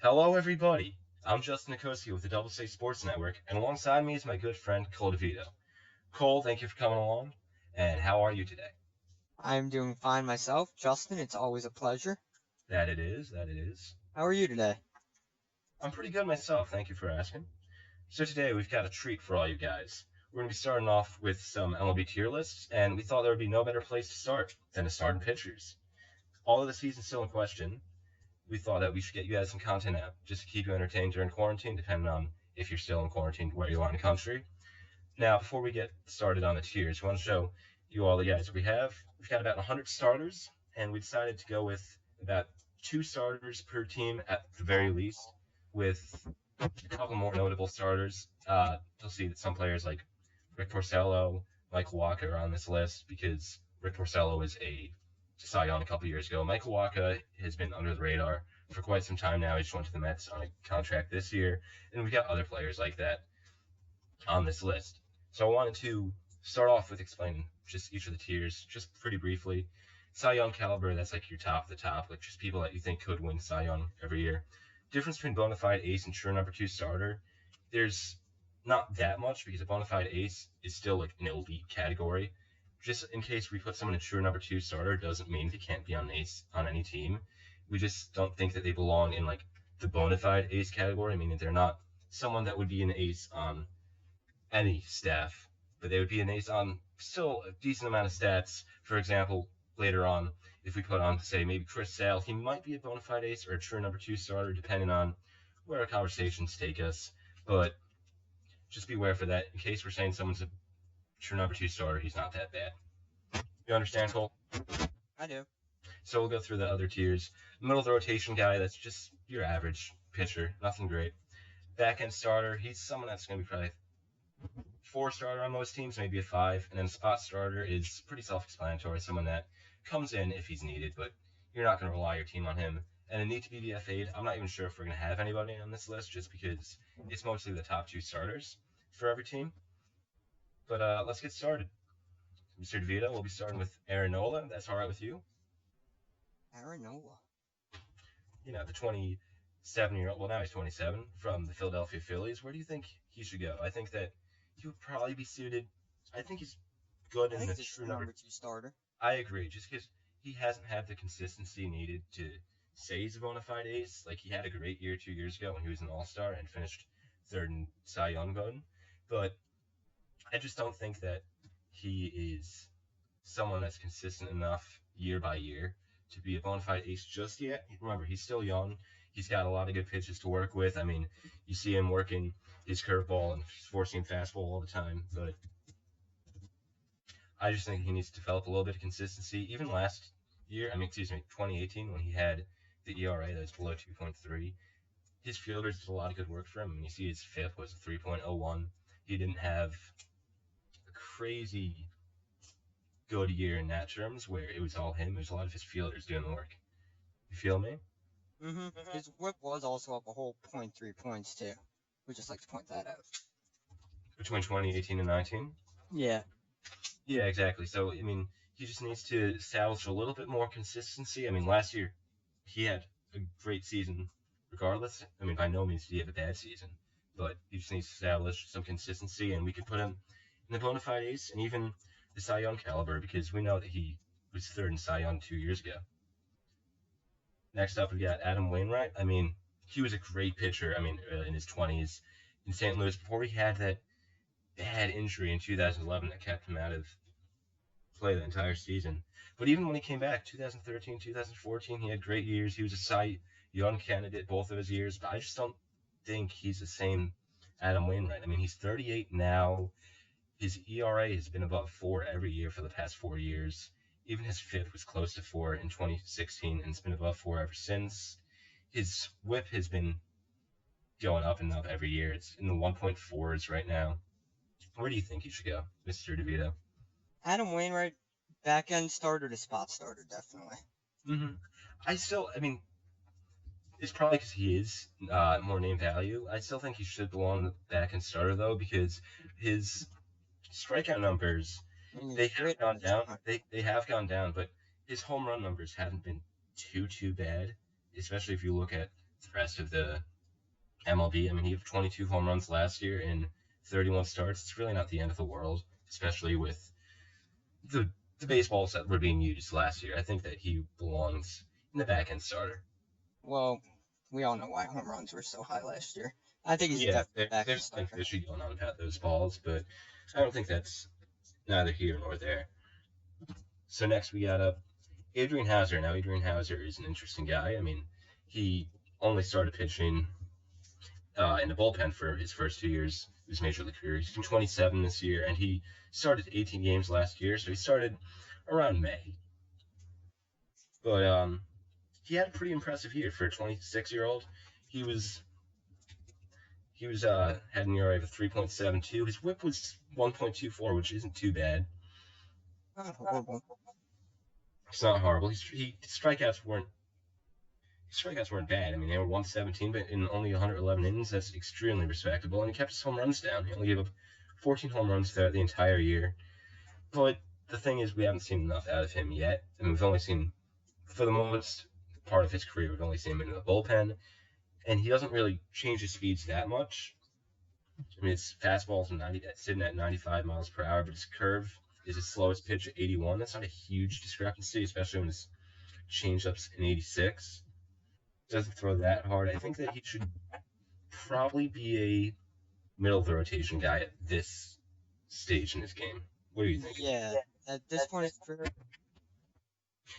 Hello, everybody. I'm Justin Nicosia with the Double State Sports Network, and alongside me is my good friend Cole DeVito. Cole, thank you for coming along. And how are you today? I'm doing fine myself. Justin, it's always a pleasure. That it is. That it is. How are you today? I'm pretty good myself. Thank you for asking. So today we've got a treat for all you guys. We're going to be starting off with some MLB tier lists, and we thought there would be no better place to start than to start in pitchers. Although the season's still in question, we thought that we should get you guys some content out just to keep you entertained during quarantine, depending on if you're still in quarantine where you are in the country. Now, before we get started on the tiers, we want to show you all the guys we've got about 100 starters, and we decided to go with about two starters per team at the very least, with a couple more notable starters. You'll see that some players like Rick Porcello, Michael Walker are on this list because Rick Porcello was a Cy Young a couple years ago. Michael Walker has been under the radar for quite some time now. He just went to the Mets on a contract this year, and we've got other players like that on this list. So I wanted to start off with explaining just each of the tiers, just pretty briefly. Cy Young caliber, that's like your top of the top, like just people that you think could win Cy Young every year. Difference between bona fide ace and true number two starter, there's not that much because a bona fide ace is still like an elite category. Just in case we put someone in true number two starter doesn't mean they can't be on ace on any team. We just don't think that they belong in like the bona fide ace category, meaning they're not someone that would be an ace on any staff, but they would be an ace on still a decent amount of stats. For example, later on, if we put on, say, maybe Chris Sale, he might be a bona fide ace or a true number two starter, depending on where our conversations take us. But just beware for that. In case we're saying someone's a true number two starter, he's not that bad. You understand, Cole? I do. So we'll go through the other tiers. Middle of the rotation guy, that's just your average pitcher, nothing great. Back end starter, he's someone that's going to be probably four starter on most teams, maybe a five, and then spot starter is pretty self-explanatory. Someone that comes in if he's needed, but you're not going to rely your team on him. And a need to be DFA'd. I'm not even sure if we're going to have anybody on this list, just because it's mostly the top two starters for every team. But let's get started. Mr. DeVito, we'll be starting with Aaron Nola. That's all right with you? Aranola. You know, the 27-year-old. Well, now he's 27 from the Philadelphia Phillies. Where do you think he should go? I think that he would probably be suited. I think he's good I in think the he's a true number number. two starter. I agree, just because he hasn't had the consistency needed to say he's a bona fide ace. Like, he had a great year 2 years ago when he was an all-star and finished third in Cy Young voting. But I just don't think that he is someone that's consistent enough year by year to be a bona fide ace just yet. Remember, he's still young. He's got a lot of good pitches to work with. I mean, you see him working his curveball and forcing fastball all the time, but I just think he needs to develop a little bit of consistency. Even last year, 2018, when he had the ERA that was below 2.3, his fielders did a lot of good work for him. I mean, you see his FIP was 3.01. He didn't have a crazy good year in that terms where it was all him. It was a lot of his fielders doing the work. You feel me? Mm-hmm. His whip was also up a whole 0.3 points, too. We'd just like to point that out. Between 2018 and 19? Yeah. Yeah, exactly. So, I mean, he just needs to establish a little bit more consistency. I mean, last year, he had a great season regardless. I mean, by no means did he have a bad season, but he just needs to establish some consistency, and we could put him in the bona fide ace and even the Cy Young caliber because we know that he was third in Cy Young 2 years ago. Next up, we got Adam Wainwright. I mean, he was a great pitcher. I mean, in his 20s in St. Louis before he had that bad injury in 2011 that kept him out of play the entire season. But even when he came back, 2013, 2014, he had great years. He was a Cy Young candidate both of his years, but I just don't think he's the same Adam Wainwright. I mean, he's 38 now. His ERA has been above 4 every year for the past 4 years. Even his FIP was close to 4 in 2016, and it's been above 4 ever since. His whip has been going up and up every year. It's in the 1.4s right now. Where do you think he should go, Mr. DeVito? Adam Wainwright, back end starter to spot starter, definitely. I mean, it's probably because he is more name value. I still think he should belong back end starter, though, because his strikeout numbers, they have gone down. They have gone down, but his home run numbers haven't been too bad, especially if you look at the rest of the MLB. I mean, he had 22 home runs last year in 31 starts. It's really not the end of the world, especially with the the baseballs that were being used last year. I think that he belongs in the back end starter. Well, we all know why home runs were so high last year. I think he's Yeah, definitely back in there's something starter. fishy going on about those balls, but I don't think that's neither here nor there. So next we got Adrian Hauser. Now Adrian Hauser is an interesting guy. I mean, he only started pitching in the bullpen for his first 2 years of his major league career. He's 27 this year, and he started 18 games last year, so he started around May. But he had a pretty impressive year for a 26-year-old. He was had an ERA of 3.72. His WHIP was 1.24, which isn't too bad. Not horrible. It's not horrible. Strikeouts weren't bad. I mean, they were 117, but in only 111 innings, that's extremely respectable. And he kept his home runs down. He only gave up 14 home runs throughout the entire year. But the thing is, we haven't seen enough out of him yet. I mean, we've only seen, for the most part of his career, we've only seen him in the bullpen, and he doesn't really change his speeds that much. I mean, his fastball's sitting at 95 miles per hour, but his curve is his slowest pitch at 81. That's not a huge discrepancy, especially when his changeup's in 86. Doesn't throw that hard. I think that he should probably be a middle of the rotation guy at this stage in his game. What do you think? Yeah, at this point in his career,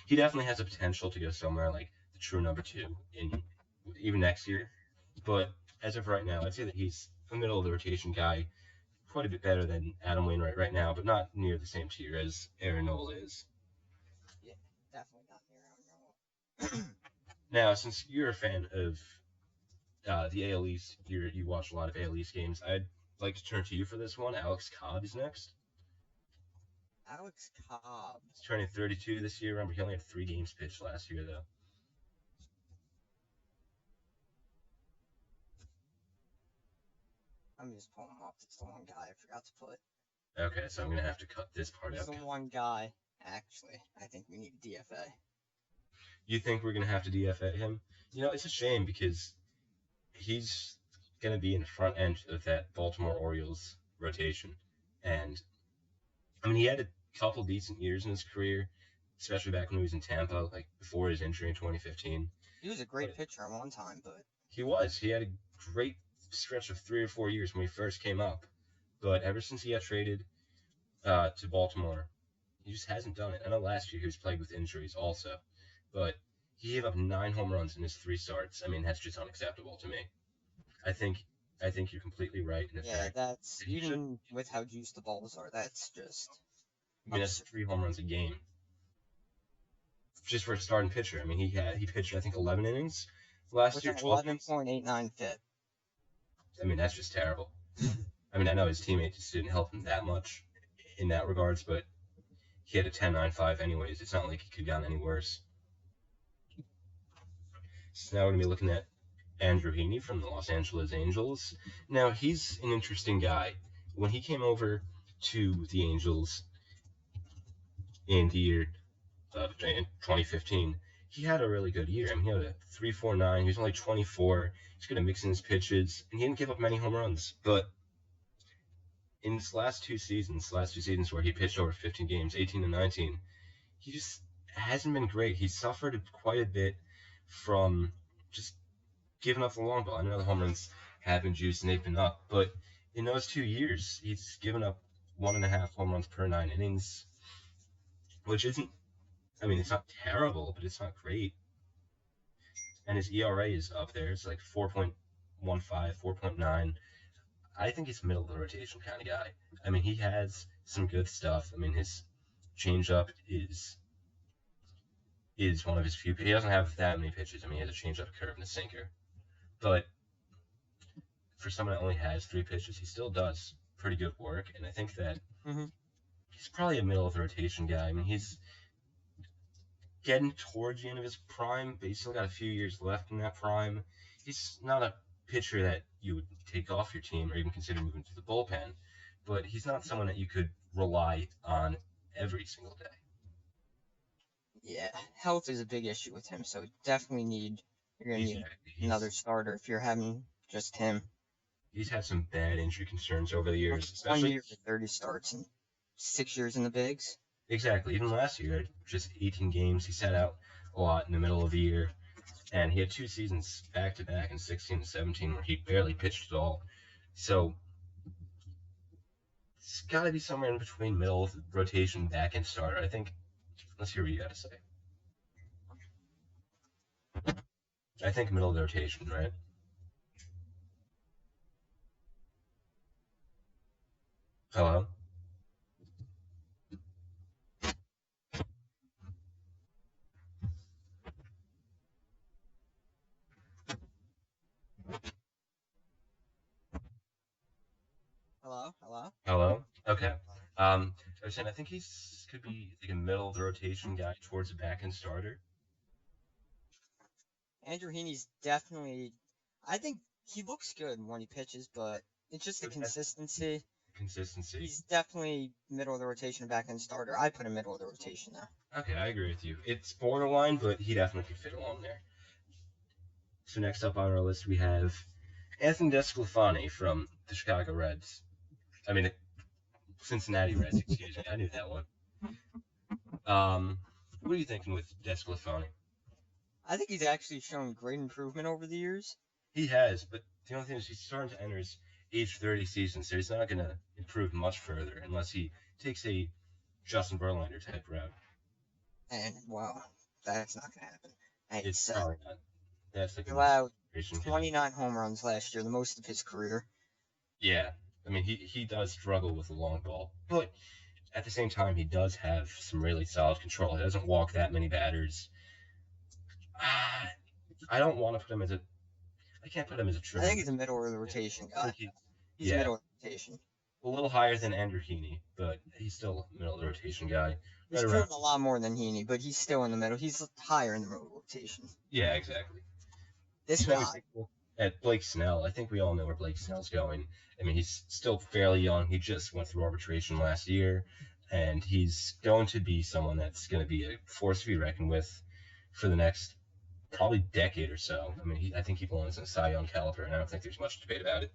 He definitely has the potential to go somewhere like the true number 2 in even next year. But as of right now, I'd say that he's a middle of the rotation guy, quite a bit better than Adam Wainwright right now, but not near the same tier as Aaron Nola is. yeah, definitely not near Aaron Nola. Now, since you're a fan of the AL East, you watch a lot of AL East games, I'd like to turn to you for this one. Alex Cobb is next. Alex Cobb. He's turning 32 this year. Remember, he only had 3 games pitched last year, though. I'm just pulling him up. It's the one guy I forgot to put. Okay, so I'm going to have to cut this part It's out. the one guy, actually, I think we need a DFA. You think we're going to have to DFA him? You know, it's a shame because he's going to be in the front end of that Baltimore Orioles rotation. And, I mean, he had a couple decent years in his career, especially back when he was in Tampa, like before his injury in 2015. He was a great pitcher at one time, but He was. He had a great stretch of 3 or 4 years when he first came up. But ever since he got traded to Baltimore, he just hasn't done it. I know last year he was plagued with injuries also, but he gave up 9 home runs in his 3 starts. I mean, that's just unacceptable to me. I think you're completely right in the yeah, fact that's that he should. even with how juiced the balls are. That's just I mean, that's 3 home runs a game, just for a starting pitcher. I mean, he pitched I think 11 innings last with year. an 12 innings. 11.89 FIP. I mean, that's just terrible. I mean, I know his teammates just didn't help him that much in that regards, but he had a 10.95 anyways. It's not like he could have gotten any worse. So now we're going to be looking at Andrew Heaney from the Los Angeles Angels. Now, he's an interesting guy. When he came over to the Angels in the year of 2015, he had a really good year. I mean, he had a 3.49. He was only 24. He's going to mix in his pitches, and he didn't give up many home runs. But in his last two seasons where he pitched over 15 games, 18 and 19, he just hasn't been great. He suffered quite a bit from just giving up the long ball. I know the home runs have been juiced and they've been up, but in those 2 years, he's given up 1.5 home runs per 9 innings, which isn't, I mean, it's not terrible, but it's not great. And his ERA is up there. It's like 4.15, 4.9. I think he's middle of the rotation kind of guy. I mean, he has some good stuff. I mean, his changeup is one of his few. He doesn't have that many pitches. I mean, he has a changeup, curve, and a sinker. But for someone that only has 3 pitches, he still does pretty good work. And I think that he's probably a middle of the rotation guy. I mean, he's getting towards the end of his prime, but he's still got a few years left in that prime. He's not a pitcher that you would take off your team or even consider moving to the bullpen, but he's not someone that you could rely on every single day. Yeah, health is a big issue with him, so definitely need You're gonna need Exactly. another starter if you're having just him. He's had some bad injury concerns over the years, One especially year with 30 starts and 6 years in the bigs. exactly. Even last year, just 18 games, he sat out a lot in the middle of the year, and he had 2 seasons back to back in 16 and 17 where he barely pitched at all. So it's got to be somewhere in between middle rotation, back end starter. I think. Let's hear what you got to say. I think middle rotation, right? Hello. Hello, hello. Hello. Okay. I was saying I think he's could be like a middle of the rotation guy towards a back end starter. Andrew Heaney's definitely. I think he looks good when he pitches, but it's just the consistency. Consistency. He's definitely middle of the rotation, back end starter. I put him middle of the rotation now. Okay, I agree with you. It's borderline, but he definitely could fit along there. So next up on our list we have Anthony DeSclafani from the Chicago Reds. I mean, the Cincinnati Reds. Excuse me, I knew that one. What are you thinking with DeSclafani? I think he's actually shown great improvement over the years. He has, but the only thing is he's starting to enter his age 30 season, so he's not going to improve much further unless he takes a Justin Verlander type route. And, well, that's not going to happen. It's probably not. That's like he allowed 29 home runs last year, the most of his career. Yeah, I mean, he does struggle with the long ball, but at the same time, he does have some really solid control. He doesn't walk that many batters. I don't want to put him as a. I can't put him as a triple. I think he's a middle of the rotation guy. He's a middle of the rotation. A little higher than Andrew Heaney, but he's still a middle of the rotation guy. He's proven a lot more than Heaney, but he's still in the middle. He's higher in the middle rotation. Yeah, exactly. This guy. At Blake Snell, I think we all know where Blake Snell's going. I mean, he's still fairly young. He just went through arbitration last year, and he's going to be someone that's going to be a force to be reckoned with for the next probably decade or so. I mean, I think he belongs in a Cy Young caliber, and I don't think there's much debate about it.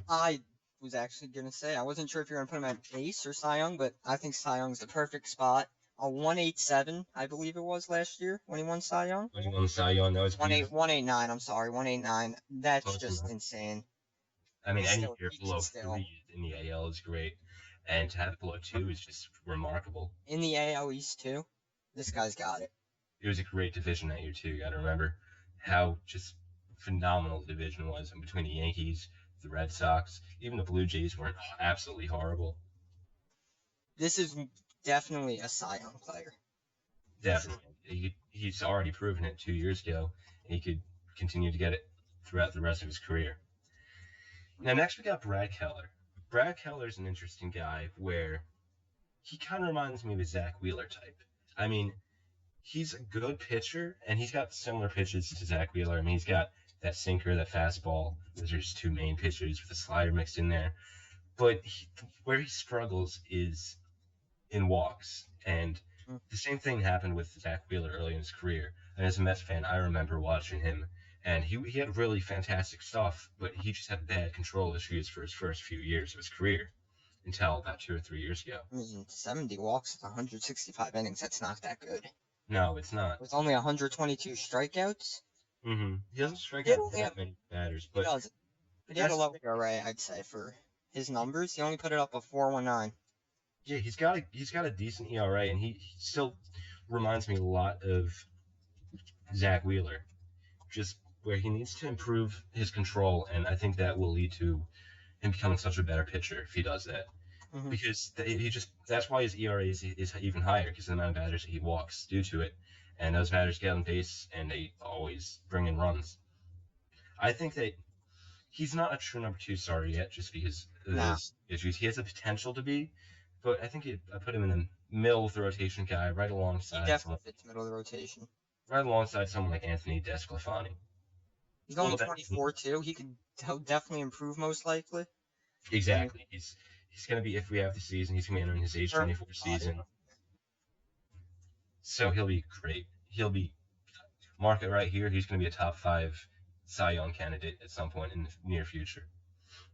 I was actually going to say, I wasn't sure if you were going to put him at ace or Cy Young, but I think Cy Young's the perfect spot. A 187, I believe it was last year when he won Cy Young. When he won the Cy Young, that was 189. I'm sorry, 189. That's just insane. I mean, any year below 3 in the AL is great, and to have it below 2 is just remarkable. In the AL East too, this guy's got it. It was a great division that year too. You got to remember how just phenomenal the division was, and between the Yankees, the Red Sox, even the Blue Jays weren't absolutely horrible. This is definitely a Cy Young player. Definitely. He's already proven it 2 years ago, and he could continue to get it throughout the rest of his career. Now, next we got Brad Keller. Brad Keller's an interesting guy where he kind of reminds me of a Zach Wheeler type. I mean, he's a good pitcher, and he's got similar pitches to Zach Wheeler. I mean, he's got that sinker, that fastball. Those are his two main pitches with a slider mixed in there. But where he struggles is in walks. And the same thing happened with Zach Wheeler early in his career. And as a Mets fan, I remember watching him. And he had really fantastic stuff, but he just had bad control issues for his first few years of his career until about 2 or 3 years ago. I mean, 70 walks, 165 innings, that's not that good. No, it's not. With only 122 strikeouts? Mm-hmm. He doesn't strike out that many batters, but... He doesn't. But he had a low ERA, I'd say, for his numbers. He only put it up a 4.19. Yeah, he's got a decent ERA, and he still reminds me a lot of Zach Wheeler, just where he needs to improve his control, and I think that will lead to him becoming such a better pitcher if he does that. Mm-hmm. Because that's why his ERA is even higher, because of the amount of batters that he walks due to it, and those batters get on base, and they always bring in runs. I think that he's not a true number 2 starter yet, just because of his issues. He has the potential to be, but I think I put him in the middle of the rotation guy, right alongside. He definitely fits middle of the rotation. Right alongside someone like Anthony DeSclafani. He's only 24 too. He'll definitely improve most likely. Exactly. He's going to be, if we have the season, he's going to be entering his age 24 season. So he'll be great. He'll be Mark it right here. He's going to be a top 5 Cy Young candidate at some point in the near future.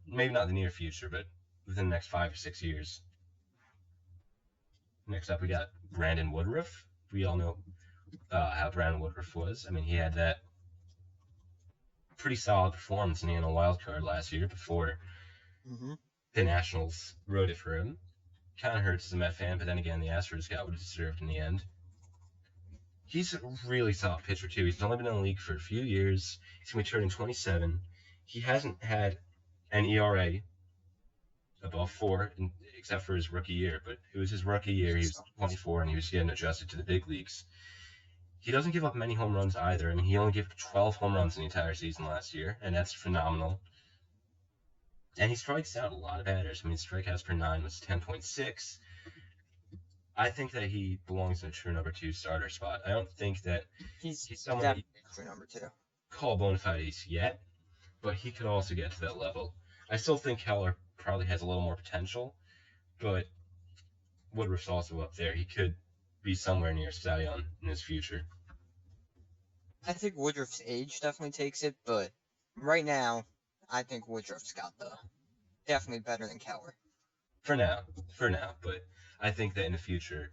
Maybe not the near future, but within the next 5 or 6 years. Next up, we got Brandon Woodruff. We all know how Brandon Woodruff was. I mean, he had that pretty solid performance in the NL wild card last year before the Nationals wrote it for him. Kind of hurts as a Met fan, but then again, the Astros got what it deserved in the end. He's a really solid pitcher, too. He's only been in the league for a few years. He's going to be turning 27. He hasn't had an ERA above 4, except for his rookie year. But it was his rookie year. He was 24, and he was getting adjusted to the big leagues. He doesn't give up many home runs either. I mean, he only gave 12 home runs in the entire season last year, and that's phenomenal. And he strikes out a lot of batters. I mean, strikeouts per 9 was 10.6. I think that he belongs in a true number 2 starter spot. I don't think that he's someone definitely true number 2. Call a bona fide ace yet, but he could also get to that level. I still think Keller probably has a little more potential, but Woodruff's also up there. He could be somewhere near Cy Young in his future. I think Woodruff's age definitely takes it, but right now, I think Woodruff's got definitely better than Keller. For now, but I think that in the future,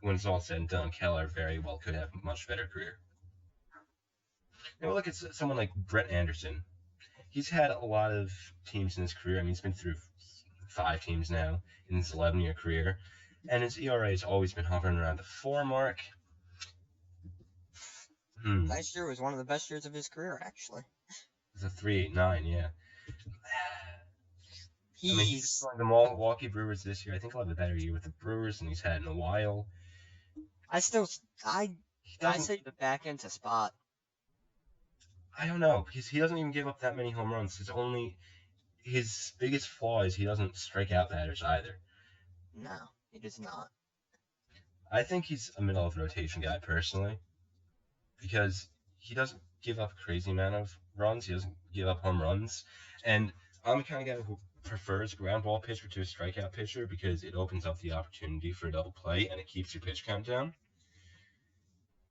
when it's all said and done, Keller very well could have a much better career. Now look at someone like Brett Anderson. He's had a lot of teams in his career. I mean, he's been through 5 teams now in his 11-year career, and his ERA has always been hovering around the 4 mark. Last year was one of the best years of his career, actually. It was a 3.89, yeah. He's joined the Milwaukee Brewers this year. I think he'll have a better year with the Brewers than he's had in a while. I say the back end's a spot. I don't know, because he doesn't even give up that many home runs. His biggest flaw is he doesn't strike out batters either. No, he does not. I think he's a middle of rotation guy personally, because he doesn't give up a crazy amount of runs. He doesn't give up home runs, and I'm the kind of guy who prefers ground ball pitcher to a strikeout pitcher because it opens up the opportunity for a double play and it keeps your pitch count down.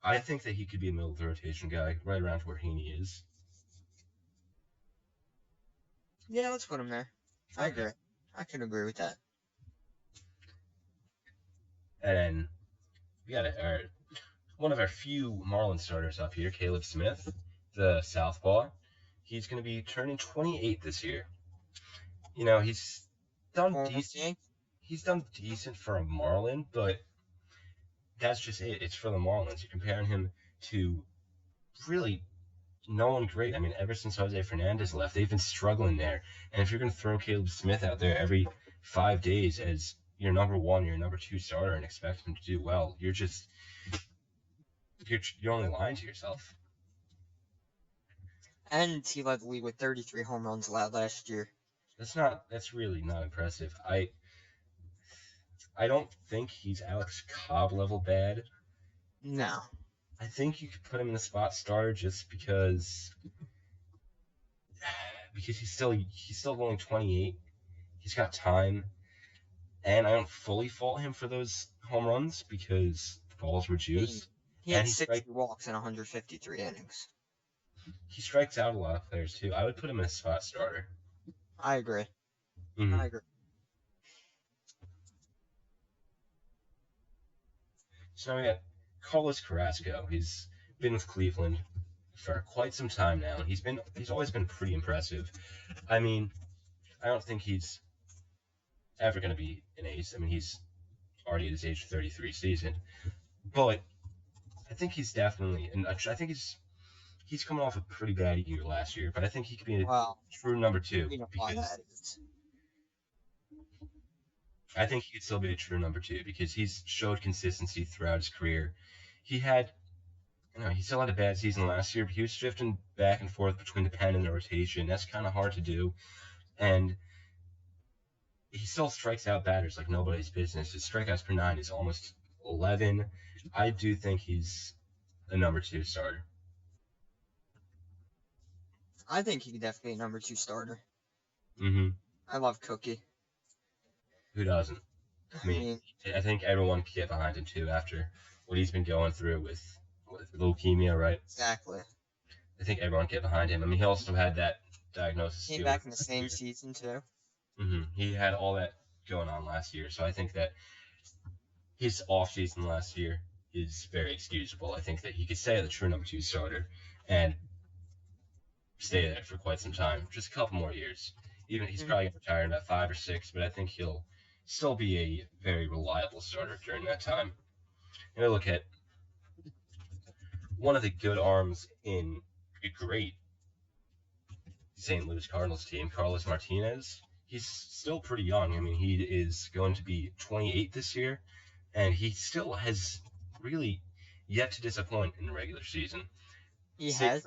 I think that he could be a middle of the rotation guy, right around where Heaney is. Yeah, let's put him there. I agree. I can agree with that. And then we got one of our few Marlins starters up here, Caleb Smith, the southpaw. He's going to be turning 28 this year. You know, he's done decent. He's done decent for a Marlin, but that's just it. It's for the Marlins. You're comparing him to really no one great. I mean, ever since Jose Fernandez left, they've been struggling there. And if you're going to throw Caleb Smith out there every 5 days as your number 1, your number 2 starter and expect him to do well, you're only lying to yourself. And he led the league with 33 home runs allowed last year. That's really not impressive. I don't think he's Alex Cobb level bad. No. I think you could put him in the spot starter just because he's still only 28. He's got time, and I don't fully fault him for those home runs because the balls were juiced. He had 60 walks in 153 innings. He strikes out a lot of players too. I would put him in a spot starter. I agree. Mm-hmm. I agree. So now we got Carlos Carrasco. He's been with Cleveland for quite some time now. He's always been pretty impressive. I mean, I don't think he's ever going to be an ace. I mean, he's already at his age 33 season. But I think he's definitely, and I think he's coming off a pretty bad year last year, but I think he could be a true number 2. I think he could still be a true number 2 because he's showed consistency throughout his career. He still had a bad season last year, but he was drifting back and forth between the pen and the rotation. That's kind of hard to do. And he still strikes out batters like nobody's business. His strikeouts per 9 is almost 11. I do think he's a number 2 starter. I think he could definitely be a number 2 starter. Mm-hmm. I love Cookie. Who doesn't? I mean, I think everyone can get behind him too after what he's been going through with with leukemia, right? Exactly. I think everyone get behind him. I mean, he also had that diagnosis Came too. back in the same season too. He had all that going on last year, so I think that his off season last year is very excusable. I think that he could stay the true number 2 starter and stay there for quite some time, just a couple more years. Even he's probably going to retire in about 5 or 6, but I think he'll still be a very reliable starter during that time. And I look at one of the good arms in a great St. Louis Cardinals team, Carlos Martinez. He's still pretty young. I mean, he is going to be 28 this year, and he still has really yet to disappoint in the regular season. He's yet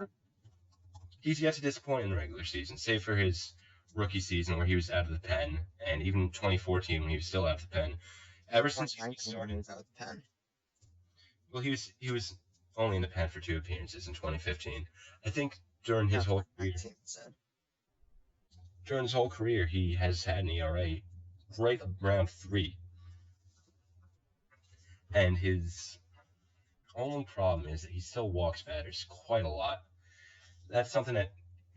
to disappoint in the regular season, save for his rookie season where he was out of the pen, and even 2014 when he was still out of the pen. Ever since he started, he was out of the pen. Well, he was only in the pen for 2 appearances in 2015. I think during his whole career, he has had an ERA right around 3. And his only problem is that he still walks batters quite a lot. That's something that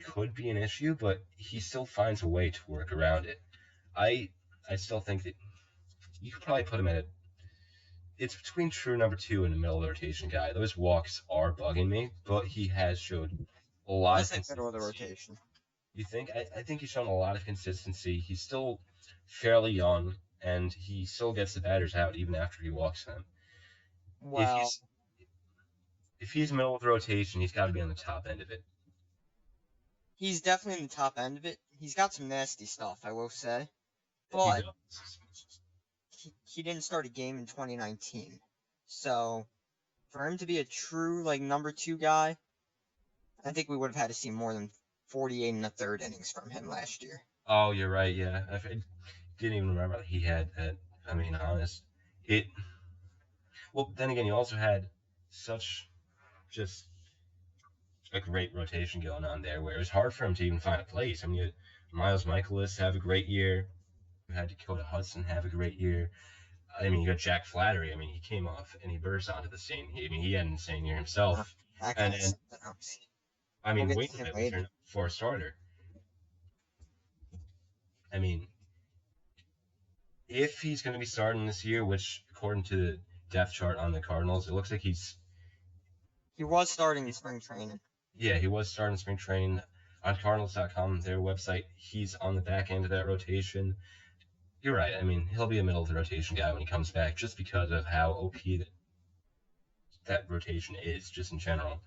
could be an issue, but he still finds a way to work around it. I still think that you could probably put him at it's between true number 2 and a middle of the rotation guy. Those walks are bugging me, but he has showed a lot of consistency. Middle of the rotation. You think? I think he's shown a lot of consistency. He's still fairly young, and he still gets the batters out even after he walks them. Wow. If he's middle of the rotation, he's got to be on the top end of it. He's definitely in the top end of it. He's got some nasty stuff, I will say. But he didn't start a game in 2019. So, for him to be a true, number 2 guy, I think we would have had to see more than 48 and a third innings from him last year. Oh, you're right, yeah. I didn't even remember that he had that. I mean, honest. Well, then again, you also had such just a great rotation going on there where it was hard for him to even find a place. I mean, you had Miles Michaelis have a great year. You had Dakota Hudson have a great year. I mean, you got Jack Flaherty. I mean, he came off and he burst onto the scene. I mean, he had an insane year himself. And I mean, Wainwright was your for a starter. I mean, if he's going to be starting this year, which according to the depth chart on the Cardinals, it looks like he was starting in spring training. Yeah, he was starting spring training on Cardinals.com, their website. He's on the back end of that rotation. You're right. I mean, he'll be a middle of the rotation guy when he comes back, just because of how OP that rotation is, just in general.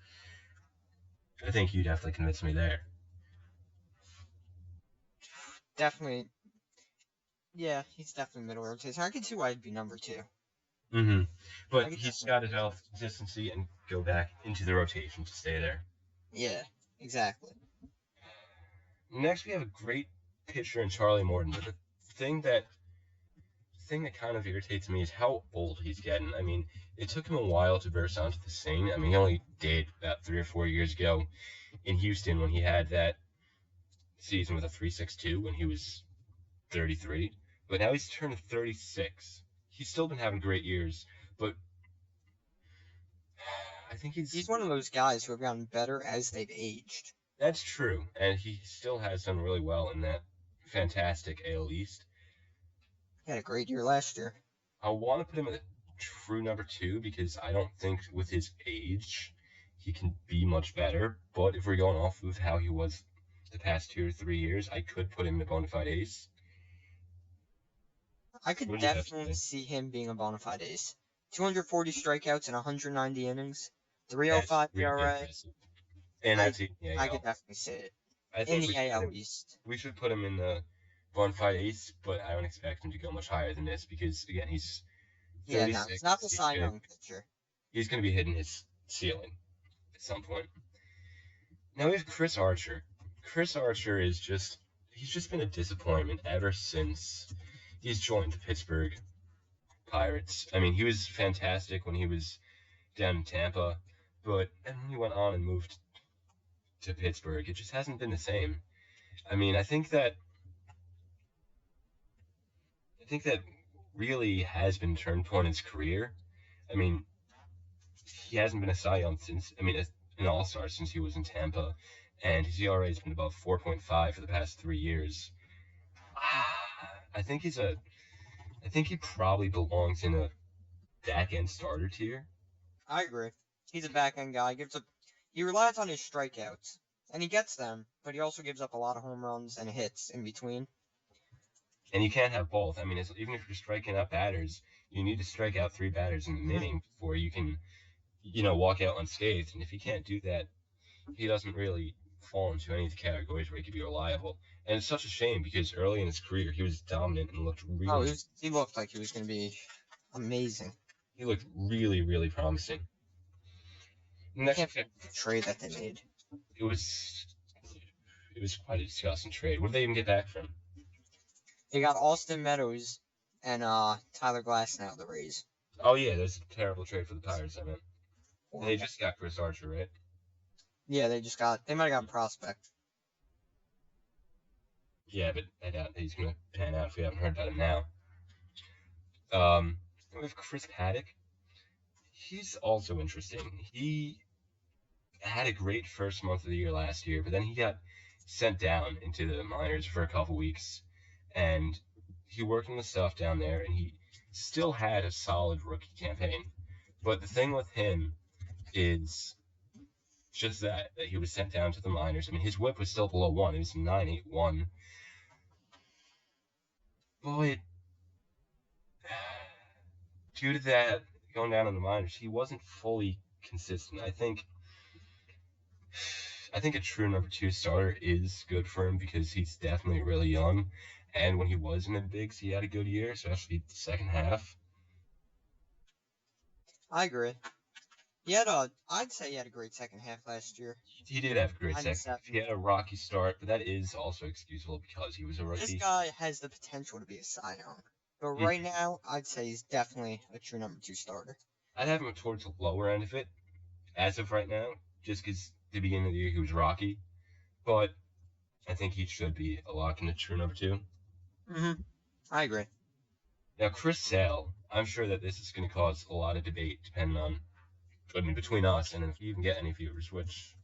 I think you definitely convinced me there. Definitely. Yeah, he's definitely middle rotation. I can see why he'd be number 2. Mm-hmm. But he's got to develop consistency and go back into the rotation to stay there. Yeah, exactly. Next, we have a great pitcher in Charlie Morton. But the thing that kind of irritates me is how old he's getting. I mean, it took him a while to burst onto the scene. I mean, he only did about 3 or 4 years ago in Houston when he had that season with a 3.62 when he was 33. But now he's turned 36. He's still been having great years, but I think he's one of those guys who have gotten better as they've aged. That's true, and he still has done really well in that fantastic AL East. He had a great year last year. I want to put him at a true number 2 because I don't think with his age he can be much better. But if we're going off of how he was the past 2 or 3 years, I could put him in a bona fide ace. I could definitely see him being a bona fide ace. 240 strikeouts in 190 innings, 3.05 ERA. And that's it. Yeah, I could definitely see it. I think in the AL East. We should put him in the bona fide ace, but I don't expect him to go much higher than this because, again, he's 36. Yeah, no, it's not the Cy Young pitcher. He's going to be hitting his ceiling at some point. Now we have Chris Archer. Chris Archer is he's just been a disappointment ever since he's joined the Pittsburgh Pirates. I mean, he was fantastic when he was down in Tampa, but when he went on and moved to Pittsburgh, it just hasn't been the same. I mean, I think that really has been a turning point in his career. I mean, he hasn't been a Cy Young since, I mean, an All-Star since he was in Tampa, and his ERA has been above 4.5 for the past 3 years. I think I think he probably belongs in a back end starter tier. I agree. He's a back end guy. He relies on his strikeouts, and he gets them, but he also gives up a lot of home runs and hits in between. And you can't have both. I mean, even if you're striking out batters, you need to strike out 3 batters in an inning before you can, walk out unscathed. And if he can't do that, he doesn't really fall into any of the categories where he could be reliable. And it's such a shame because early in his career, he was dominant and looked really. He looked like he was going to be amazing. He looked really, really promising. Next, can't the trade that they made. It was quite a disgusting trade. What did they even get back from? They got Austin Meadows and Tyler Glasnow, the Rays. Oh yeah, that's a terrible trade for the Pirates. I meant. And they just got Chris Archer, right? Yeah, they might have got Prospect. Yeah, but I doubt he's gonna pan out if we haven't heard about him now. With Chris Paddock, he's also interesting. He had a great first month of the year last year, but then he got sent down into the minors for a couple weeks, and he worked on the stuff down there, and he still had a solid rookie campaign. But the thing with him is just that he was sent down to the minors. I mean, his whip was still below 1. It was 9.81. But due to that, going down in the minors, he wasn't fully consistent. I think a true number 2 starter is good for him because he's definitely really young. And when he was in the bigs, he had a good year, especially the second half. I agree. I'd say he had a great second half last year. He did have a great second half. He had a rocky start, but that is also excusable because he was a rookie. This guy has the potential to be a Cy Young. But right now, I'd say he's definitely a true number 2 starter. I'd have him towards the lower end of it, as of right now, just because the beginning of the year he was rocky. But I think he should be a lock in the true number 2. I agree. Now, Chris Sale, I'm sure that this is going to cause a lot of debate depending on, between us and if you can get any viewers, which,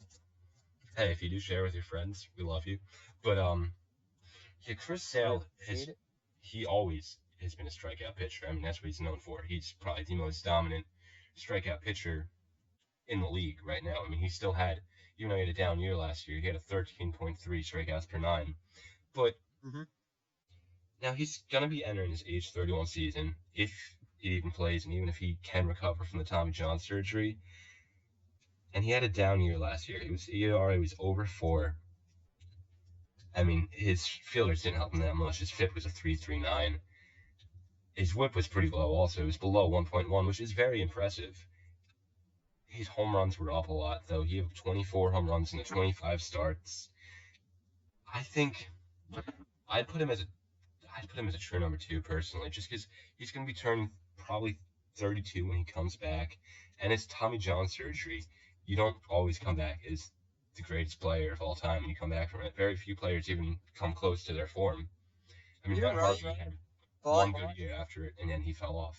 hey, if you do share with your friends, we love you. But, yeah, Chris Sale, he always has been a strikeout pitcher. I mean, that's what he's known for. He's probably the most dominant strikeout pitcher in the league right now. I mean, he still had, even though he had a down year last year, he had a 13.3 strikeouts per 9. But now he's going to be entering his age 31 season, if he even plays, and even if he can recover from the Tommy John surgery. And he had a down year last year. His ERA was over 4. I mean, his fielders didn't help him that much. His FIP was a 3.39. His whip was pretty low also. It was below 1.1, which is very impressive. His home runs were up a lot, though. He had 24 home runs in the 25 starts. I think I'd put him as a true number 2 personally, just because he's going to be turning probably 32 when he comes back, and it's Tommy John surgery. You don't always come back as the greatest player of all time when you come back from it. Very few players even come close to their form. I mean, Matt Harvey had one good year after it, and then he fell off.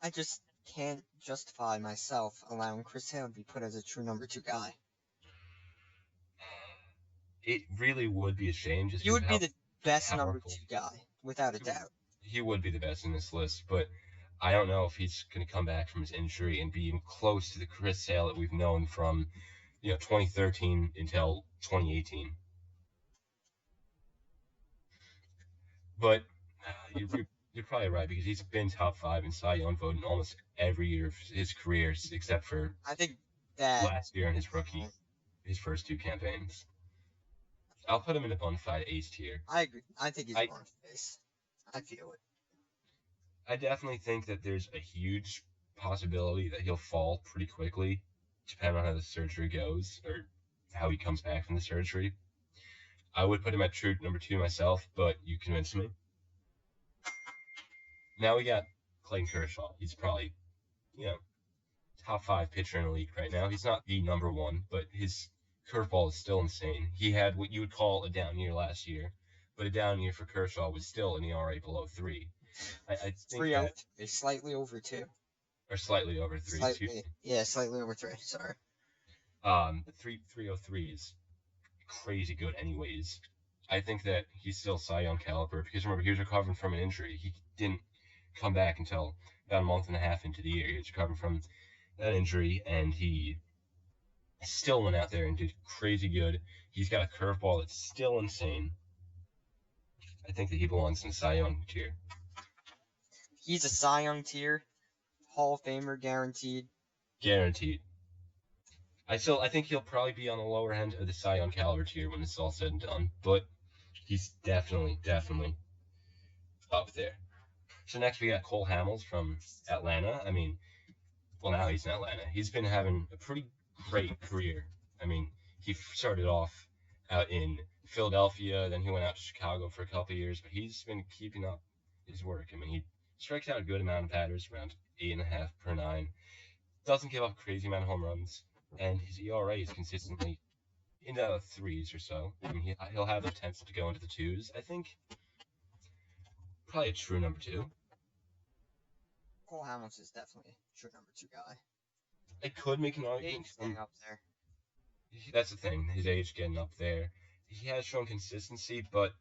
I just can't justify myself allowing Chris Sale to be put as a true number 2 guy. It really would be a shame. He would be the best number 2 guy, without a doubt. He would be the best in this list, but I don't know if he's going to come back from his injury and be even close to the Chris Sale that we've known from, 2013 until 2018. But you're probably right, because he's been top 5 in Cy Young voting almost every year of his career, except for I think that last year in his first 2 campaigns. I'll put him in a bona fide ace tier. I agree. I think he's a bona fide ace. I feel it. I definitely think that there's a huge possibility that he'll fall pretty quickly, depending on how the surgery goes, or how he comes back from the surgery. I would put him at true number 2 myself, but you convinced me. Now we got Clayton Kershaw. He's probably, top 5 pitcher in the league right now. He's not the number 1, but his curveball is still insane. He had what you would call a down year last year, but a down year for Kershaw was still an ERA below 3. I think 3 out, slightly over 2. or slightly over 3. Excuse me. Yeah, slightly over 3. Sorry. The 303 is crazy good, anyways. I think that he's still Cy Young caliber because remember he was recovering from an injury. He didn't come back until about a month and a half into the year. He was recovering from that injury, and he still went out there and did crazy good. He's got a curveball that's still insane. I think that he belongs in the Cy Young tier. He's a Cy Young tier, Hall of Famer guaranteed. Guaranteed. I think he'll probably be on the lower end of the Cy Young caliber tier when this is all said and done, but he's definitely up there. So next we got Cole Hamels from Atlanta. I mean, well, now he's in Atlanta. He's been having a pretty great career. I mean, he started off out in Philadelphia, then he went out to Chicago for a couple of years, but he's been keeping up his work. I mean, he strikes out a good amount of batters, around 8.5 per 9. Doesn't give up a crazy amount of home runs, and his ERA is consistently in the 3s or so. I mean, he'll have the potential to go into the 2s. I think probably a true number 2. Cole Hamels is definitely a true number 2 guy. I could make an argument. Getting up there. That's the thing. His age getting up there. He has shown consistency, but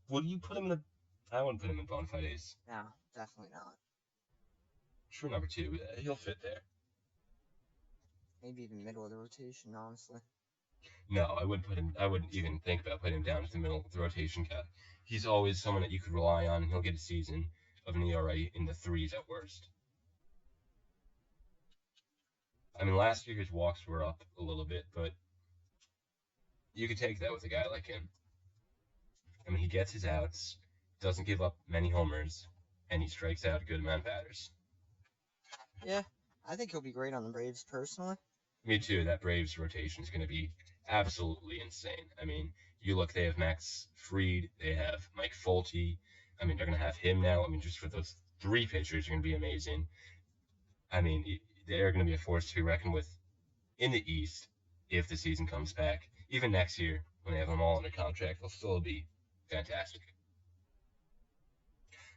would you put him in I wouldn't put him in bona fide ace. No, definitely not. True number 2. He'll fit there. Maybe even middle of the rotation, honestly. No, I wouldn't even think about putting him down to the middle of the rotation guy. He's always someone that you could rely on, and he'll get a season of an ERA in the 3s at worst. I mean, last year his walks were up a little bit, but you could take that with a guy like him. I mean, he gets his outs, doesn't give up many homers, and he strikes out a good amount of batters. Yeah, I think he'll be great on the Braves, personally. Me too. That Braves rotation is going to be absolutely insane. I mean, you look, they have Max Fried, they have Mike Folty. I mean, they're going to have him now. I mean, just for those 3 pitchers are going to be amazing. I mean, they're going to be a force to be reckoned with in the East if the season comes back. Even next year, when they have them all under contract, they'll still be fantastic.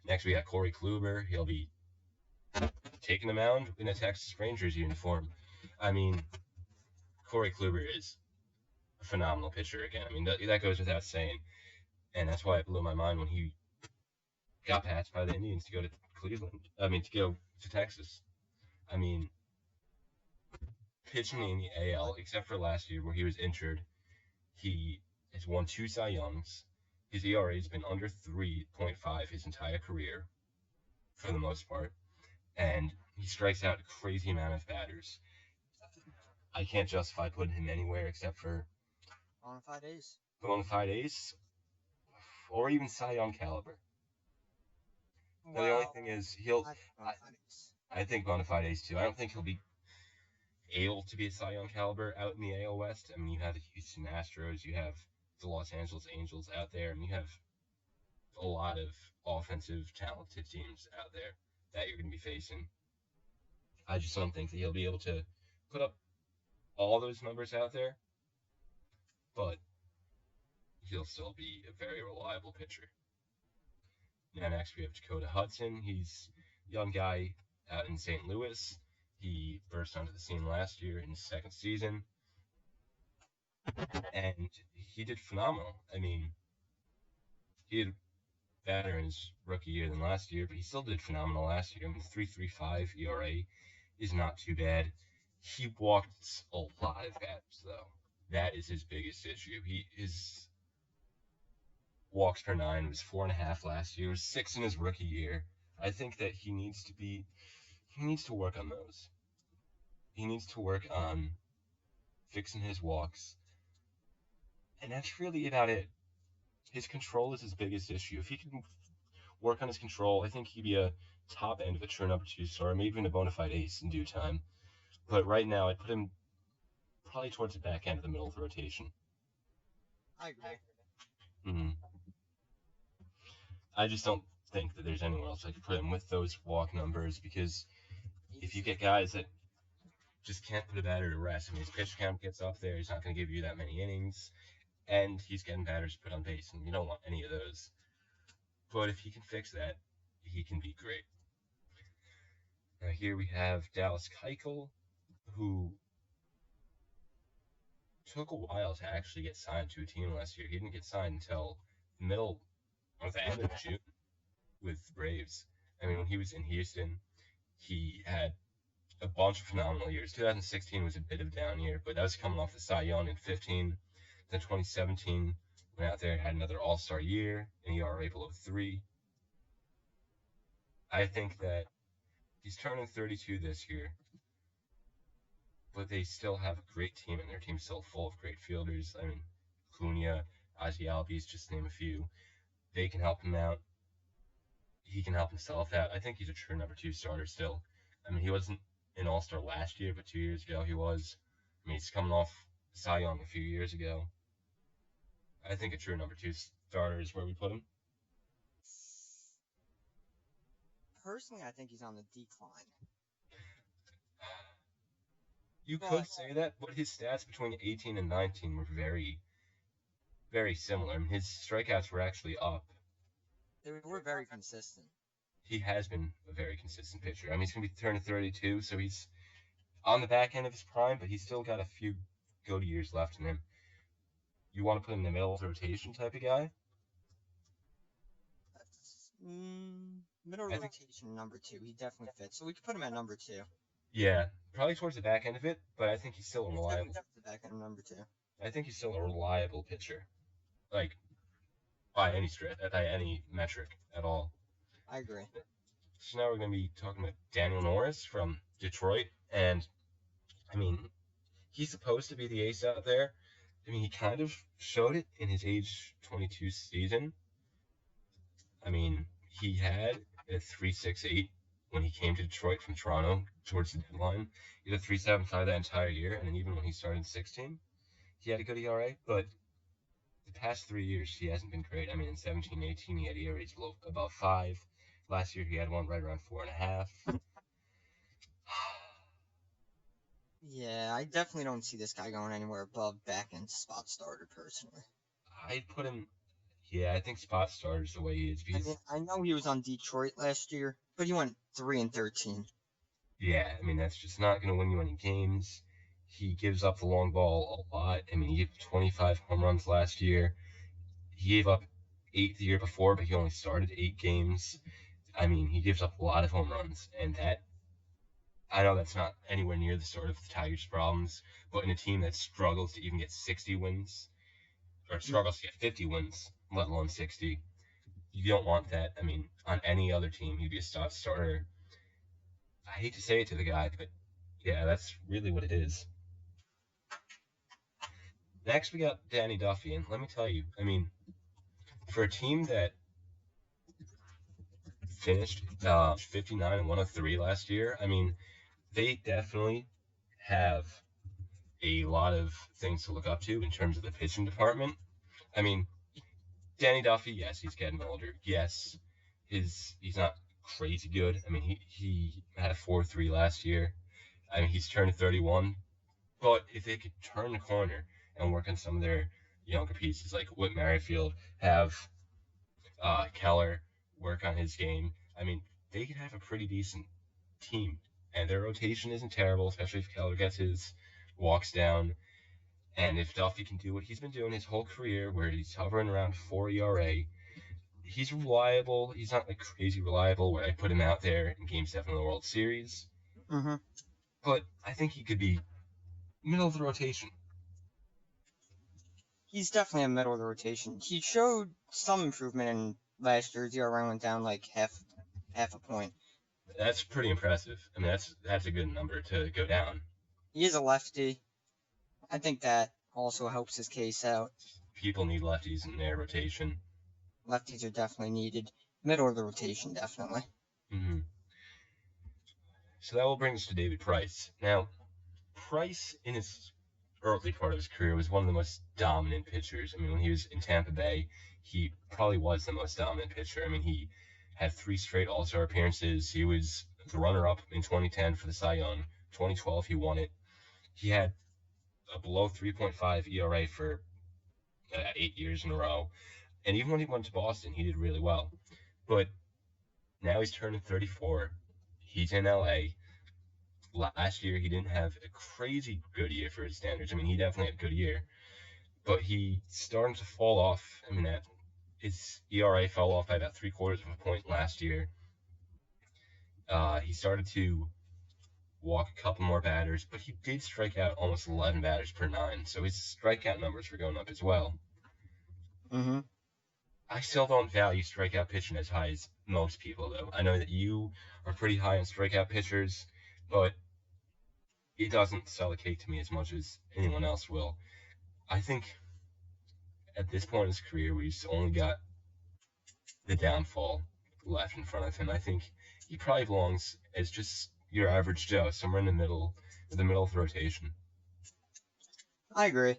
Next, we got Corey Kluber. He'll be taking the mound in a Texas Rangers uniform. I mean, Corey Kluber is a phenomenal pitcher again. I mean, that goes without saying. And that's why it blew my mind when he got passed by the Indians to go to Cleveland. I mean, to go to Texas. I mean, pitching in the AL, except for last year where he was injured, he has won 2 Cy Youngs. His ERA has been under 3.5 his entire career, for the most part. And he strikes out a crazy amount of batters. I can't justify putting him anywhere except for bona fide ace. Bona fide ace, or even Cy Young caliber. Well, the only thing is, I think bona fide ace too. I don't think he'll be able to be a Cy Young caliber out in the AL West. I mean, you have the Houston Astros, you have the Los Angeles Angels out there, and you have a lot of offensive, talented teams out there that you're going to be facing. I just don't think that he'll be able to put up all those numbers out there, but he'll still be a very reliable pitcher. Now next we have Dakota Hudson. He's a young guy out in St. Louis. He burst onto the scene last year in his 2nd season, and he did phenomenal. I mean, he had better in his rookie year than last year, but he still did phenomenal last year. I mean, 3.35 ERA is not too bad. He walked a lot of batters, though. That is his biggest issue. His walks per 9 was 4.5 last year, 6 in his rookie year. I think that he needs to work on those. He needs to work on fixing his walks. And that's really about it. His control is his biggest issue. If he can work on his control, I think he'd be a top end of a true number 2 star, maybe even a bona fide ace in due time. But right now, I'd put him probably towards the back end of the middle of the rotation. I agree. Mm-hmm. I just don't think that there's anywhere else I could put him with those walk numbers, because if you get guys that just can't put a batter to rest, I mean, his pitch count gets up there, he's not going to give you that many innings, and he's getting batters put on base, and you don't want any of those. But if he can fix that, he can be great. Now here we have Dallas Keuchel, who took a while to actually get signed to a team last year. He didn't get signed until middle or the end of June with the Braves. I mean, when he was in Houston, he had a bunch of phenomenal years. 2016 was a bit of a down year, but that was coming off the Cy Young in 15. Then 2017 went out there and had another All-Star year, an ERA below 3. I think that he's turning 32 this year, but they still have a great team, and their team's still full of great fielders. I mean, Cunha, Ozzy Albies, just to name a few. They can help him out. He can help himself out. I think he's a true number 2 starter still. I mean, he wasn't an All-Star last year, but 2 years ago he was. I mean, he's coming off Cy Young a few years ago. I think a true number 2 starter is where we put him. Personally, I think he's on the decline. You could say that, but his stats between 18 and 19 were very, very similar. I mean, his strikeouts were actually up. They were very consistent. He has been a very consistent pitcher. I mean, he's going to be turning 32, so he's on the back end of his prime, but he's still got a few good years left in him. You want to put him in the middle of the rotation type of guy? Middle of the rotation, number 2. He definitely fits. So we could put him at number 2. Yeah, probably towards the back end of it, but I think he's still a reliable. The back end of number 2. I think he's still a reliable pitcher, like by any metric at all. I agree. So now we're going to be talking about Daniel Norris from Detroit, and I mean, he's supposed to be the ace out there. I mean, he kind of showed it in his age 22 season. I mean, he had a 3.68 when he came to Detroit from Toronto towards the deadline. He had a 3.75 that entire year, and then even when he started in 16, he had a good ERA. But the past 3 years, he hasn't been great. I mean, in 17, 18, he had ERAs above 5. Last year, he had one right around 4.5. Yeah, I definitely don't see this guy going anywhere above back end spot starter, personally. I'd put him. Yeah, I think spot starter's the way he is. I mean, I know he was on Detroit last year, but he went 3-13. Yeah, I mean, that's just not going to win you any games. He gives up the long ball a lot. I mean, he gave 25 home runs last year. He gave up 8 the year before, but he only started 8 games. I mean, he gives up a lot of home runs, and that, I know that's not anywhere near the sort of the Tigers' problems, but in a team that struggles to even get 60 wins, or struggles to get 50 wins, let alone 60, you don't want that. I mean, on any other team, he'd be a starter. I hate to say it to the guy, but yeah, that's really what it is. Next, we got Danny Duffy, and let me tell you, I mean, for a team that finished 59 and 103 last year, I mean, they definitely have a lot of things to look up to in terms of the pitching department. I mean, Danny Duffy, yes, he's getting older. Yes, he's not crazy good. I mean, he had a 4.3 last year. I mean, he's turning 31. But if they could turn the corner and work on some of their younger pieces, like Whit Merrifield, have Keller work on his game, I mean, they could have a pretty decent team. And their rotation isn't terrible, especially if Keller gets his walks down. And if Duffy can do what he's been doing his whole career, where he's hovering around 4 ERA, he's reliable. He's not like crazy reliable, where I put him out there in Game 7 of the World Series. Mm-hmm. But I think he could be middle of the rotation. He's definitely a middle of the rotation. He showed some improvement in last year's ERA went down like half a point. That's pretty impressive. I mean, that's a good number to go down. He is a lefty. I think that also helps his case out. People need lefties in their rotation. Lefties are definitely needed. Middle of the rotation, definitely. Mm-hmm. So that will bring us to David Price. Now, Price, in his early part of his career, was one of the most dominant pitchers. I mean, when he was in Tampa Bay, he probably was the most dominant pitcher. I mean, he had 3 straight All-Star appearances. He was the runner-up in 2010 for the Cy Young. 2012, he won it. He had a below 3.5 ERA for 8 years in a row. And even when he went to Boston, he did really well. But now he's turning 34. He's in LA. Last year, he didn't have a crazy good year for his standards. I mean, he definitely had a good year, but he started to fall off. I mean, his ERA fell off by about 3/4 of a point last year. He started to walk a couple more batters, but he did strike out almost 11 batters per nine, so his strikeout numbers were going up as well. Mm-hmm. I still don't value strikeout pitching as high as most people, though. I know that you are pretty high on strikeout pitchers, but it doesn't sell the cake to me as much as anyone else will. I think at this point in his career, we've only got the downfall left in front of him. I think he probably belongs as just your average Joe, somewhere in the middle of the rotation. I agree.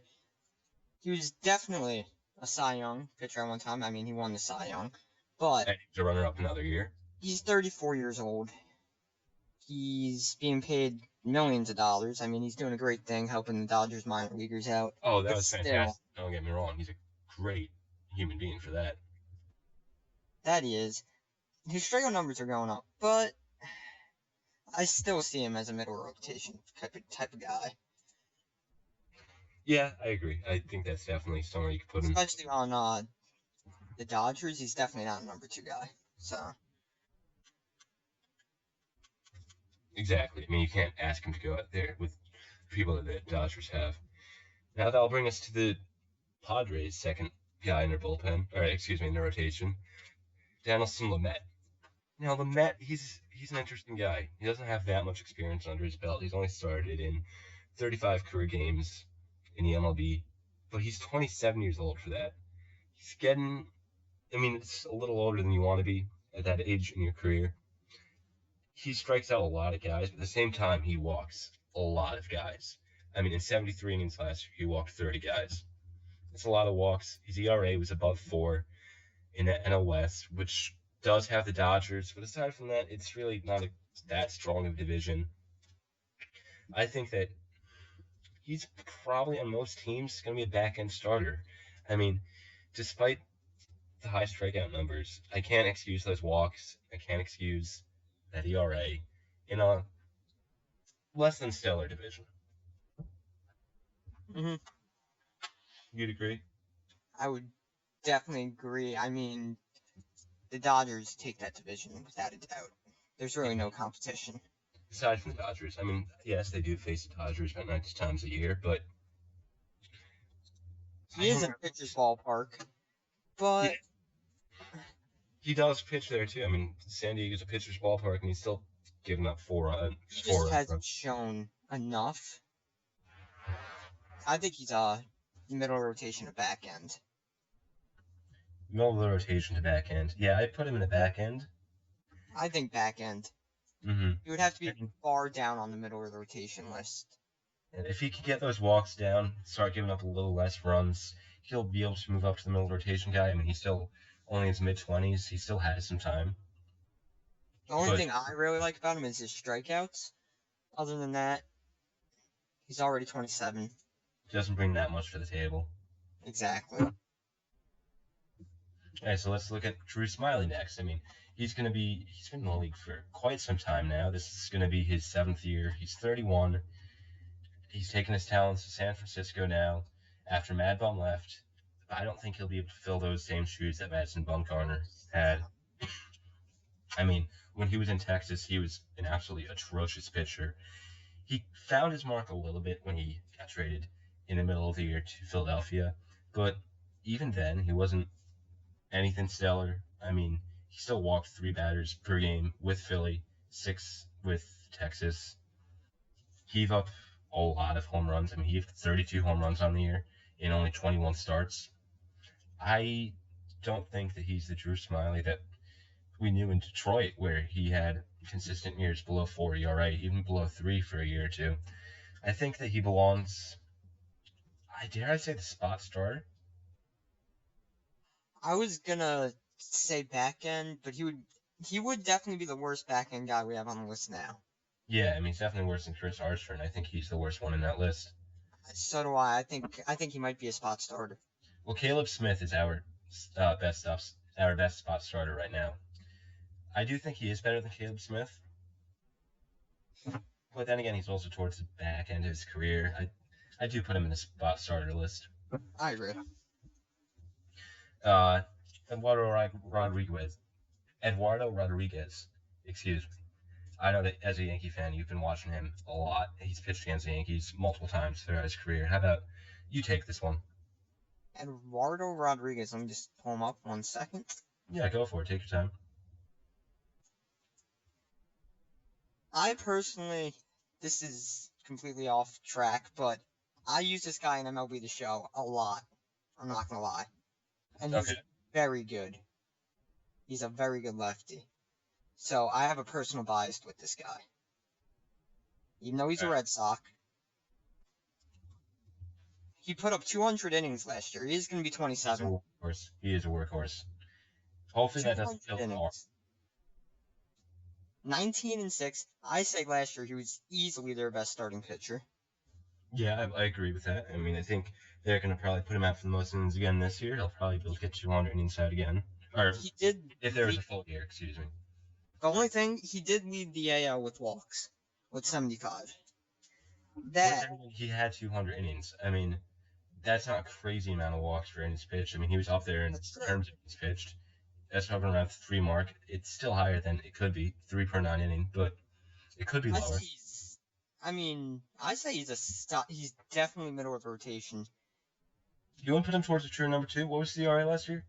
He was definitely a Cy Young pitcher at one time. I mean, he won the Cy Young, but And he's a runner-up another year. he's 34 years old. He's being paid millions of dollars. I mean, he's doing a great thing helping the Dodgers minor leaguers out. Oh, that But was still, fantastic. Don't get me wrong. He's a great human being for that. that he is. His strikeout numbers are going up, but I still see him as a middle rotation type of guy. Yeah, I agree. I think that's definitely somewhere you could put him. Especially on the Dodgers, he's definitely not a number 2 guy. So Exactly. I mean, you can't ask him to go out there with people that the Dodgers have. Now that'll bring us to the Padres' second guy in their bullpen, or excuse me, in their rotation, Dinelson Lamet. Now Lamet, he's an interesting guy. He doesn't have that much experience under his belt. He's only started in 35 career games in the MLB, but he's 27 years old for that. He's getting, I mean, it's a little older than you want to be at that age in your career. He strikes out a lot of guys, but at the same time, he walks a lot of guys. I mean, in 73 innings last year, he walked 30 guys. It's a lot of walks. His ERA was above 4 in the NL West, which does have the Dodgers, but aside from that, it's really not that strong of a division. I think that he's probably on most teams going to be a back-end starter. I mean, despite the high strikeout numbers, I can't excuse those walks. I can't excuse that ERA in a less than stellar division. mm-hmm. You'd agree? I would definitely agree. I mean, the Dodgers take that division without a doubt. There's really no competition. Aside from the Dodgers, I mean, yes, they do face the Dodgers about 90 times a year, but He is a pitcher's ballpark, but he does pitch there too. I mean, San Diego's a pitcher's ballpark, and he's still giving up he just hasn't shown enough. I think he's a middle rotation to back end. Middle of the rotation to back end. Yeah, I'd put him in the back end. I think back end. Mm-hmm. He would have to be far down on the middle of the rotation list. And if he could get those walks down, start giving up a little less runs, he'll be able to move up to the middle rotation guy. I mean, he's still only in his mid-20s. He still has some time. The only thing I really like about him is his strikeouts. Other than that, he's already 27. He doesn't bring that much to the table. Exactly. All right, so let's look at Drew Smyly next. I mean, he's been in the league for quite some time now. This is going to be his 7th year. He's 31. He's taken his talents to San Francisco now after Mad Bum left. I don't think he'll be able to fill those same shoes that Madison Bumgarner had. I mean, when he was in Texas, he was an absolutely atrocious pitcher. He found his mark a little bit when he got traded in the middle of the year to Philadelphia, but even then, he wasn't anything stellar. I mean, he still walked 3 batters per game with Philly, 6 with Texas. He gave up a lot of home runs. I mean, he had 32 home runs on the year in only 21 starts. I don't think that he's the Drew Smyly that we knew in Detroit, where he had consistent years below 4 ERA, even below 3 for a year or two. I think that he belongs, dare I say, the spot starter? I was gonna say back end, but he would definitely be the worst back end guy we have on the list now. Yeah, I mean, he's definitely worse than Chris Archer, and I think he's the worst one in that list. So do I. I think he might be a spot starter. Well, Caleb Smith is our best spot starter right now. I do think he is better than Caleb Smith, But then again, he's also towards the back end of his career. I do put him in the spot starter list. I agree. Eduardo Rodriguez, excuse me. I know that as a Yankee fan, you've been watching him a lot. He's pitched against the Yankees multiple times throughout his career. How about you take this one? Eduardo Rodriguez. Let me just pull him up 1 second. Yeah, go for it. Take your time. I personally, this is completely off track, but I use this guy in MLB The Show a lot. I'm not gonna lie, and he's very good. He's a very good lefty. So I have a personal bias with this guy. Even though he's a Red Sox, he put up 200 innings last year. He is going to be 27. He is a workhorse. Hopefully that doesn't kill him. 19-6. I say last year he was easily their best starting pitcher. Yeah, I agree with that. I mean, I think they're going to probably put him out for the most innings again this year. He'll probably be able to get 200 innings out again. Or he did. If there was a full year, excuse me. The only thing, he did lead the AL with walks, with 75. He had 200 innings. I mean, that's not a crazy amount of walks for innings pitched. I mean, he was up there in terms of innings pitched. That's hovering around the 3 mark. It's still higher than it could be, 3 per 9 inning, but it could be lower. I say he's definitely middle of the rotation. You want to put him towards a true number 2? What was the ERA last year?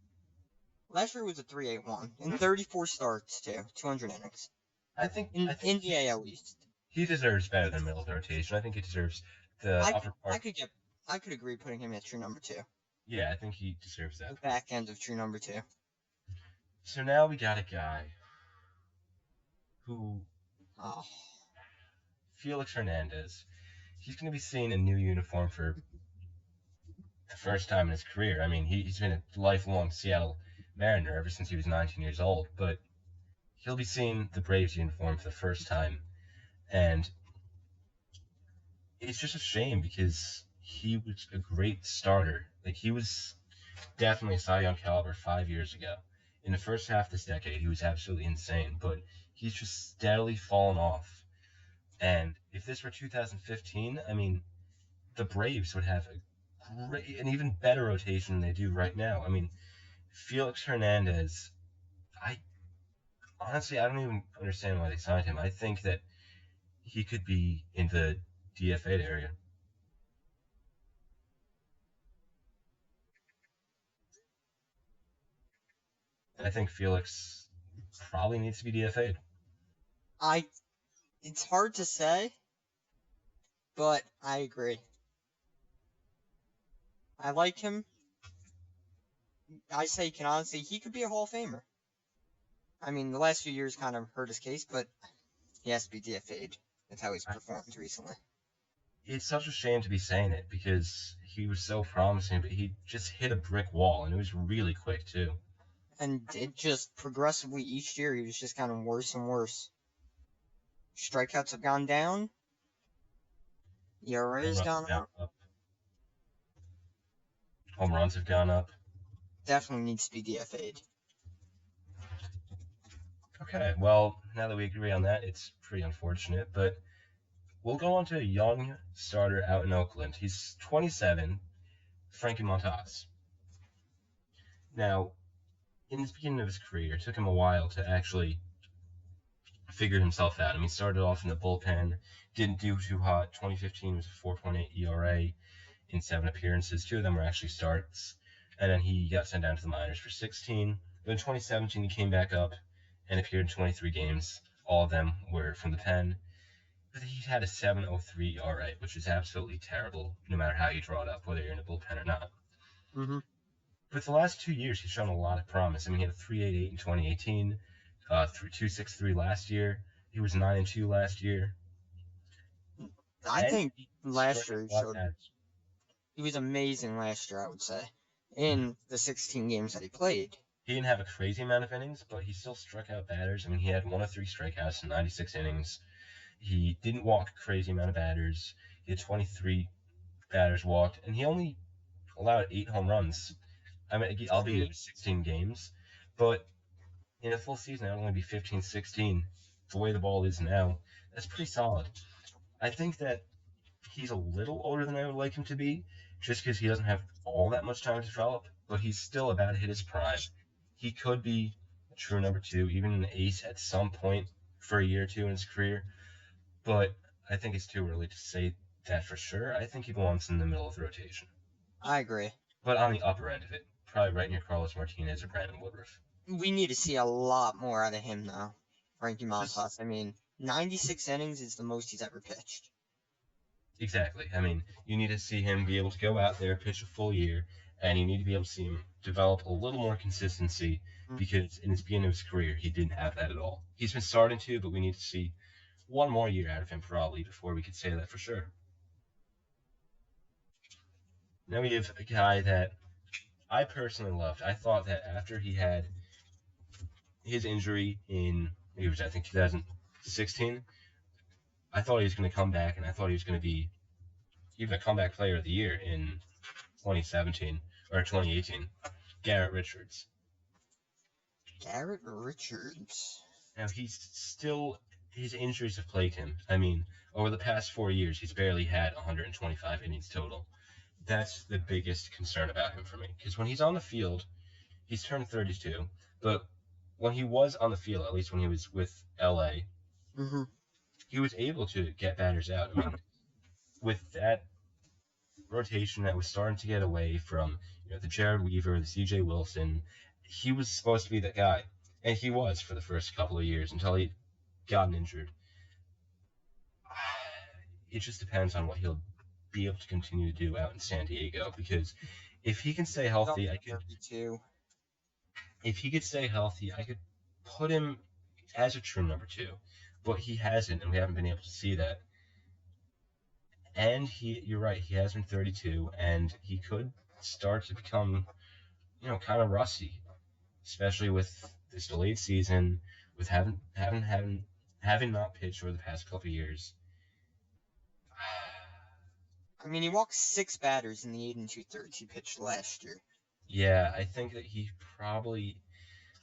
Last year was a 3.81 in 34 starts too, 200 innings. I think in the AL East. He deserves better than middle of the rotation. I think he deserves the upper part. I could agree putting him at true number 2. Yeah, I think he deserves that. The back end of true number 2. So now we got a guy who Felix Hernandez. He's going to be seeing a new uniform for the first time in his career. I mean, he's been a lifelong Seattle Mariner ever since he was 19 years old, but he'll be seeing the Braves uniform for the first time. And it's just a shame because he was a great starter. Like, he was definitely a Cy Young caliber 5 years ago. In the first half of this decade, he was absolutely insane, but he's just steadily fallen off. And if this were 2015, I mean, the Braves would have an even better rotation than they do right now. I mean, Felix Hernandez, I don't even understand why they signed him. I think that he could be in the DFA area. I think Felix probably needs to be DFA'd. It's hard to say, but I agree. I like him. I say he could be a Hall of Famer. I mean, the last few years kind of hurt his case, but he has to be DFA'd. That's how he's performed recently. It's such a shame to be saying it because he was so promising, but he just hit a brick wall, and it was really quick, too. And it just progressively each year, he was just kind of worse and worse. Strikeouts have gone down. ERA has gone up. Home runs have gone up. Definitely needs to be DFA'd. Okay, well, now that we agree on that, it's pretty unfortunate, but we'll go on to a young starter out in Oakland. He's 27, Frankie Montas. Now, in the beginning of his career, it took him a while to actually figure himself out. I mean, he started off in the bullpen, didn't do too hot. 2015 was a 4.8 ERA in 7 appearances. 2 of them were actually starts. And then he got sent down to the minors for 16. Then in 2017, he came back up and appeared in 23 games. All of them were from the pen. But he had a 7.03 ERA, which is absolutely terrible, no matter how you draw it up, whether you're in a bullpen or not. Mm-hmm. But the last 2 years, he's shown a lot of promise. I mean, he had a 3.88 in 2018, 2.63 last year. He was 9-2 last year. I think last year he was amazing last year, I would say, in the 16 games that he played. He didn't have a crazy amount of innings, but he still struck out batters. I mean, he had 1 of 3 strikeouts in 96 innings. He didn't walk a crazy amount of batters. He had 23 batters walked, and he only allowed 8 home runs. I mean, albeit it was 16 games, but in a full season, it would only be 15, 16. the way the ball is now, that's pretty solid. I think that he's a little older than I would like him to be, just because he doesn't have all that much time to develop, but he's still about to hit his prime. He could be a true number two, even an ace at some point for a year or two in his career, but I think it's too early to say that for sure. I think he belongs in the middle of the rotation. I agree. But on the upper end of it, probably right near Carlos Martinez or Brandon Woodruff. We need to see a lot more out of him, though. Frankie Montas. I mean, 96 innings is the most he's ever pitched. Exactly. I mean, you need to see him be able to go out there, pitch a full year, and you need to be able to see him develop a little more consistency because in his beginning of his career, he didn't have that at all. He's been starting to, but we need to see one more year out of him probably before we could say that for sure. Now we have a guy that I personally loved. I thought that after he had his injury in, it was I think 2016, I thought he was going to come back, and I thought he was going to be even a comeback player of the year in 2017 or 2018. Garrett Richards. Garrett Richards. Now his injuries have plagued him. I mean, over the past 4 years, he's barely had 125 innings total. That's the biggest concern about him for me. Because when he's on the field, he's turned 32, but when he was on the field, at least when he was with LA, he was able to get batters out. I mean, with that rotation that was starting to get away from the Jared Weaver, the CJ Wilson, he was supposed to be that guy. And he was for the first couple of years until he got injured. It just depends on what he'll be able to continue to do out in San Diego, because if he can stay healthy, if he could stay healthy, I could put him as a true number two, but he hasn't, and we haven't been able to see that. And you're right, he has been 32, and he could start to become, kind of rusty, especially with this delayed season, with having not pitched over the past couple of years. I mean, he walked 6 batters in the 8 2/3 he pitched last year. Yeah, I think that he probably.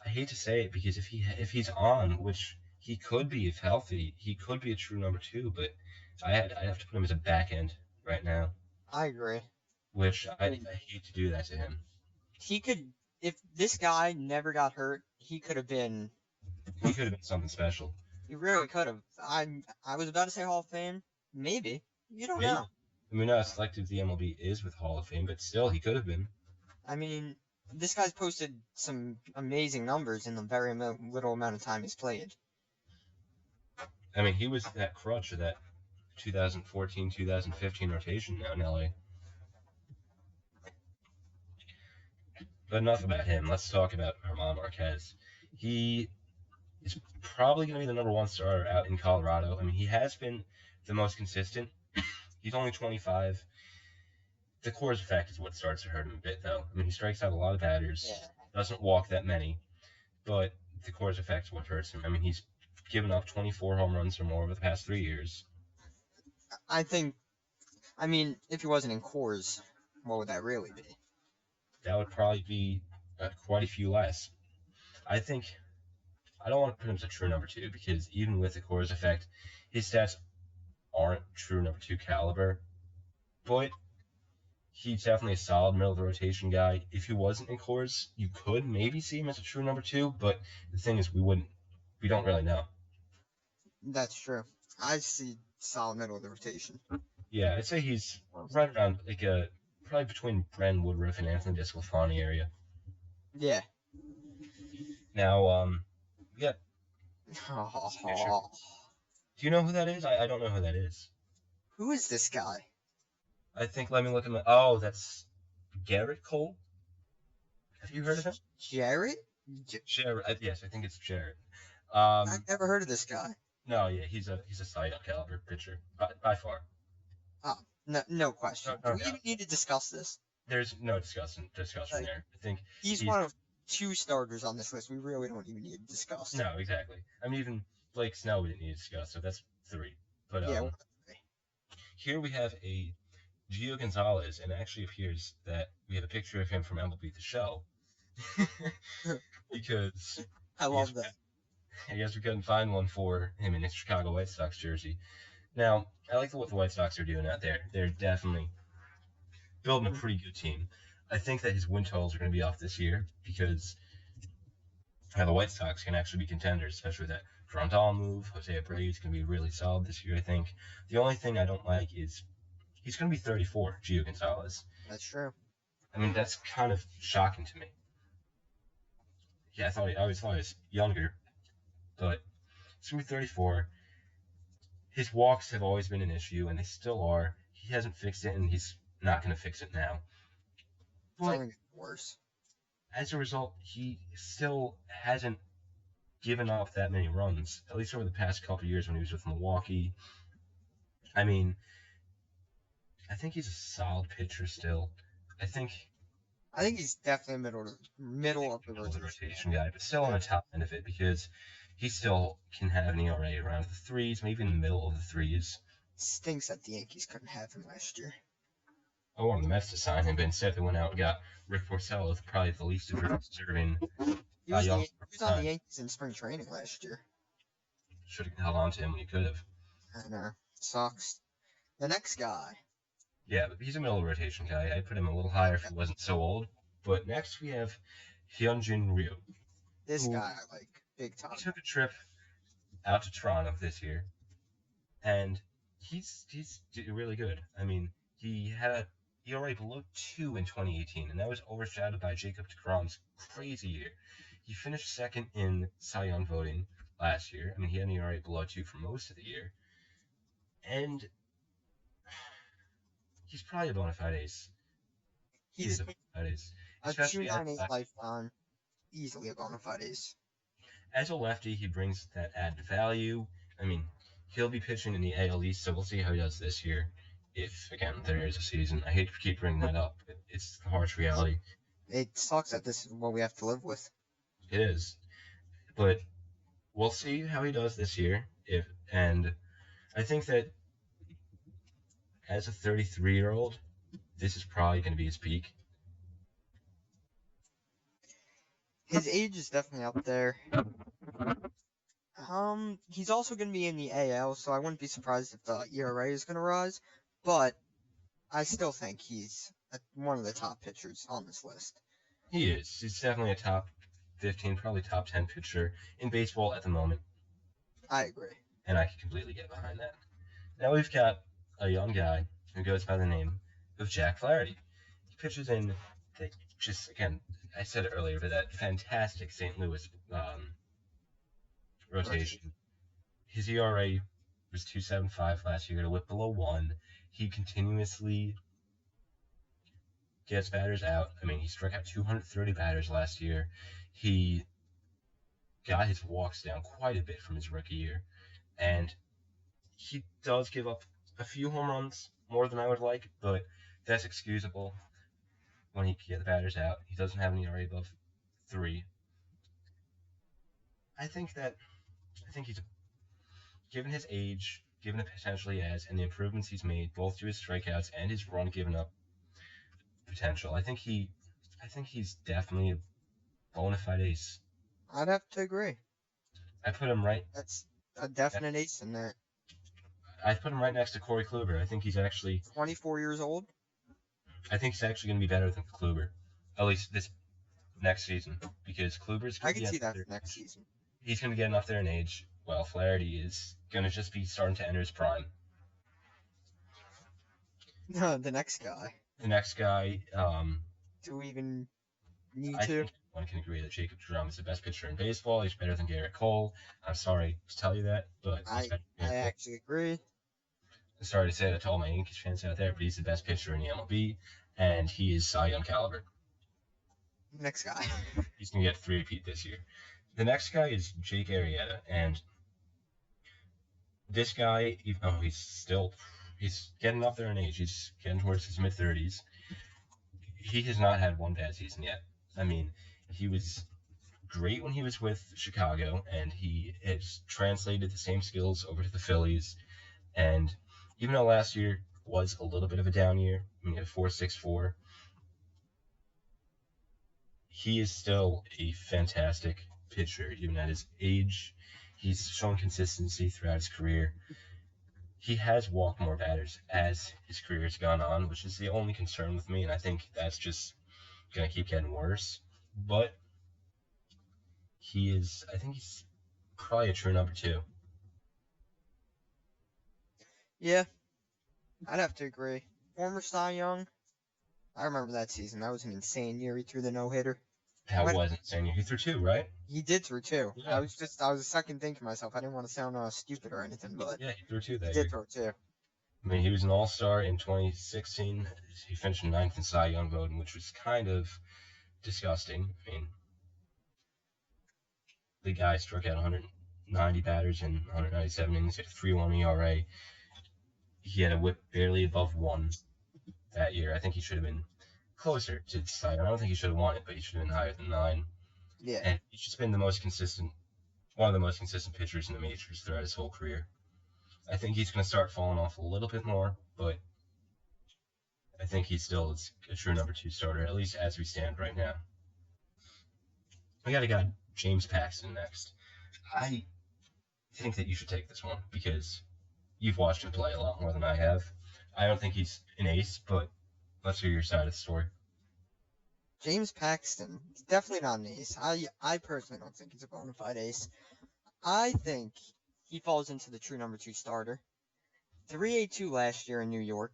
I hate to say it because if he's on, which he could be if healthy, he could be a true number two. But I'd have to put him as a back end right now. I agree. Which I hate to do that to him. He could, if this guy never got hurt, he could have been. He could have been something special. He really could have. I was about to say Hall of Fame. Maybe. You don't know. I mean, not as selective the MLB is with Hall of Fame, but still, he could have been. I mean, this guy's posted some amazing numbers in the very little amount of time he's played. I mean, he was that crutch of that 2014-2015 rotation now in LA. But enough about him. Let's talk about German Marquez. He is probably going to be the number one starter out in Colorado. I mean, he has been the most consistent. He's only 25. The Coors effect is what starts to hurt him a bit, though. I mean, he strikes out a lot of batters, doesn't walk that many, but the Coors effect is what hurts him. I mean, he's given up 24 home runs or more over the past 3 years. I mean, if he wasn't in Coors, what would that really be? That would probably be quite a few less. I don't want to put him as a true number two because even with the Coors effect, his stats aren't true number two caliber, but he's definitely a solid middle of the rotation guy. If he wasn't in Coors, you could maybe see him as a true number two, but the thing is, we don't really know. That's true. I see solid middle of the rotation. Yeah, I'd say he's right around probably between Brandon Woodruff and Anthony DeSclafani area. Yeah. Now, yeah. Do you know who that is? I don't know who that is. Who is this guy? Let me look at oh, that's Garrett Cole? Have you heard of him? Jarrett? Jarrett, yes, I think it's Jarrett. I've never heard of this guy. No, yeah, he's a Cy Young caliber pitcher, by far. Oh, no question. Do we even need to discuss this? There's no discussion there. I think he's one of 2 starters on this list. We really don't even need to discuss. No, exactly. I mean, even Blake Snell we didn't need to discuss, so that's 3. But here we have a Gio Gonzalez, and it actually appears that we have a picture of him from MLB The Show. Because I love that. I guess we couldn't find one for him in his Chicago White Sox jersey. Now, I like what the White Sox are doing out there. They're definitely building a pretty good team. I think that his win totals are going to be off this year because the White Sox can actually be contenders, especially with that Grandal move. Jose Abreu is going to be really solid this year, I think. The only thing I don't like is he's going to be 34, Gio Gonzalez. That's true. I mean, that's kind of shocking to me. Yeah, I always thought he was younger, but he's going to be 34. His walks have always been an issue, and they still are. He hasn't fixed it, and he's not going to fix it now. It's only getting worse. As a result, he still hasn't given up that many runs, at least over the past couple of years when he was with Milwaukee. I mean, I think he's a solid pitcher still. I think he's definitely middle of the rotation guy, but still on the top end of it because he still can have an ERA around the threes, maybe in the middle of the threes. Stinks that the Yankees couldn't have him last year. I wanted the Mets to sign him, but instead they went out and got Rick Porcello, probably the least deserving. He was on the Yankees in spring training last year. Should have held on to him when he could have. I know. Sucks. The next guy. Yeah, but he's a middle rotation guy. I'd put him a little higher if he wasn't so old. But next we have Hyunjin Ryu. This guy I like big time. He took a trip out to Toronto this year, and he's really good. I mean, he had a ERA below 2 in 2018, and that was overshadowed by Jacob deGrom's crazy year. He finished second in Cy Young voting last year. I mean, he had an ERA below 2 for most of the year. And he's probably a bona fide ace. He's a bona fide ace. A 2.98 lifetime, easily a bona fide ace. As a lefty, he brings that added value. I mean, he'll be pitching in the AL East, so we'll see how he does this year. If, again, there is a season. I hate to keep bringing that up, but it's the harsh reality. It sucks that this is what we have to live with. It is. But we'll see how he does this year. And I think that as a 33-year-old, this is probably going to be his peak. His age is definitely up there. He's also going to be in the AL, so I wouldn't be surprised if the ERA is going to rise. But I still think he's one of the top pitchers on this list. He is. He's definitely a top 15, probably top 10 pitcher in baseball at the moment. I agree. And I can completely get behind that. Now we've got a young guy who goes by the name of Jack Flaherty. He pitches in again, I said it earlier, but that fantastic St. Louis rotation. His ERA was 2.75 last year, to whip below 1. He continuously gets batters out. I mean, he struck out 230 batters last year. He got his walks down quite a bit from his rookie year. And he does give up a few home runs, more than I would like, but that's excusable when he can get the batters out. He doesn't have an ERA above 3. I think he's, given his age, given the potential he has, and the improvements he's made, both to his strikeouts and his run given up potential, I think he's definitely a bona fide ace. I'd have to agree. I put him right. That's a definite ace in there. I put him right next to Corey Kluber. I think he's actually 24 years old. I think he's actually going to be better than Kluber, at least this next season, because Kluber's. I can see that next season. He's going to get enough there in age. Well, Flaherty is going to just be starting to enter his prime. The next guy. The next guy. Do we even need I to? think one can agree that Jacob deGrom is the best pitcher in baseball. He's better than Garrett Cole. I'm sorry to tell you that, but I actually agree. I'm sorry to say that to all my Yankees fans out there, but he's the best pitcher in the MLB, and he is Cy Young caliber. Next guy. He's going to get 3 repeat this year. The next guy is Jake Arrieta, and this guy, even though he's getting up there in age, he's getting towards his mid-30s, he has not had one bad season yet. I mean, he was great when he was with Chicago, and he has translated the same skills over to the Phillies, and even though last year was a little bit of a down year, I mean, a 4.64, he is still a fantastic pitcher, even at his age. He's shown consistency throughout his career. He has walked more batters as his career has gone on, which is the only concern with me, and I think that's just going to keep getting worse. But I think he's probably a true number 2. Yeah, I'd have to agree. Former Cy Young, I remember that season. That was an insane year. He threw the no-hitter. That was insane. He threw 2, right? He did throw 2. Yeah. I was second thinking to myself. I didn't want to sound stupid or anything, but yeah, he threw 2 he that did year. throw 2. I mean, he was an all-star in 2016. He finished 9th in Cy Young voting, which was kind of disgusting. I mean, the guy struck out 190 batters in 197 innings, had a 3.1 ERA. He had a whip barely above 1 that year. I think he should have been closer to Cy Young. I don't think he should have won it, but he should have been higher than 9. Yeah. And he's just been one of the most consistent pitchers in the majors throughout his whole career. I think he's going to start falling off a little bit more, but I think he still is a true number 2 starter, at least as we stand right now. We got a guy, James Paxton, next. I think that you should take this one because you've watched him play a lot more than I have. I don't think he's an ace, but let's hear your side of the story. James Paxton, definitely not an ace. I personally don't think he's a bona fide ace. I think he falls into the true number 2 starter. 3.82 last year in New York.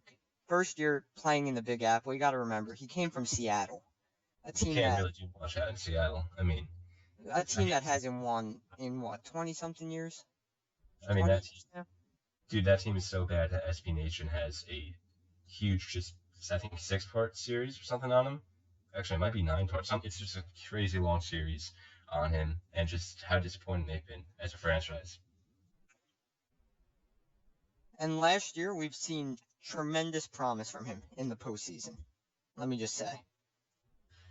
First year playing in the Big Apple. You got to remember, he came from Seattle. A team you can't really do much out in Seattle. I mean, a team that hasn't won in what, 20-something years? I mean, that team is so bad that SB Nation has a huge, just I think 6-part series or something on him. Actually, it might be 9 parts. It's just a crazy long series on him, and just how disappointing they've been as a franchise. And last year, we've seen tremendous promise from him in the postseason. Let me just say.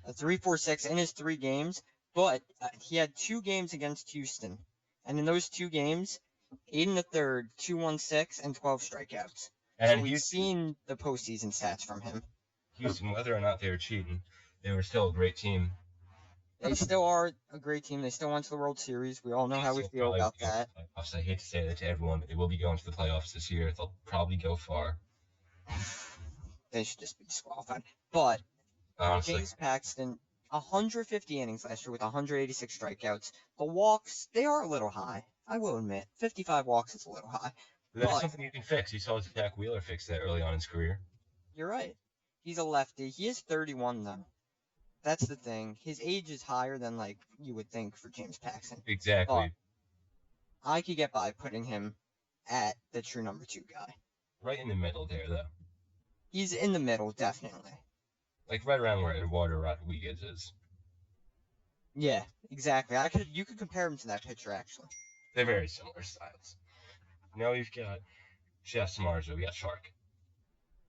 A 3.46 in his 3 games, but he had 2 games against Houston. And in those 2 games, 8 1/3, 2.16, and 12 strikeouts. And so we've seen the postseason stats from him. Houston, whether or not they were cheating, they were still a great team. They still are a great team. They still went to the World Series. We all know how we feel about that. I hate to say that to everyone, but they will be going to the playoffs this year. They'll probably go far. They should just be disqualified. But honestly, James Paxton, 150 innings last year with 186 strikeouts. The walks, they are a little high. I will admit, 55 walks is a little high. That's something you can fix. You saw Zach Wheeler fix that early on in his career. You're right. He's a lefty. He is 31, though. That's the thing. His age is higher than, you would think for James Paxton. Exactly. But I could get by putting him at the true number 2 guy. Right in the middle there, though. He's in the middle, definitely. Right around where Eduardo Rodriguez is. Yeah, exactly. You could compare him to that pitcher, actually. They're very similar styles. Now we've got Jeff Samardzija, we got Shark.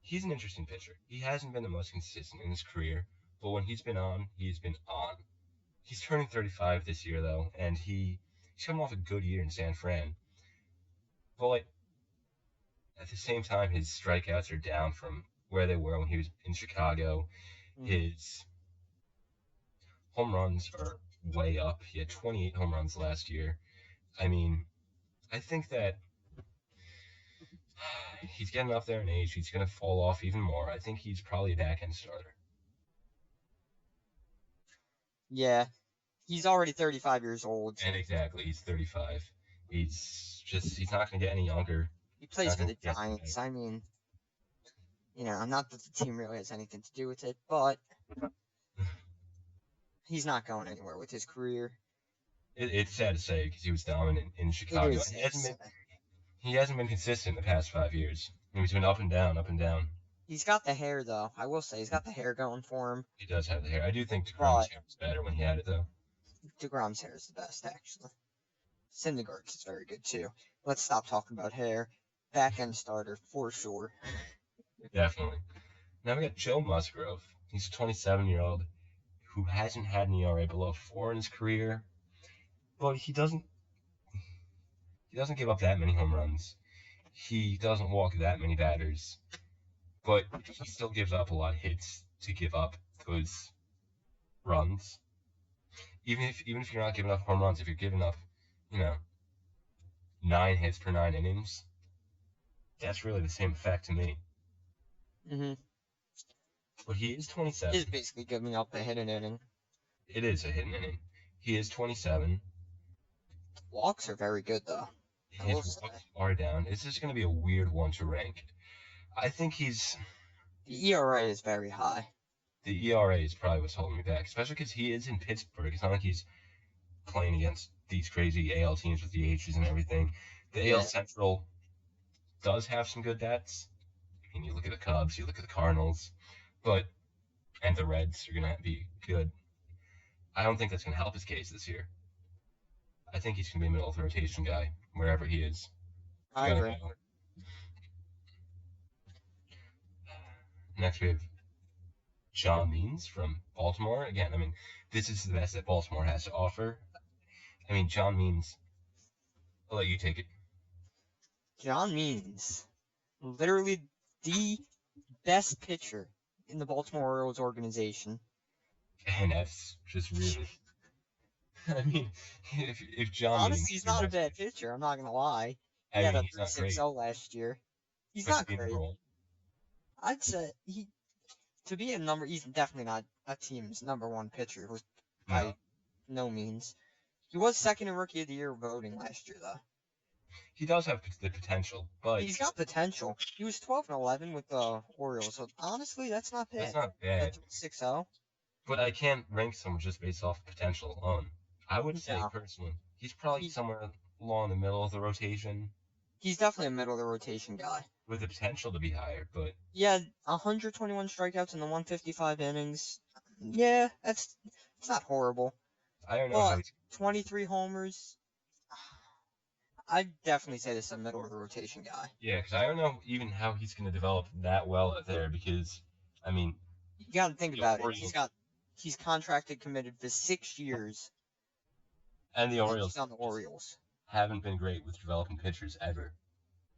He's an interesting pitcher. He hasn't been the most consistent in his career, but when he's been on, he's been on. He's turning 35 this year, though, and he's coming off a good year in San Fran. But, at the same time, his strikeouts are down from where they were when he was in Chicago. His home runs are way up. He had 28 home runs last year. I mean, I think that he's getting up there in age. He's going to fall off even more. I think he's probably a back-end starter. Yeah, he's already 35 years old. And exactly, he's 35. He's not going to get any younger. He plays for the Giants. I mean, not that the team really has anything to do with it, but he's not going anywhere with his career. It's sad to say because he was dominant in Chicago. He hasn't been consistent the past 5 years. He's been up and down, up and down. He's got the hair, though. I will say, he's got the hair going for him. He does have the hair. I do think DeGrom's hair was better when he had it, though. DeGrom's hair is the best, actually. Syndergaard's is very good, too. Let's stop talking about hair. Back-end starter, for sure. Definitely. Now we got Joe Musgrove. He's a 27-year-old who hasn't had an ERA below 4 in his career, but he doesn't give up that many home runs. He doesn't walk that many batters, but he still gives up a lot of hits to give up those runs. even if you're not giving up home runs, if you're giving up, you know, 9 hits per 9 innings, that's really the same effect to me. Mm-hmm. But he is 27. He's basically giving up a hit an inning. It is a hit an inning. He is 27. Walks are very good though. His walks are down. It's just going to be a weird one to rank. I think The ERA is very high. The ERA is probably what's holding me back, especially because he is in Pittsburgh. It's not like he's playing against these crazy AL teams with the H's and everything. The AL Central does have some good bats. I mean, you look at the Cubs, you look at the Cardinals, and the Reds are going to be good. I don't think that's going to help his case this year. I think he's going to be a middle of the rotation guy wherever he is. I agree. Next we have John Means from Baltimore. Again, I mean, this is the best that Baltimore has to offer. I mean, John Means, I'll let you take it. John Means, literally the best pitcher in the Baltimore Orioles organization. And that's just really... I mean, if John honestly, Means... he's not a bad pitcher, I'm not going to lie. He had a 3.60 last year. He's not great. I'd say he's definitely not a team's number one pitcher by no means. He was second in Rookie of the Year voting last year, though. He does have the potential, but... He's got potential. He was 12-11 with the Orioles, so honestly, that's not bad. That's not bad. 6-0. But I can't rank someone just based off potential alone. I would say, personally, he's probably somewhere along the middle of the rotation. He's definitely a middle of the rotation guy. With the potential to be higher, but... Yeah, 121 strikeouts in the 155 innings. Yeah, it's not horrible. I don't know how 23 homers. I'd definitely say this is a middle of the rotation guy. Yeah, because I don't know even how he's going to develop that well out there, because, I mean... You gotta think about it. He's contracted, committed for 6 years. And the Orioles... He's on the Orioles. Haven't been great with developing pitchers, ever.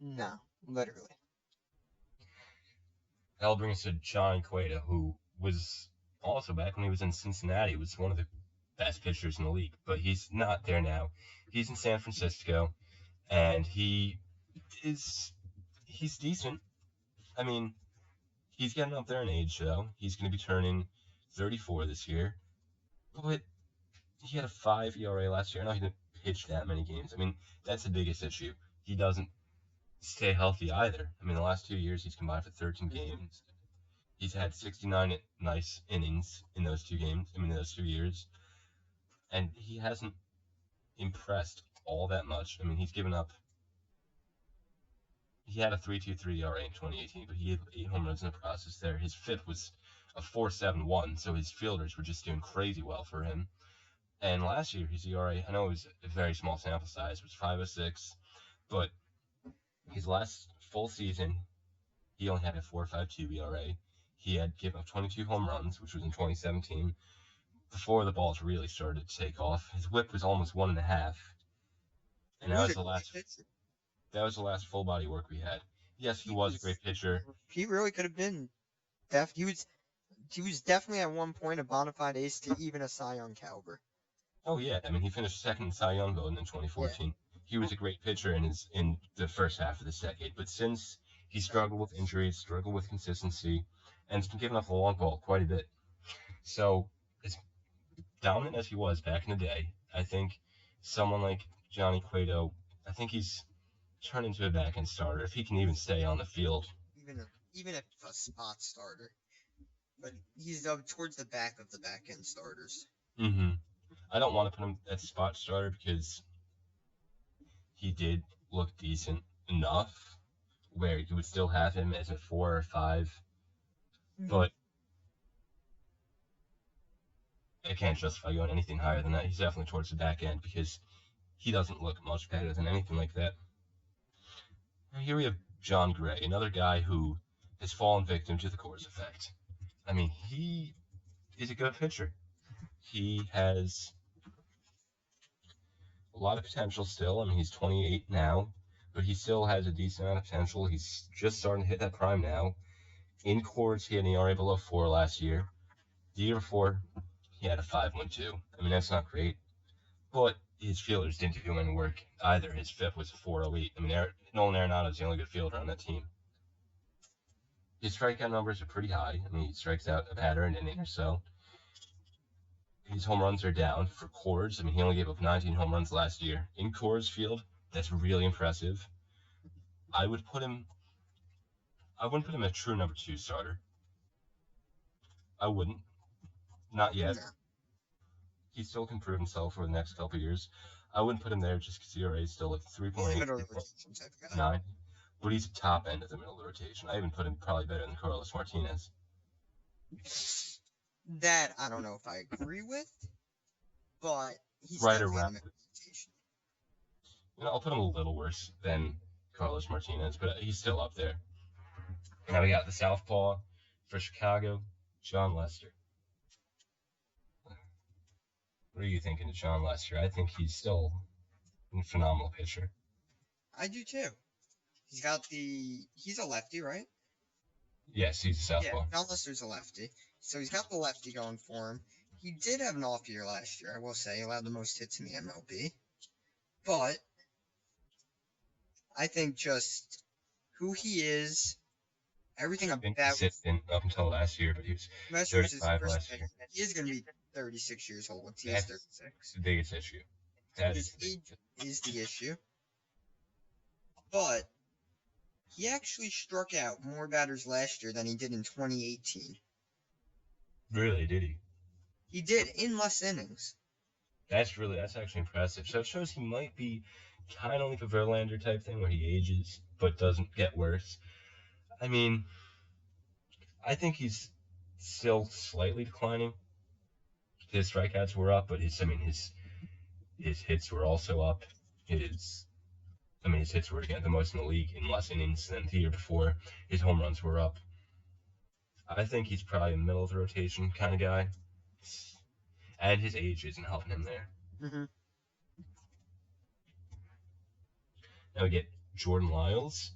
No, literally. That'll bring us to Johnny Cueto, who was also, back when he was in Cincinnati, was one of the best pitchers in the league, but he's not there now. He's in San Francisco, and he's decent. I mean, he's getting up there in age, though. He's going to be turning 34 this year, but he had a 5 ERA last year. I know he didn't pitch that many games. I mean, that's the biggest issue. He doesn't stay healthy either. I mean, the last 2 years, he's combined for 13 games. He's had 69 nice innings in those 2 years. And he hasn't impressed all that much. I mean, he's given up... He had a 3.23 ERA in 2018, but he had 8 home runs in the process there. His FIP was a 4.71, so his fielders were just doing crazy well for him. And last year, his ERA, I know it was a very small sample size, was 5.06, but his last full season, he only had a 4.52 ERA. He had given up 22 home runs, which was in 2017, before the balls really started to take off. His whip was almost 1.5. And that was the last full body work we had. Yes, he was a great pitcher. He really could have been. He was definitely at one point a bona fide ace to even a Cy Young caliber. Oh yeah, I mean he finished second in Cy Young voting in 2014. Yeah. He was a great pitcher in the first half of this decade, but since he struggled with injuries, struggled with consistency, and has been giving up the long ball quite a bit. So, as dominant as he was back in the day, I think someone like Johnny Cueto, I think he's turned into a back-end starter, if he can even stay on the field. Even a spot starter. But he's towards the back of the back-end starters. Mm-hmm. I don't want to put him at spot starter because he did look decent enough where you would still have him as a 4 or 5. Mm-hmm. But I can't justify going anything higher than that. He's definitely towards the back end because he doesn't look much better than anything like that. Here we have John Gray, another guy who has fallen victim to the Coors effect. I mean, he is a good pitcher. He has a lot of potential still. I mean, he's 28 now, but he still has a decent amount of potential. He's just starting to hit that prime now. In Coors, he had an ERA below 4 last year. The year before, he had a 5.12. I mean, that's not great, but his fielders didn't do any work either. His FIP was 4.08. I mean, Nolan Arenado's the only good fielder on that team. His strikeout numbers are pretty high. I mean, he strikes out a batter an inning or so. His home runs are down for Coors. I mean, he only gave up 19 home runs last year in Coors Field. That's really impressive. I wouldn't put him a true number 2 starter. I wouldn't. Not yet. No. He still can prove himself for the next couple of years. I wouldn't put him there just because ERA is still like 3.8, Middle of the rotation type of guy. 9. But he's top end of the middle of the rotation. I even put him probably better than Carlos Martinez. That I don't know if I agree with, but he's Right definitely in around the middle of the rotation. I'll put him a little worse than Carlos Martinez, but he's still up there. Now we got the southpaw for Chicago, John Lester. What are you thinking of John Lester? I think he's still a phenomenal pitcher. I do too. He's a lefty, right? Yes, he's a southpaw. Yeah, John Lester's a lefty. So he's got the lefty going for him. He did have an off year last year, I will say. He allowed the most hits in the MLB. But I think just who he is, everything about consistent up until last year, but he was 35 last year. He is going to be 36 years old. He's 36. The biggest issue. His age is the issue. But he actually struck out more batters last year than he did in 2018. Really, did he? He did, in less innings. That's actually impressive. So it shows he might be kind of like a Verlander type thing where he ages but doesn't get worse. I mean, I think he's still slightly declining. His strikeouts were up, but his hits were also up. His hits were again the most in the league in less innings than the year before. His home runs were up. I think he's probably a middle of the rotation kind of guy. And his age isn't helping him there. Mm-hmm. Now we get Jordan Lyles.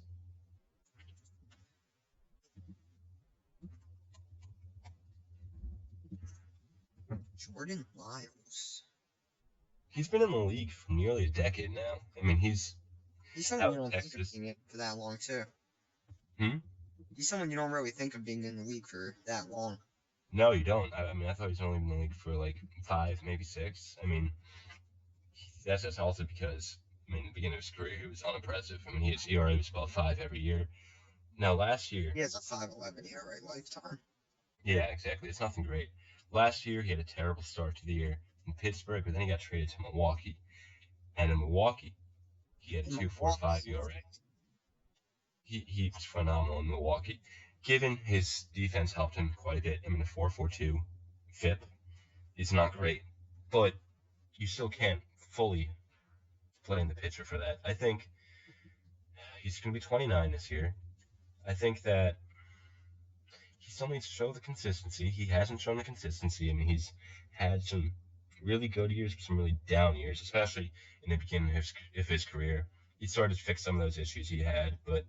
Jordan Lyles. He's been in the league for nearly a decade now. I mean, he's someone you don't think of being it for that long, too. He's someone you don't really think of being in the league for that long. No, you don't. I thought he was only in the league for like 5, maybe 6. I mean, that's also because, at the beginning of his career, he was unimpressive. His ERA was about 5 every year. Now, last year... He has a 5.11 ERA lifetime. Yeah, exactly. It's nothing great. Last year, he had a terrible start to the year in Pittsburgh, but then he got traded to Milwaukee. And in Milwaukee, he had a 2.45 ERA. He was phenomenal in Milwaukee. Given his defense helped him quite a bit. A 4.42 FIP is not great, but you still can't fully blame the pitcher for that. I think he's going to be 29 this year. I think that he still needs to show the consistency. He hasn't shown the consistency. He's had some really good years, some really down years, especially in the beginning of his career. He started to fix some of those issues he had, but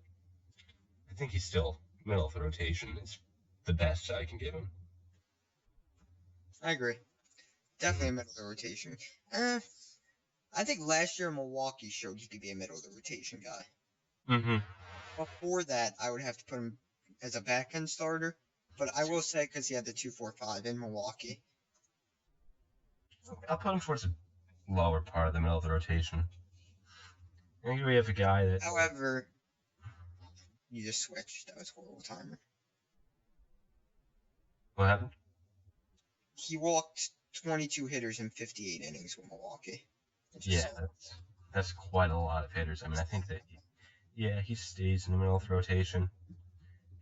I think he's still middle of the rotation is the best I can give him. I agree. Definitely middle of the rotation. I think last year Milwaukee showed he could be a middle of the rotation guy. Mm-hmm. Before that, I would have to put him as a back-end starter, but I will say because he had the 2.45 in Milwaukee. I'll put him towards the lower part of the middle of the rotation. I think we have a guy that... However... You just switched. That was horrible timing. What happened? He walked 22 hitters in 58 innings with Milwaukee. Yeah, that's quite a lot of hitters. I think that he stays in the middle of the rotation.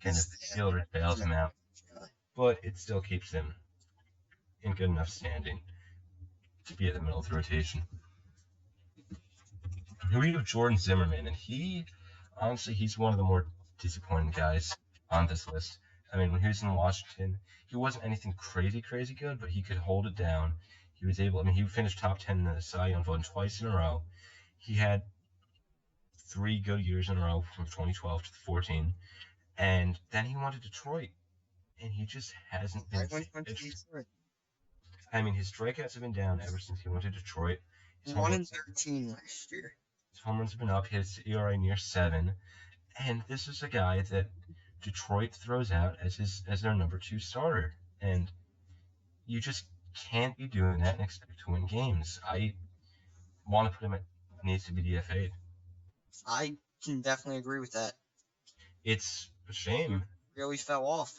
Kind of fielder bails him out. But it still keeps him in good enough standing to be at the middle of the rotation. Here we have Jordan Zimmerman, and honestly, he's one of the more disappointing guys on this list. When he was in Washington, he wasn't anything crazy good, but he could hold it down. He was able, he finished top 10 in the Cy Young voting twice in a row. He had 3 good years in a row from 2012 to 2014, and then he went to Detroit, and he just hasn't been. I mean, his strikeouts have been down ever since he went to Detroit. His home 1 runs, and 13 last year. his home runs have been up. His ERA near 7, and this is a guy that Detroit throws out as their number 2 starter, and you just can't be doing that and expect to win games. I want to put him at needs to be DFA'd. I can definitely agree with that. It's a shame. Really fell off.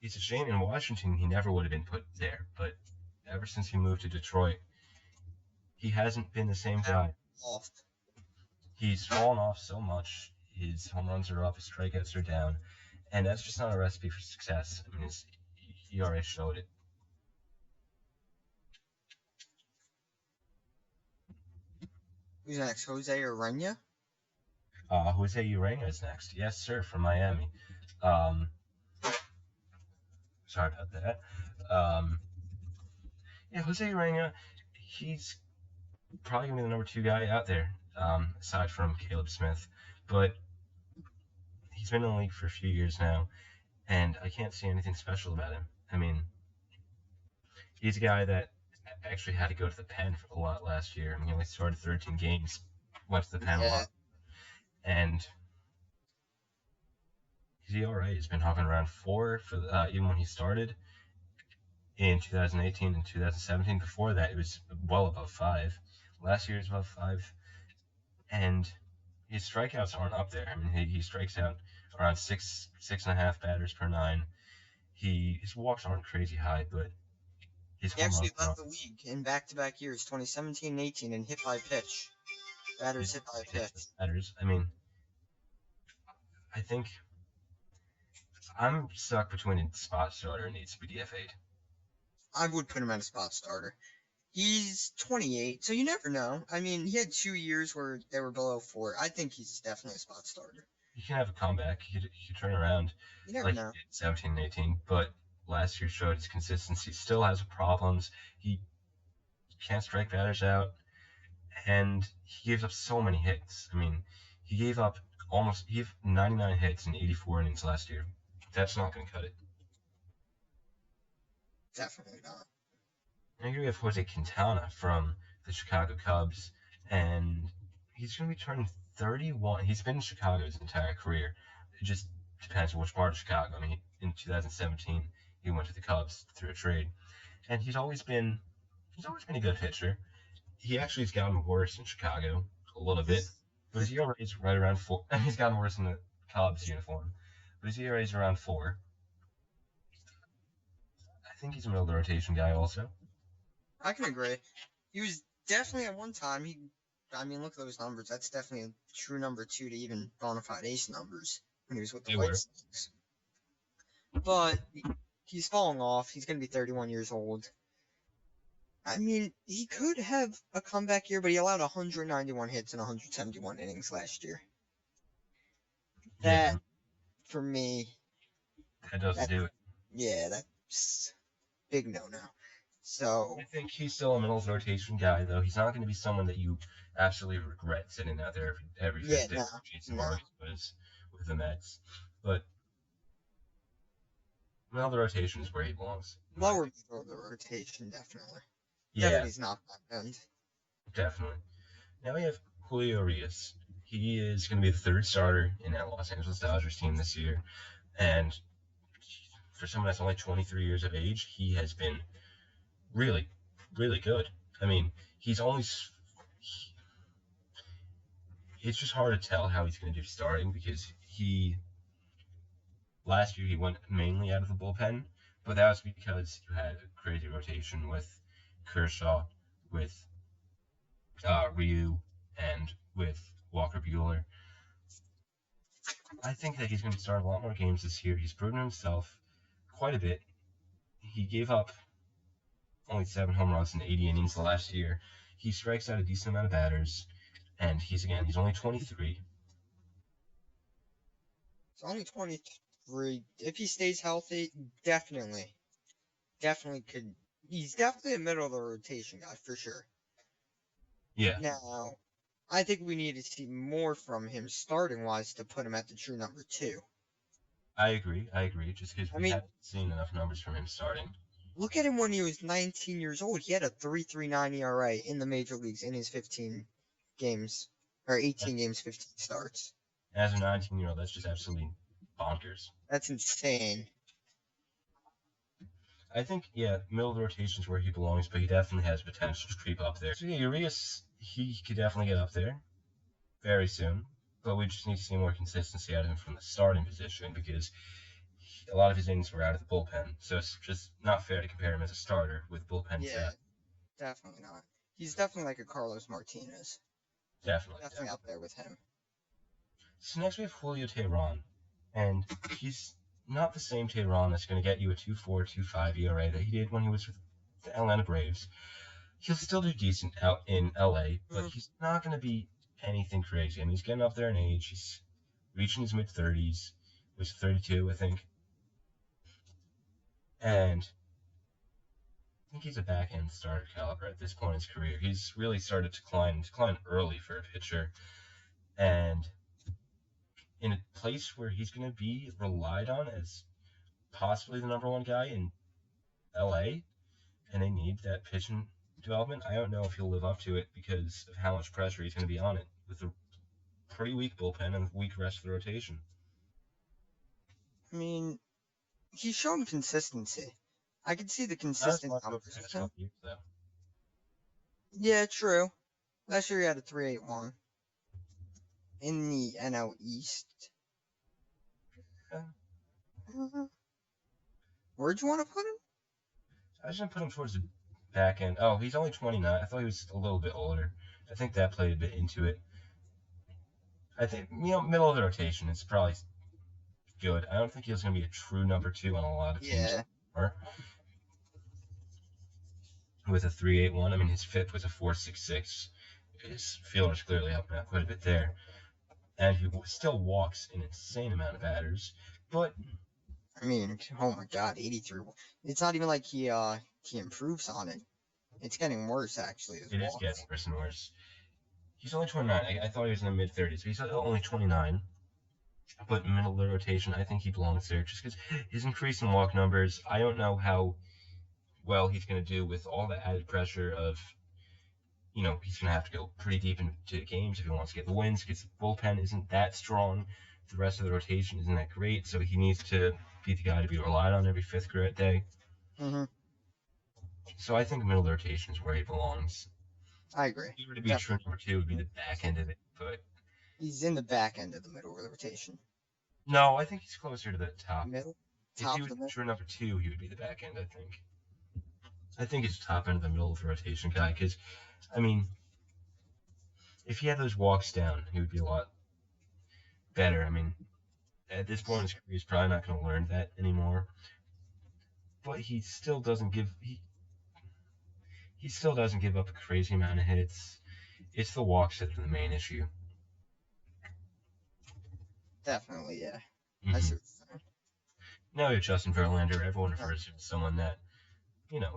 It's a shame. In Washington, he never would have been put there, but ever since he moved to Detroit, he hasn't been the same guy. Off. He's fallen off so much. His home runs are up, his strikeouts are down, and that's just not a recipe for success. I mean, his ERA showed it. Who's next? Jose Urena? Jose Urena is next. Yes, sir, from Miami. Sorry about that. Yeah, Jose Urena, he's probably going to be the number 2 guy out there, aside from Caleb Smith. But he's been in the league for a few years now, and I can't see anything special about him. I mean, he's a guy that actually had to go to the pen for a lot last year. I mean, he only started 13 games, went to the pen a lot, and his ERA has been hovering around 4 for even when he started in 2018 and 2017. Before that, it was well above 5. Last year, it was above 5, and his strikeouts aren't up there. I mean, he strikes out around 6.5 batters per 9. His walks aren't crazy high, but his He home actually runs led the league in back-to-back years, 2017 and 18, in hit by pitch. Batters hit by pitch. Batters. I mean, I think I'm stuck between a spot starter and needs to be DFA'd. I would put him at a spot starter. He's 28, so you never know. I mean, he had 2 years where they were below 4. I think he's definitely a spot starter. He can have a comeback. He could turn around. You never like know. He did 17 and 18, but last year showed his consistency. Still has problems. He can't strike batters out, and he gives up so many hits. I mean, he gave 99 hits in 84 innings last year. That's not going to cut it. Definitely not. And here we have Jose Quintana from the Chicago Cubs, and he's going to be turning 31. He's been in Chicago his entire career. It just depends on which part of Chicago. I mean, in 2017, he went to the Cubs through a trade, and he's always been a good pitcher. He actually has gotten worse in Chicago a little bit, but his ERA is right around 4. He's gotten worse in the Cubs uniform, but his ERA is around 4. I think he's a middle of the rotation guy also. I can agree. He was definitely at one time. I mean, look at those numbers. That's definitely a true number 2 to even bona fide ace numbers when he was with the White Sox. But he's falling off. He's going to be 31 years old. I mean, he could have a comeback year, but he allowed 191 hits in 171 innings last year. That, for me... That doesn't do it. Yeah, that's big no-no. So I think he's still a middle of the rotation guy, though. He's not going to be someone that you absolutely regret sitting out there every fifth day. Jason Vargas was with the Mets. But middle of the rotation is where he belongs. Lower middle of the rotation, definitely. Yeah. He's not that end. Definitely. Now we have Julio Urias. He is going to be the 3rd starter in that Los Angeles Dodgers team this year. And for someone that's only 23 years of age, he has been really, really good. I mean, it's just hard to tell how he's going to do starting because last year he went mainly out of the bullpen, but that was because you had a crazy rotation with Kershaw, with Ryu, and with Walker Buehler. I think that he's going to start a lot more games this year. He's proven himself quite a bit. He gave up only 7 home runs in 80 innings last year. He strikes out a decent amount of batters, and he's only 23. He's only 23. If he stays healthy, definitely could. He's definitely a middle of the rotation guy for sure. Yeah. Now, I think we need to see more from him starting wise to put him at the true number 2. I agree. Just because we haven't seen enough numbers from him starting. Look at him when he was 19 years old. He had a 3.39 ERA in the major leagues in his 15 games, or 18 games, 15 starts. As a 19-year-old, that's just absolutely bonkers. That's insane. I think, yeah, middle of the rotation is where he belongs, but he definitely has potential to creep up there. So yeah, Urias, he could definitely get up there very soon, but we just need to see more consistency out of him from the starting position because a lot of his innings were out of the bullpen, so it's just not fair to compare him as a starter with bullpen Yeah, set. definitely not. He's definitely like a Carlos Martinez. Definitely. Definitely up there with him. So next we have Julio Teheran, and he's not the same Teheran that's going to get you a 2.4, 2.5 ERA that he did when he was with the Atlanta Braves. He'll still do decent out in LA, but he's not going to be anything crazy. I mean, he's getting up there in age. He's reaching his mid-30s. He was 32, I think. And I think he's a back-end starter caliber at this point in his career. He's really started to decline early for a pitcher. And in a place where he's going to be relied on as possibly the number one guy in LA, and they need that pitching development, I don't know if he'll live up to it because of how much pressure he's going to be on it with a pretty weak bullpen and a weak rest of the rotation. I mean, he's shown consistency. I can see the consistent numbers. Years, though. Yeah, true. Last year he had a 3.81 in the NL East. Where'd you want to put him? I was going to put him towards the back end. Oh, he's only 29. I thought he was a little bit older. I think that played a bit into it. I think, middle of the rotation is probably good. I don't think he was going to be a true number two on a lot of teams. Yeah. With a 3.81, I mean, his FIP was a 4.66. His fielder's clearly helping out quite a bit there. And he still walks an insane amount of batters, but I mean, oh my God, 83. It's not even like he improves on it. It's getting worse, actually. It is getting worse and worse. He's only 29. I thought he was in the mid-30s. He's only 29. But middle of the rotation, I think he belongs there just because his increase in walk numbers, I don't know how well he's going to do with all the added pressure of, he's going to have to go pretty deep into games if he wants to get the wins because the bullpen isn't that strong. The rest of the rotation isn't that great, so he needs to be the guy to be relied on every fifth day. Mm-hmm. So I think middle of the rotation is where he belongs. I agree. If he were to be true number two, it would be the back end of it, but he's in the back end of the middle of the rotation. No, I think he's closer to the top. Middle? If he was true number two, he would be the back end, I think. I think he's top end of the middle of the rotation guy, because, I mean, if he had those walks down, he would be a lot better. I mean, at this point in his career, he's probably not going to learn that anymore. But he still doesn't give up a crazy amount of hits. It's the walks that are the main issue. Definitely, yeah. Mm-hmm. I see what you're saying. Now we have Justin Verlander. Everyone refers to him as someone that,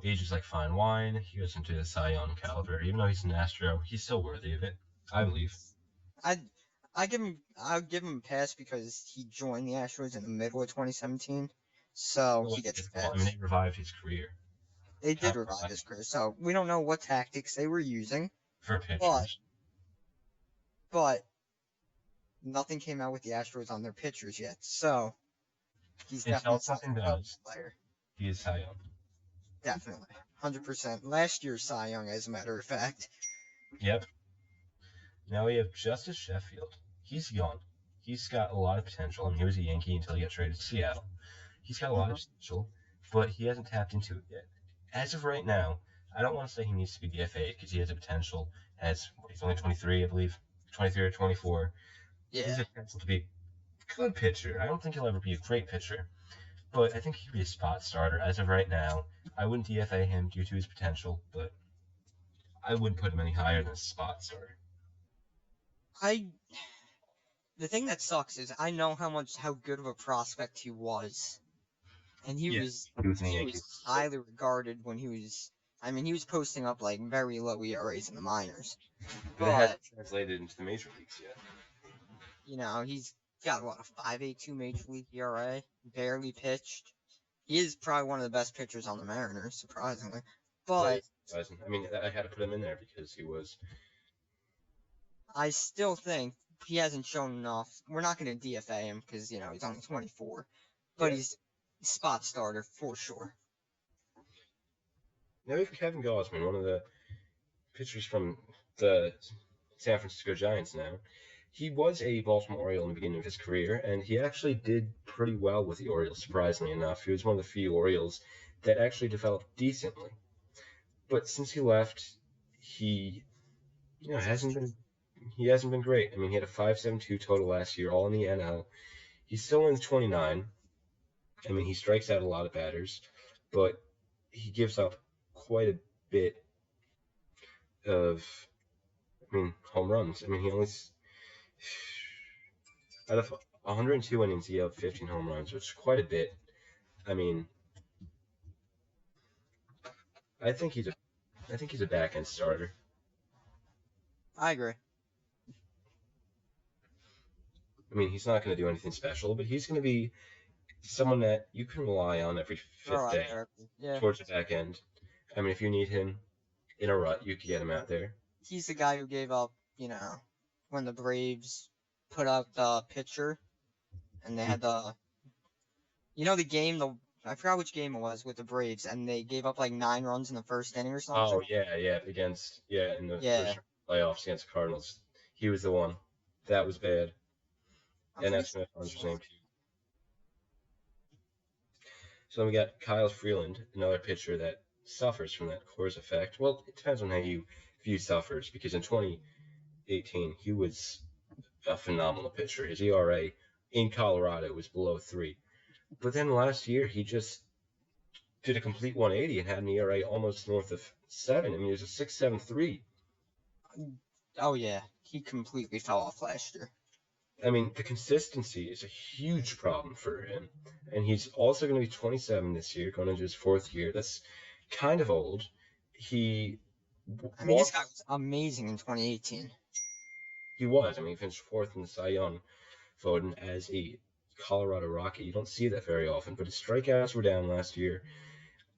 ages like fine wine. He goes into the Cy Young caliber. Even though he's an Astro, he's still worthy of it, I believe. I'll give him a pass because he joined the Astros in the middle of 2017, so he gets a pass. I mean, they revived his career. They did revive his career, so we don't know what tactics they were using for pitchers. But nothing came out with the Astros on their pitchers yet, so he's definitely a player. He is Cy Young. Definitely, 100%. Last year's Cy Young, as a matter of fact. Yep. Now we have Justice Sheffield. He's young. He's got a lot of potential, and he was a Yankee until he got traded to Seattle. He's got a lot of potential, but he hasn't tapped into it yet. As of right now, I don't want to say he needs to be DFA because he has a potential he's only 23, I believe, 23 or 24. Yeah. He has a potential to be a good pitcher. I don't think he'll ever be a great pitcher, but I think he could be a spot starter. As of right now, I wouldn't DFA him due to his potential, but I wouldn't put him any higher than a spot starter. The thing that sucks is I know how good of a prospect he was. And he was highly regarded when he was. I mean, he was posting up like very low ERAs in the minors. But it hasn't translated into the major leagues yet. He's got a 5.82 major league ERA, barely pitched. He is probably one of the best pitchers on the Mariners, surprisingly. But I mean, I had to put him in there because he was. I still think he hasn't shown enough. We're not going to DFA him because, he's only 24. But Yeah. he's spot starter for sure. Now we have Kevin Gausman, one of the pitchers from the San Francisco Giants now. He was a Baltimore Oriole in the beginning of his career, and he actually did pretty well with the Orioles, surprisingly enough. He was one of the few Orioles that actually developed decently. But since he left, he hasn't been great. I mean, he had a 5.72 total last year, all in the NL. He's still in 29. I mean, he strikes out a lot of batters, but he gives up quite a bit of, home runs. I mean, he only out of 102 innings, he had 15 home runs, which is quite a bit. I mean, I think he's a back end starter. I agree. I mean, he's not going to do anything special, but he's going to be someone that you can rely on every fifth day towards the back end. I mean, if you need him in a rut, you can get him out there. He's the guy who gave up, when the Braves put out the pitcher and they had the game, I forgot which game it was with the Braves, and they gave up like 9 runs in the first inning or something. Oh, yeah, in the first playoffs against the Cardinals. He was the one. That was bad. And that's Smith-Hunter's name, too. So then we got Kyle Freeland, another pitcher that suffers from that Coors effect. Well, it depends on how you view suffers, because in 2018, he was a phenomenal pitcher. His ERA in Colorado was below 3. But then last year, he just did a complete 180 and had an ERA almost north of 7. I mean, he was a 6.73. Oh, yeah. He completely fell off last year. I mean, the consistency is a huge problem for him. And he's also going to be 27 this year, going into his 4th year. That's kind of old. This guy was amazing in 2018. He was. I mean, he finished 4th in the Cy Young voting as a Colorado Rocky. You don't see that very often, but his strikeouts were down last year.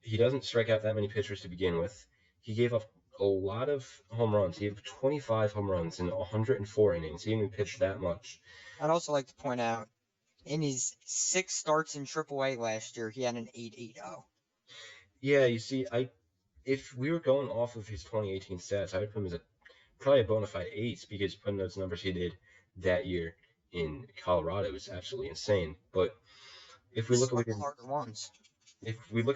He doesn't strike out that many pitchers to begin with. He gave up a lot of home runs. He had 25 home runs in 104 innings. He didn't even pitch that much. I'd also like to point out, in his 6 starts in AAA last year, he had an 8.80. Yeah, you see, if we were going off of his 2018 stats, I would put him as probably a bona fide ace, because putting those numbers he did that year in Colorado was absolutely insane. But if we look at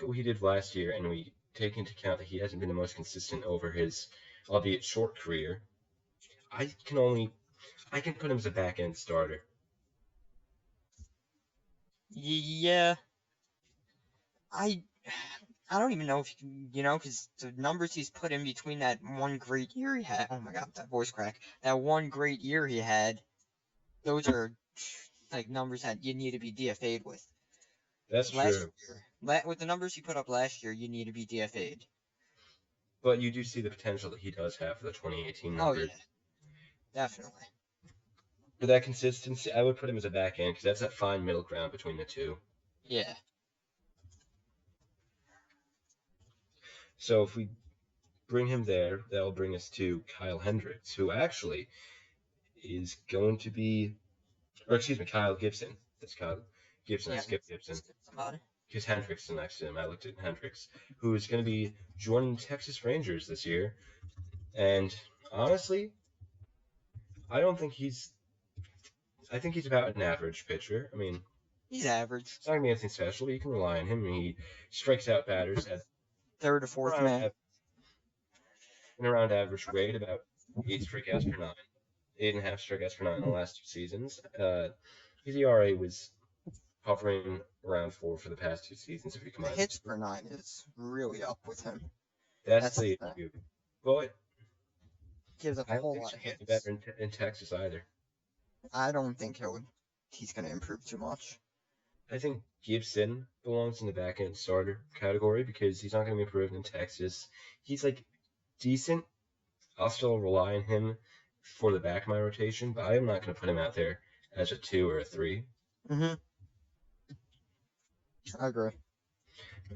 what he did last year, and we take into account that he hasn't been the most consistent over his, albeit short, career, I can put him as a back end starter. Yeah. I don't even know if because the numbers he's put in between that one great year he had. Oh my god, that voice crack. That one great year he had. Those are like numbers that you need to be DFA'd with. That's true. With the numbers he put up last year, you need to be DFA'd. But you do see the potential that he does have for the 2018 numbers. Oh, yeah. Definitely. For that consistency, I would put him as a back end, because that's that fine middle ground between the two. Yeah. So if we bring him there, that'll bring us to Kyle Hendricks, who actually is going to be, Kyle Gibson. That's Kyle Gibson. I skipped Gibson. Because Hendricks is next to him. I looked at Hendricks, who is going to be joining Texas Rangers this year. And honestly, I think he's about an average pitcher. I mean, he's average. It's not going to be anything special, but you can rely on him. I mean, he strikes out batters at 3rd or 4th man. In around average rate, about 8 strikeouts per 9. 8.5 strikeouts per 9 in the last 2 seasons. His ERA was hovering around 4 for the past 2 seasons. If you combine hits per 9 is really up with him. That's the issue. But gives up a whole lot of hits. Better in Texas either. I don't think he's going to improve too much. I think Gibson belongs in the back end starter category, because he's not going to be improved in Texas. He's like decent. I'll still rely on him for the back of my rotation, but I am not going to put him out there as a 2 or a 3. Mm-hmm. I agree.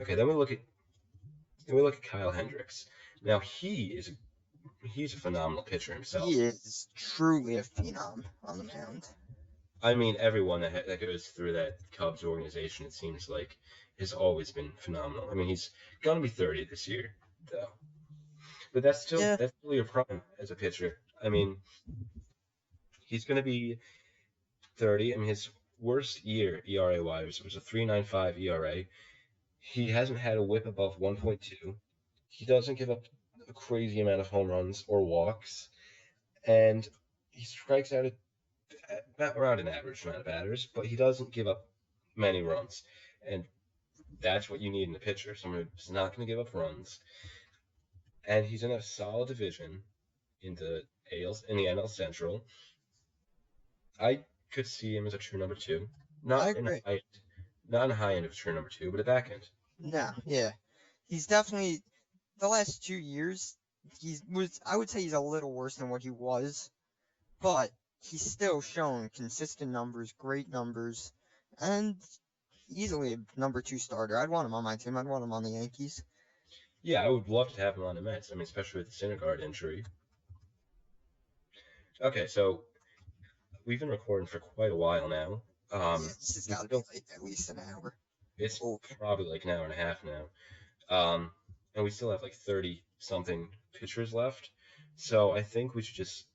Okay, then we look at Kyle Hendricks. Now he's a phenomenal pitcher himself. He is truly a phenom on the mound. I mean, everyone that goes through that Cubs organization, it seems like, has always been phenomenal. I mean, he's gonna be 30 this year, though, but Yeah, that's still your prime as a pitcher. I mean, he's gonna be 30. I mean, his worst year ERA wise was a 3.95 ERA. He hasn't had a WHIP above 1.2. He doesn't give up a crazy amount of home runs or walks, and he strikes out at about around an average amount of batters, but he doesn't give up many runs. And that's what you need in a pitcher, someone who's not going to give up runs. And he's in a solid division in the NL Central. I could see him as a true number two, I not in agree. high, not in the high end of a true number two, but a back end. No, yeah, he's definitely the last 2 years. I would say he's a little worse than what he was, but he's still shown consistent numbers, great numbers, and easily a number two starter. I'd want him on my team. I'd want him on the Yankees. Yeah, I would love to have him on the Mets. I mean, especially with the Syndergaard injury. Okay, so we've been recording for quite a while now. Yeah, this has We got to be still, like at least an hour. it's Oh, probably like an hour and a half now. And we still have like 30 something pitchers left. So I think we should just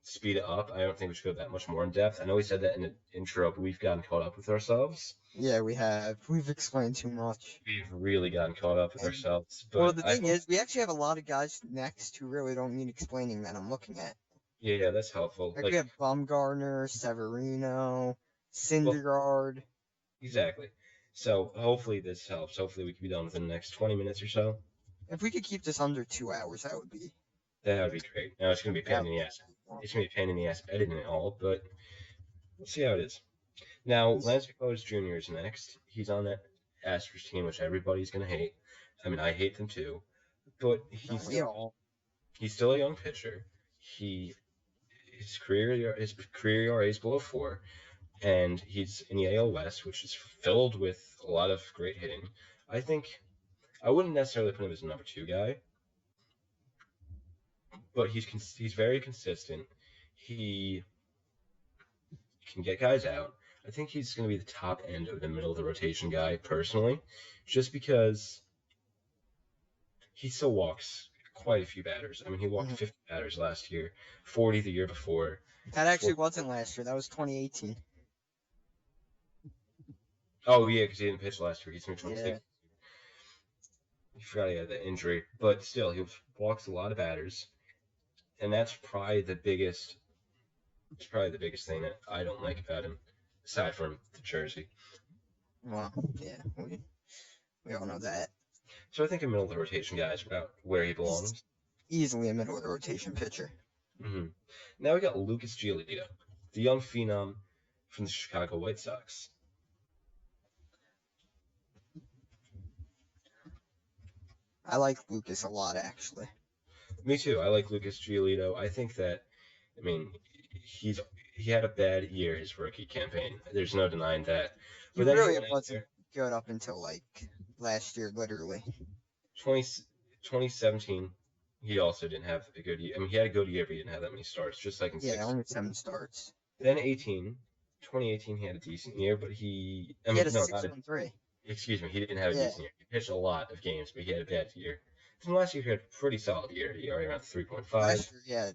speed it up. I don't think we should go that much more in depth. I know we said that in the intro, but we've gotten caught up with ourselves. yeah, we have. We've explained too much. We've really gotten caught up with And ourselves. well, But the I thing hope, is, we actually have a lot of guys next who really don't need explaining that I'm looking at. yeah, that's helpful. Like we Like, have Bumgarner, Severino, well, Syndergaard. exactly. So hopefully this helps. Hopefully we can be done within the next 20 minutes or so. If we could keep this under 2 hours, that would be That would be great. Now it's gonna be a that pain in the ass. would It's gonna be a pain in the ass editing it all, but we'll see how it is. Now, be Lance McCullers Jr. is next. He's on that Astros team, which everybody's gonna hate. I mean, I hate them too, but don't we all? he's still a young pitcher. He his career ERA is below 4, and he's in the AL West, which is filled with a lot of great hitting. I think I wouldn't necessarily put him as a number 2 guy, but he's very consistent. He can get guys out. I think he's going to be the top end of the middle of the rotation guy, personally, just because he still walks quite a few batters. I mean, he walked Mhm. 50 batters last year, 40 the year before. That actually wasn't last year. That was 2018. Oh, yeah, because he didn't pitch last year. He's in 26. Yeah. He forgot he had that injury. But still, he walks a lot of batters. And that's probably the biggest thing that I don't like about him, aside from the jersey. Well, yeah, we all know that. So I think a middle of the rotation guy is about where he belongs. Easily a middle of the rotation pitcher. Mm-hmm. Now we got Lucas Giolito, the young phenom from the Chicago White Sox. I like Lucas a lot, actually. Me too. I like Lucas Giolito. I think that, I mean, he had a bad year his rookie campaign. There's no denying that. He But then really he went out wasn't there, good up until like last year, literally. 2017, he also didn't have a good year. I mean, he had a good year, but he didn't have that many starts, just like in Yeah, 16. only 7 starts. Then 2018, he had a decent year, but He had a no, not a, 6.13. excuse me, he didn't have a Yeah. decent year. He pitched a lot of games, but he had a bad year. Then last year, he had a pretty solid year. He already around 3.5. Last year, yeah.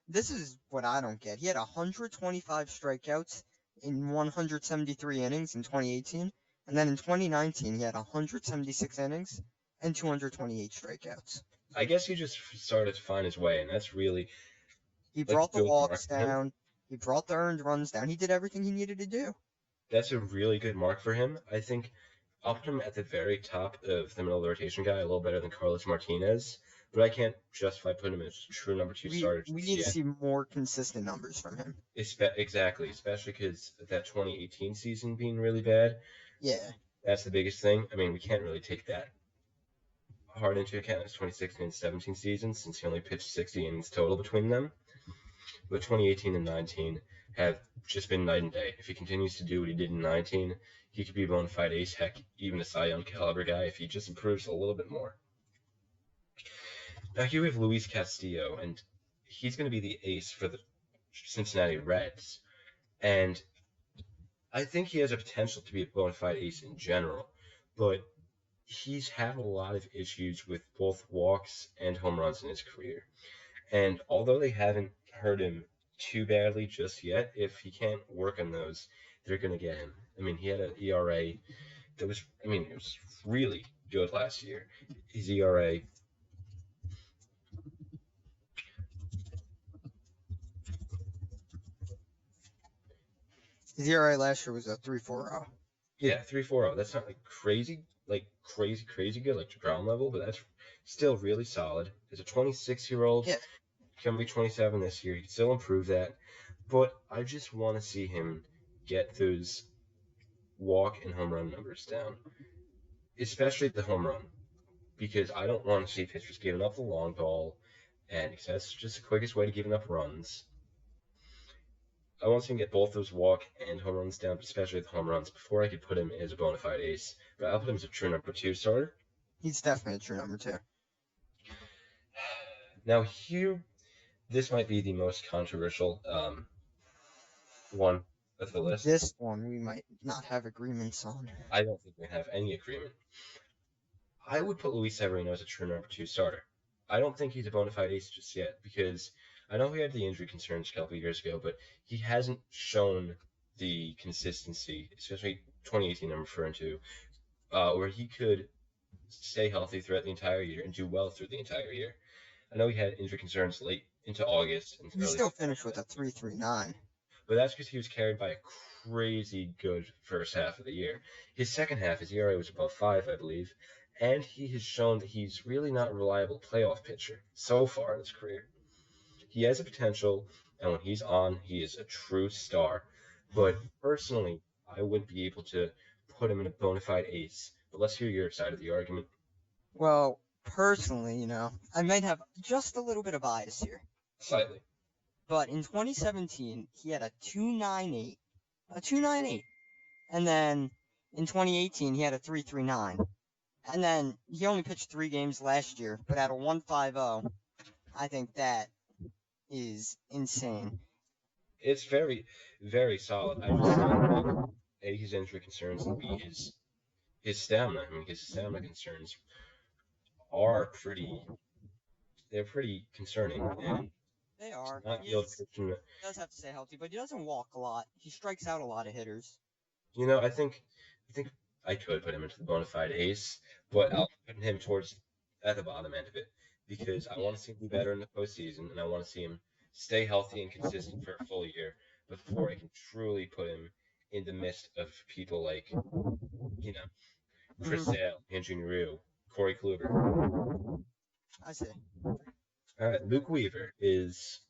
This is what I don't get. He had 125 strikeouts in 173 innings in 2018, and then in 2019 he had 176 innings and 228 strikeouts. I guess he just started to find his way, and that's really He like brought a the good mark walks for him. down. He brought the earned runs down. He did everything he needed to do. That's a really good mark for him. I think I'll put him at the very top of the middle of the rotation guy, a little better than Carlos Martinez, but I can't justify putting him as a true number 2 starter We just need to yet. see more consistent numbers from him. Exactly, especially because that 2018 season being really bad. Yeah. That's the biggest thing. I mean, we can't really take that hard into account as 2016 and 17 seasons since he only pitched 60 innings total between them. But 2018 and 19 have just been night and day. If he continues to do what he did in 19, he could be a bona fide ace, heck, even a Cy Young caliber guy if he just improves a little bit more. Now here we have Luis Castillo, and he's going to be the ace for the Cincinnati Reds. And I think he has a potential to be a bona fide ace in general, but he's had a lot of issues with both walks and home runs in his career. And although they haven't hurt him too badly just yet, if he can't work on those, they're going to get him. I mean, he had an ERA that was, it was really good last year. His ERA. His ERA last year was a 3.40. Yeah, 3.40. That's not crazy good, like ground level, but that's still really solid. As a 26-year-old, Yeah. Can be 27 this year. He can still improve that, but I just want to see him get those walk and home run numbers down, especially the home run, because I don't want to see pitchers giving up the long ball, and because that's just the quickest way to giving up runs. I want to see him get both those walk and home runs down, especially the home runs, before I could put him as a bona fide ace. But I'll put him as a true number 2 starter. He's definitely a true number 2. Now here, this might be the most controversial one of the list. This one we might not have agreements on. I don't think we have any agreement. I would put Luis Severino as a true number 2 starter. I don't think he's a bona fide ace just yet, because I know he had the injury concerns a couple of years ago, but he hasn't shown the consistency, especially 2018 I'm referring to, where he could stay healthy throughout the entire year and do well through the entire year. I know he had injury concerns late into August. He still finished with a 3.39. But that's because he was carried by a crazy good first half of the year. His second half, his ERA was above 5, I believe, and he has shown that he's really not a reliable playoff pitcher so far in his career. He has a potential, and when he's on, he is a true star. But personally, I wouldn't be able to put him in a bona fide ace. But let's hear your side of the argument. Well, personally, I might have just a little bit of bias here. Slightly. But in 2017, he had a 2.98. A 2.98. And then in 2018, he had a 3.39. And then he only pitched 3 games last year, but had a 1.50. I think that is insane. It's very, very solid. I just don't think his injury concerns and B, his stamina. His stamina concerns are pretty concerning. And they are. He does have to stay healthy, but he doesn't walk a lot. He strikes out a lot of hitters. I think I could put him into the bona fide ace, but I'll put him at the bottom end of it, because I want to see him do better in the postseason, and I want to see him stay healthy and consistent for a full year before I can truly put him in the midst of people like, Chris Sale, Andrew Ryu, Corey Kluber. I see. All right, Luke Weaver he's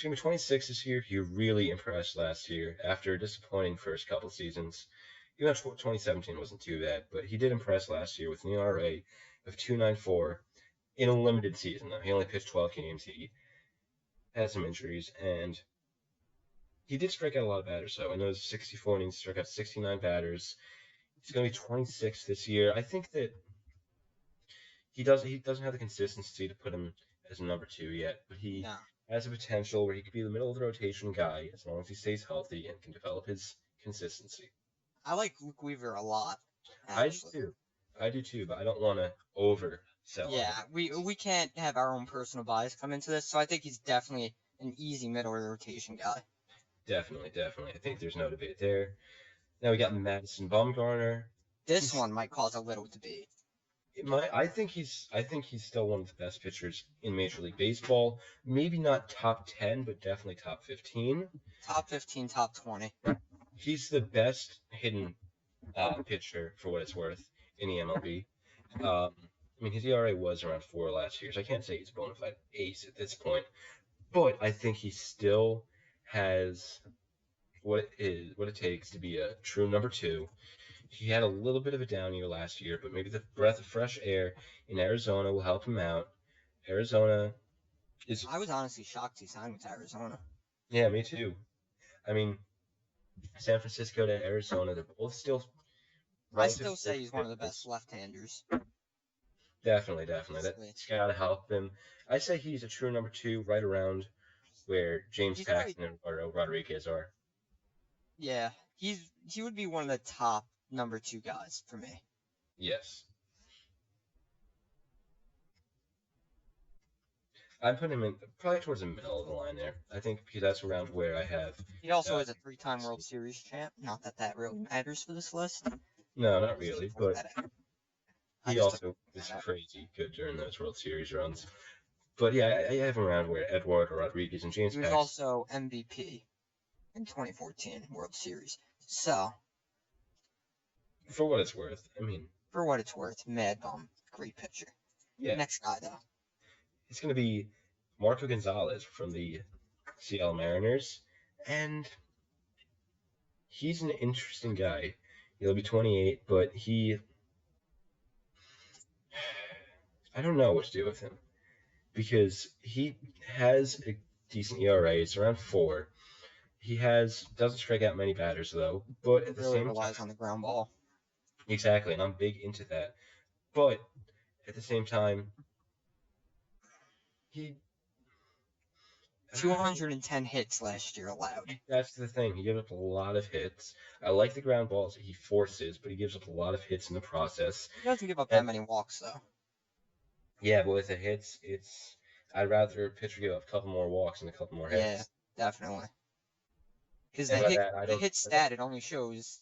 going to be 26 this year. He really impressed last year after a disappointing first couple seasons. Even though 2017 wasn't too bad, but he did impress last year with an ERA of 2.94 in a limited season, though. He only pitched 12 games. He had some injuries, and he did strike out a lot of batters, so in those 64 innings, he struck out 69 batters. He's going to be 26 this year. I think that he doesn't have the consistency to put him as a number 2 yet, but he has a potential where he could be the middle of the rotation guy as long as he stays healthy and can develop his consistency. I like Luke Weaver a lot. Actually. I do too, but I don't want to oversell. Yeah, we can't have our own personal bias come into this, so I think he's definitely an easy middle of the rotation guy. Definitely. I think there's no debate there. Now we got Madison Bumgarner. This one might cause a little debate. I think he's still one of the best pitchers in Major League Baseball. Maybe not top 10, but definitely top 15. Top 15, top 20. He's the best hidden pitcher, for what it's worth, in the MLB. His ERA was around 4 last year, so I can't say he's a bona fide ace at this point. But I think he still has what it takes to be a true number 2. He had a little bit of a down year last year, but maybe the breath of fresh air in Arizona will help him out. Arizona is... I was honestly shocked he signed with Arizona. Yeah, me too. I mean, San Francisco to Arizona, they're both still I relatively still say he's one of the best pitchers. left-handers. Definitely, definitely. Honestly. That's got to help him. I say he's a true number 2, right around where James He's probably, Paxton and Rodriguez are. yeah, he would be one of the top number 2 guys for me. Yes. I'm putting him in probably towards the middle of the line there. I think because that's around where I have. He also is a 3-time World Series champ. Not that that really matters for this list. No, not really, but he just also was crazy good during those World Series runs. But yeah, I have him around where Eduardo Rodriguez and James He was Paxton. also MVP in 2014 World Series. So, For what it's worth, I mean, for what it's worth, Mad Bum, great pitcher. yeah, Next guy though, it's going to be Marco Gonzalez from the Seattle Mariners, and he's an interesting guy. He'll be 28, but I don't know what to do with him because he has a decent ERA. It's around 4. He doesn't strike out many batters though, but at the really same relies time, on the ground ball. exactly, and I'm big into that. But at the same time, he 210 hits last year allowed. that's the thing. He gives up a lot of hits. I like the ground balls that he forces, but he gives up a lot of hits in the process. He doesn't give up that many walks though. Yeah, but with the hits, I'd rather a pitcher give up a couple more walks and a couple more hits. Yeah, definitely. Because And by that, I the don't. hit stat, it only shows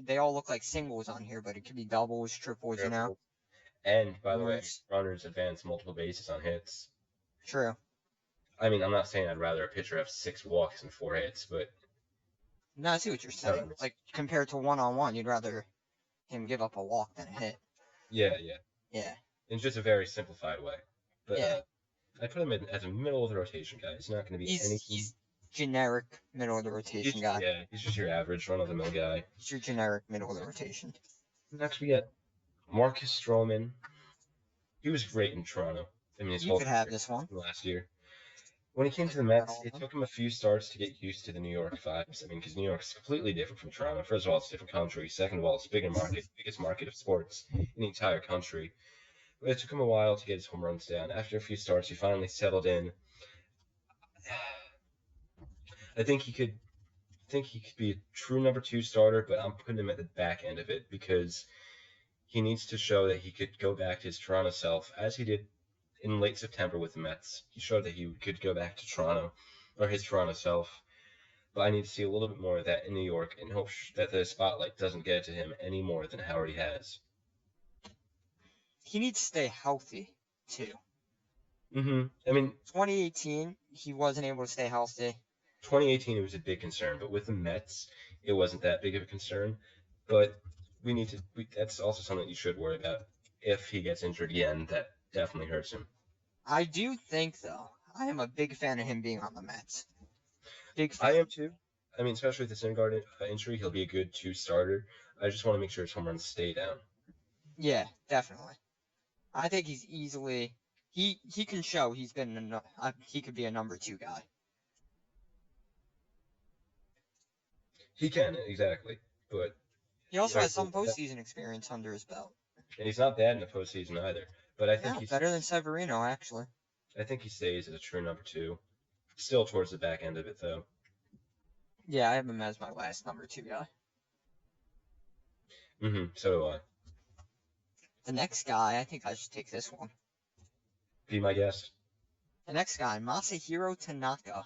they all look like singles on here, but it could be doubles, triples, you know. And by the way, Homers. runners advance multiple bases on hits. True. I mean, I'm not saying I'd rather a pitcher have 6 walks and 4 hits, but No, I see what you're saying. Like compared to one-on-one, you'd rather him give up a walk than a hit. yeah, Yeah. in just a very simplified way. But Yeah. I put him in as a middle of the rotation guy. He's not going to be anything. He's generic middle of the rotation guy. Yeah, he's just your average run-of-the-mill guy. He's your generic middle of the rotation. Next we got Marcus Stroman. He was great in Toronto. I mean, his You whole could have career this one. last year. When he came to the Not Mets, all of it them. took him a few starts to get used to the New York vibes. I mean, because New York's completely different from Toronto. First of all, it's a different country. Second of all, it's a biggest market of sports in the entire country. But it took him a while to get his home runs down. After a few starts, he finally settled in. I think he could be a true number 2 starter, but I'm putting him at the back end of it because he needs to show that he could go back to his Toronto self, as he did in late September with the Mets. He showed that he could go back to Toronto, or his Toronto self. But I need to see a little bit more of that in New York and hope that the spotlight doesn't get to him any more than it already has. He needs to stay healthy, too. I mean, 2018, he wasn't able to stay healthy. 2018, it was a big concern, but with the Mets, it wasn't that big of a concern. But that's also something you should worry about. If he gets injured again, that definitely hurts him. I do think, though, I am a big fan of him being on the Mets. Big fan. I am too. I mean, especially with the Syndergaard injury, he'll be a good 2 starter. I just want to make sure his home runs stay down. Yeah, definitely. I think he's easily he can show he could be a number 2 guy. He can, exactly, but he also has some postseason experience under his belt. And he's not bad in the postseason either. But I think he's better than Severino, actually. I think he stays as a true number 2. Still towards the back end of it, though. Yeah, I have him as my last number 2 guy. So do I. The next guy, I think I should take this one. Be my guest. The next guy, Masahiro Tanaka.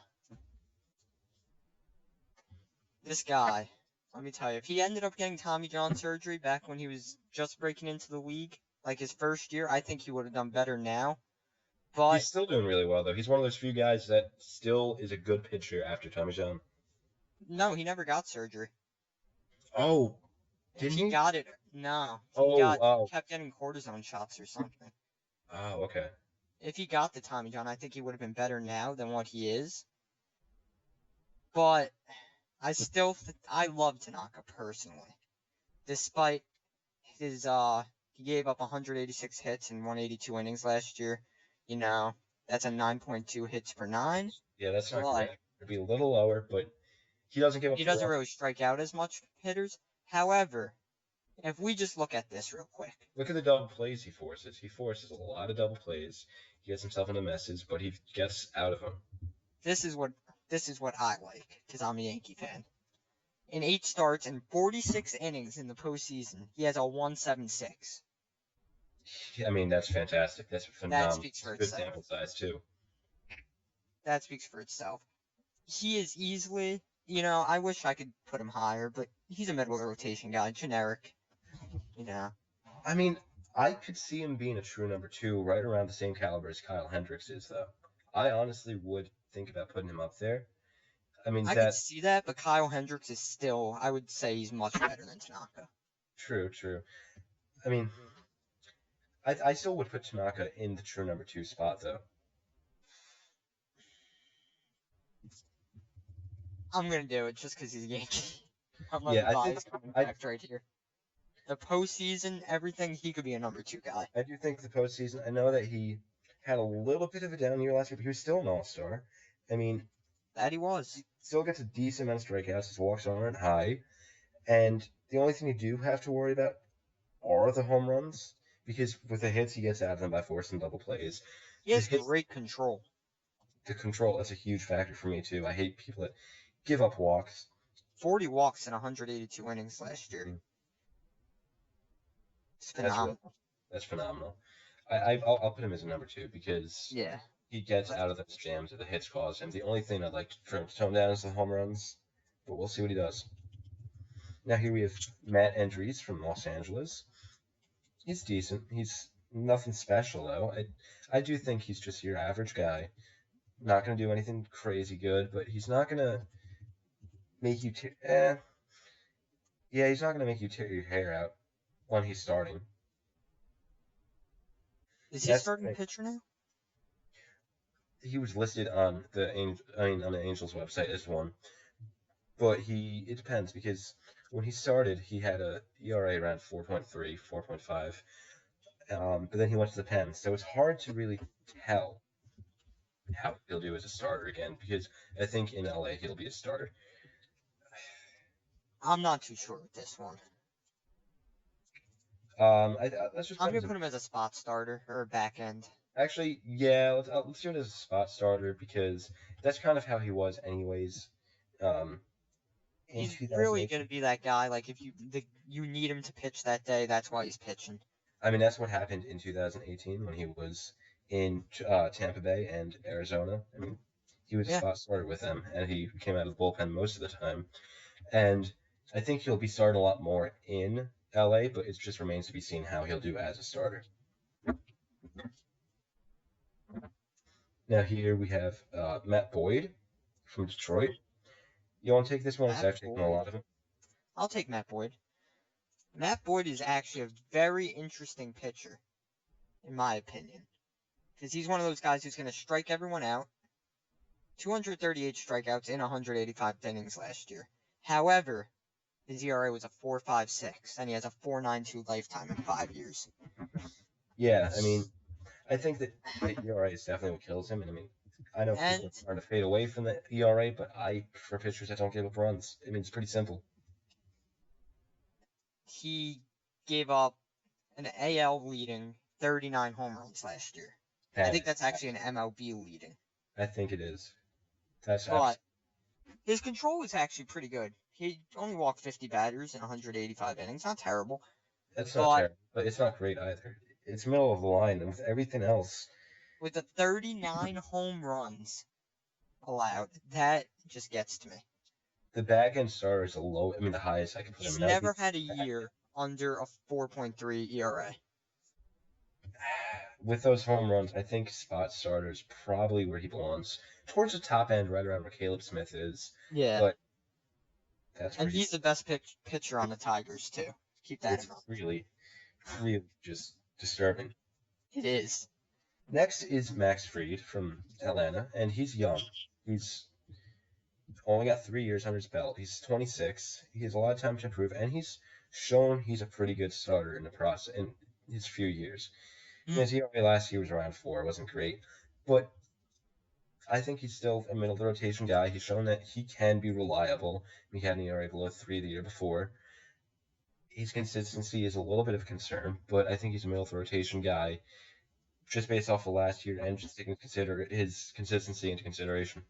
This guy, let me tell you, if he ended up getting Tommy John surgery back when he was just breaking into the league, like his first year, I think he would have done better now. But he's still doing really well, though. He's one of those few guys that still is a good pitcher after Tommy John. No, he never got surgery. Oh, didn't he? Got it. No. He kept getting cortisone shots or something. Oh, okay. If he got the Tommy John, I think he would have been better now than what he is. But I love Tanaka personally. Despite his he gave up 186 hits in 182 innings last year. You know, that's a 9.2 hits per 9. Yeah, that's not great. It'd be a little lower, but He doesn't give up He the doesn't run. really strike out as much hitters. However, if we just look at this real quick, Look at the double plays he forces. He forces a lot of double plays. He gets himself into messes, but he gets out of them. this is what I like because I'm a Yankee fan. In 8 starts and 46 innings in the postseason, he has a 1.76. I mean, that's fantastic. That's That phenomenal. speaks It's for a good itself. sample size too. That speaks for itself. He is easily, I wish I could put him higher, but he's a middle rotation guy, generic. You know, I mean, I could see him being a true number two, right around the same caliber as Kyle Hendricks is, though. I honestly would think about putting him up there. I mean, I could that see that, but Kyle Hendricks is still, I would say he's much better than Tanaka. true, true. I mean, I still would put Tanaka in the true number two spot, though. I'm gonna do it just because he's a Yankee. I'm letting Yeah, the I think bias come in I effect right here. The postseason, everything, he could be a number 2 guy. I do think the postseason. I know that he had a little bit of a down year last year, but he was still an all-star. I mean, That he was. still gets a decent amount of strikeouts. His walks aren't high, and the only thing you do have to worry about are the home runs, because with the hits he gets out of them by forcing double plays. He The has hits, great control. the control, that's a huge factor for me too. I hate people that give up walks. 40 walks in 182 innings last year. Mhm. It's That's real. phenomenal. That's phenomenal. I'll put him as a number two because Yeah. he gets out of those jams that the hits cause him. The only thing I'd like for him to tone down is the home runs, but we'll see what he does. Now here we have Matt Andrees from Los Angeles. He's decent. He's nothing special though. I do think he's just your average guy. Not gonna do anything crazy good, but he's not gonna make you. Yeah, he's not gonna make you tear your hair out when he's starting. Is he That's the starting thing. pitcher now? He was listed on on the Angels website as one, but it depends because when he started, he had a ERA around 4.3, 4.5. But then he went to the Pens, so it's hard to really tell how he'll do as a starter again because I think in LA he'll be a starter. I'm not too sure with this one. Let's just I'm put him gonna as a, put him as a spot starter or back end. actually, yeah, let's do it as a spot starter because that's kind of how he was anyways. Um, in He's really 2008, gonna be that guy. Like if you need him to pitch that day, that's why he's pitching. I mean that's what happened in 2018 when he was in Tampa Bay and Arizona. I mean, he was a Yeah. spot starter with them, and he came out of the bullpen most of the time. And I think he'll be starting a lot more in LA, but it just remains to be seen how he'll do as a starter. Now here we have Matt Boyd from Detroit. You want to take this one? Because Matt I've taken a Boyd. lot of them. I'll take Matt Boyd. Matt Boyd is actually a very interesting pitcher, in my opinion. Because he's one of those guys who's going to strike everyone out. 238 strikeouts in 185 innings last year. However, his ERA was a 4.56, and he has a 4.92 lifetime in 5 years. Yeah, I mean, I think that the ERA is definitely what kills him. And I mean, I know And people are trying to fade away from the ERA, but I prefer pitchers that don't give up runs. I mean, it's pretty simple. he gave up an AL leading 39 home runs last year. I think that's actually an MLB leading. I think it is. That's But his control was actually pretty good. He only walked 50 batters in 185 innings. Not terrible. that's not But terrible, but it's not great either. It's middle of the line, and with everything else, with the 39 home runs allowed, that just gets to me. the back end starter is a low. I mean, the highest I can put He's him. That would be never had a year under a 4.3 ERA. with those home runs. I think spot starter is probably where he belongs, towards the top end, right around where Caleb Smith is. Yeah. But that's where And he's the best pitcher on the Tigers, too. Keep that it's in mind. really, really just disturbing. It is. Next is Max Fried from Atlanta, and he's young. He's only got 3 years under his belt. He's 26. He has a lot of time to improve, and he's shown he's a pretty good starter in the process in his few years. Mm. His ERA last year was around 4. It wasn't great, but I think he's still a middle of the rotation guy. He's shown that he can be reliable. He had an ERA below 3 the year before. His consistency is a little bit of concern, but I think he's a middle of the rotation guy just based off of last year and just taking his consistency into consideration.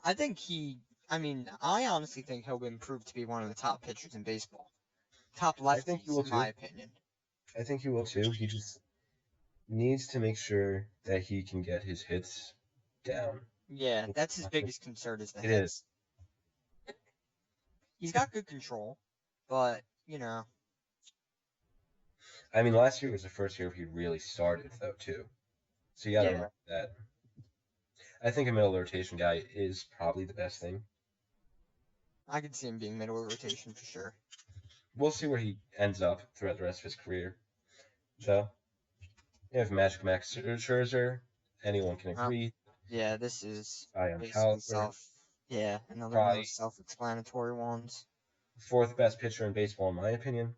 I think I honestly think he'll improve to be one of the top pitchers in baseball. Top I think he lefties, will in my too. opinion. I think he will too. He just needs to make sure that he can get his hits down. Yeah, that's his biggest concern is the It hits. is. He's got good control, but, you know. I mean, last year was the first year he really started, though, too. So you gotta Yeah. remember that. I think a middle rotation guy is probably the best thing. I could see him being middle of rotation for sure. We'll see where he ends up throughout the rest of his career. So, you have Magic Max Scherzer. Anyone can agree. Yeah, this is Ion basically Caliber. another one of Probably those self-explanatory ones. fourth best pitcher in baseball, in my opinion.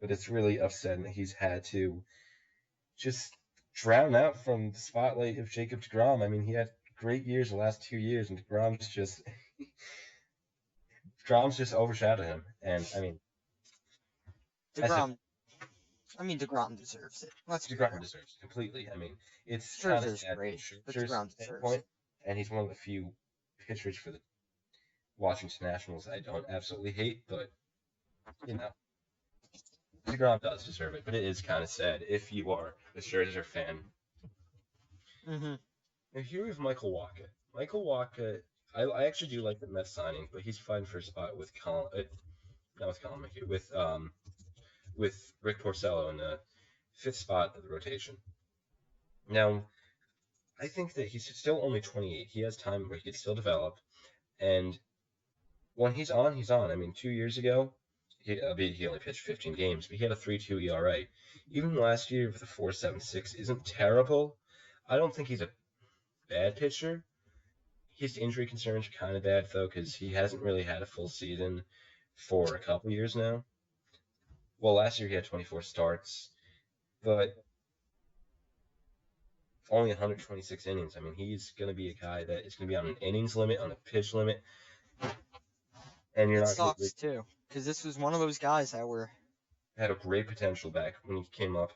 But it's really upsetting that he's had to just drown out from the spotlight of Jacob DeGrom. I mean, he had great years the last 2 years, and DeGrom's just overshadowed him. And I mean, DeGrom deserves it. Let's be DeGrom real. deserves it completely. I mean, it's kind of Scherzer's sad great, from but Scherzer's DeGrom deserves standpoint, it. and he's one of the few pitchers for the Washington Nationals I don't absolutely hate, but you know, DeGrom does deserve it. But it is kind of sad if you are a Scherzer fan. Mm-hmm. Now here we have Michael Wacha. Michael Wacha, I actually do like the Mets signing, but he's fighting for a spot with not with Colin McHugh, with Rick Porcello in the fifth spot of the rotation. Now, I think that he's still only 28. He has time where he could still develop, and when he's on, he's on. I mean, 2 years ago, he only pitched 15 games, but he had a 3.2 ERA. Even last year with a 4.76 isn't terrible. I don't think he's a bad pitcher. His injury concerns are kind of bad, though, because he hasn't really had a full season for a couple years now. Well, last year he had 24 starts, but only 126 innings. I mean, he's going to be a guy that is going to be on an innings limit, on a pitch limit, and you're It not going to sucks too, because this was one of those guys that had a great potential back when he came up.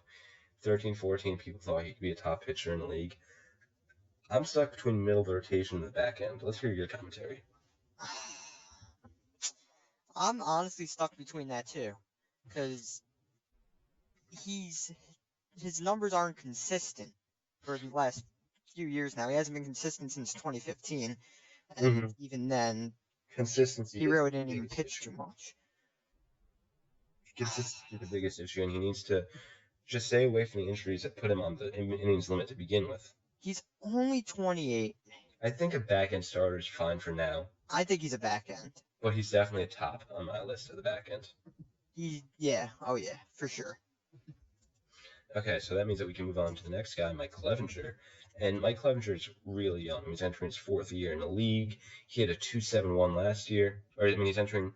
13, 14, people thought he could be a top pitcher in the league. I'm stuck between middle of the rotation and the back end. Let's hear your commentary. I'm honestly stuck between that too, because his numbers aren't consistent for the last few years now. He hasn't been consistent since 2015, and even then, Consistency he is really the didn't even biggest pitch issue. too much. Consistency is the biggest issue, and he needs to just stay away from the injuries that put him on the innings limit to begin with. He's only 28. I think a back end starter is fine for now, I think he's a back end. but he's definitely a top on my list of the back end. Oh yeah, for sure. Okay, so that means that we can move on to the next guy, Mike Clevenger. And Mike Clevenger is really young. He's entering his fourth year in the league. He had a 2.71 last year. He's entering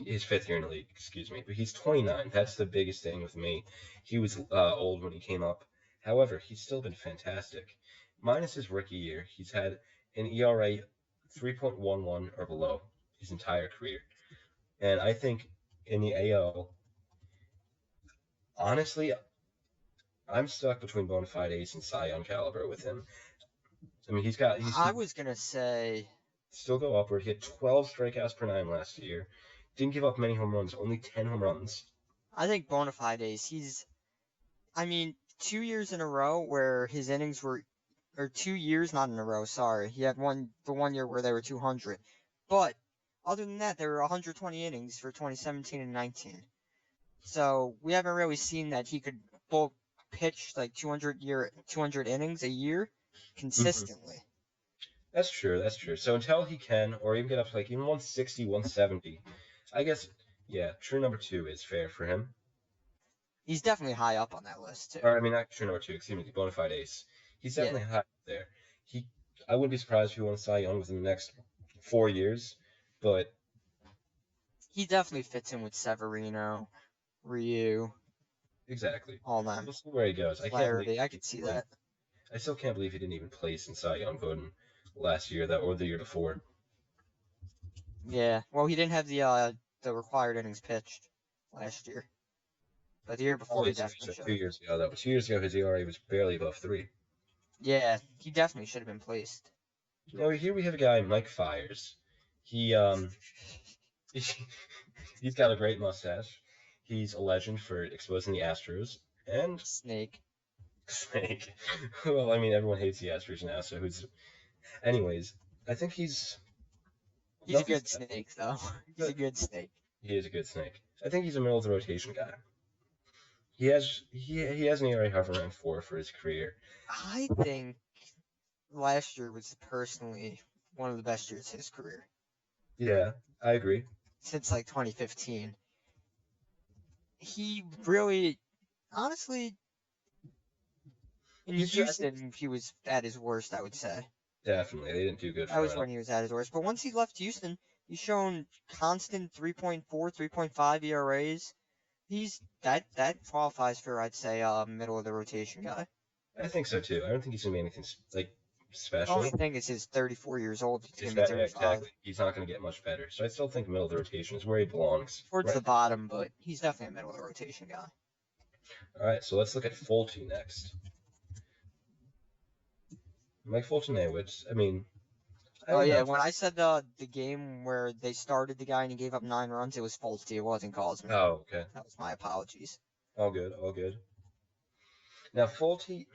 his fifth year in the league, excuse me. But he's 29. That's the biggest thing with me. He was old when he came up. However, he's still been fantastic. Minus his rookie year, he's had an ERA 3.11 or below his entire career. And I think in the AL, honestly, I'm stuck between Bonafide Ace and Cy Young caliber with him. I mean, I was gonna say still go upward. He had 12 strikeouts per nine last year. Didn't give up many home runs, only 10 home runs. I think Bonafide Ace. 2 years in a row where his innings were, or 2 years not in a row. Sorry, he had the 1 year where they were 200, but other than that, there were 120 innings for 2017 and 19. So we haven't really seen that he could bulk pitch like 200 innings a year consistently. That's true. That's true. So until he can, or even get up to like even 160, 170, I guess, yeah, true number two is fair for him. He's definitely high up on that list too. Or I mean, not true number two. Excuse me, Bonafide Ace. He's definitely high up there. I wouldn't be surprised if he won Cy Young within the next 4 years, but he definitely fits in with Severino, Ryu. exactly. All them. We'll see where he goes. Flaherty, I could see that. I still can't believe he didn't even place in Cy Young voting last year, or the year before. Yeah. Well, he didn't have the required innings pitched last year, but the year before Only he definitely should 2 have. years ago, though. But 2 years ago, his ERA was barely above 3. Yeah, he definitely should have been placed. Now here we have a guy, Mike Fiers. He he's got a great mustache. He's a legend for exposing the Astros and Snake. Snake. Well, I mean, everyone hates the Astros now, so who's? Anyways, I think He's a nothing good special. snake, though. He's a good snake. He is a good snake. I think he's a middle of the rotation guy. He has an ERA hovering around 4 for his career. I think last year was personally one of the best years of his career. Yeah, I agree. Since like 2015. He really, honestly, in Houston, he was at his worst, I would say. Definitely, they didn't do good for him. That was when he was at his worst. But once he left Houston, he's shown constant 3.4, 3.5 ERAs. That qualifies for, I'd say, middle of the rotation guy. I think so too. I don't think he's gonna be anything like The special. only thing is he's 34 years old. He's gonna be 35. Exactly. He's not gonna get much better. So I still think middle of the rotation is where he belongs. Towards the bottom, but he's definitely a middle of the rotation guy. All right, so let's look at Fulton next. Mike Fulton-Awitz. I mean, when I said the game where they started the guy and he gave up 9 runs, it was Fulton. It wasn't Cosman. Oh, okay. That was my apologies. All good, all good. Now Fulton,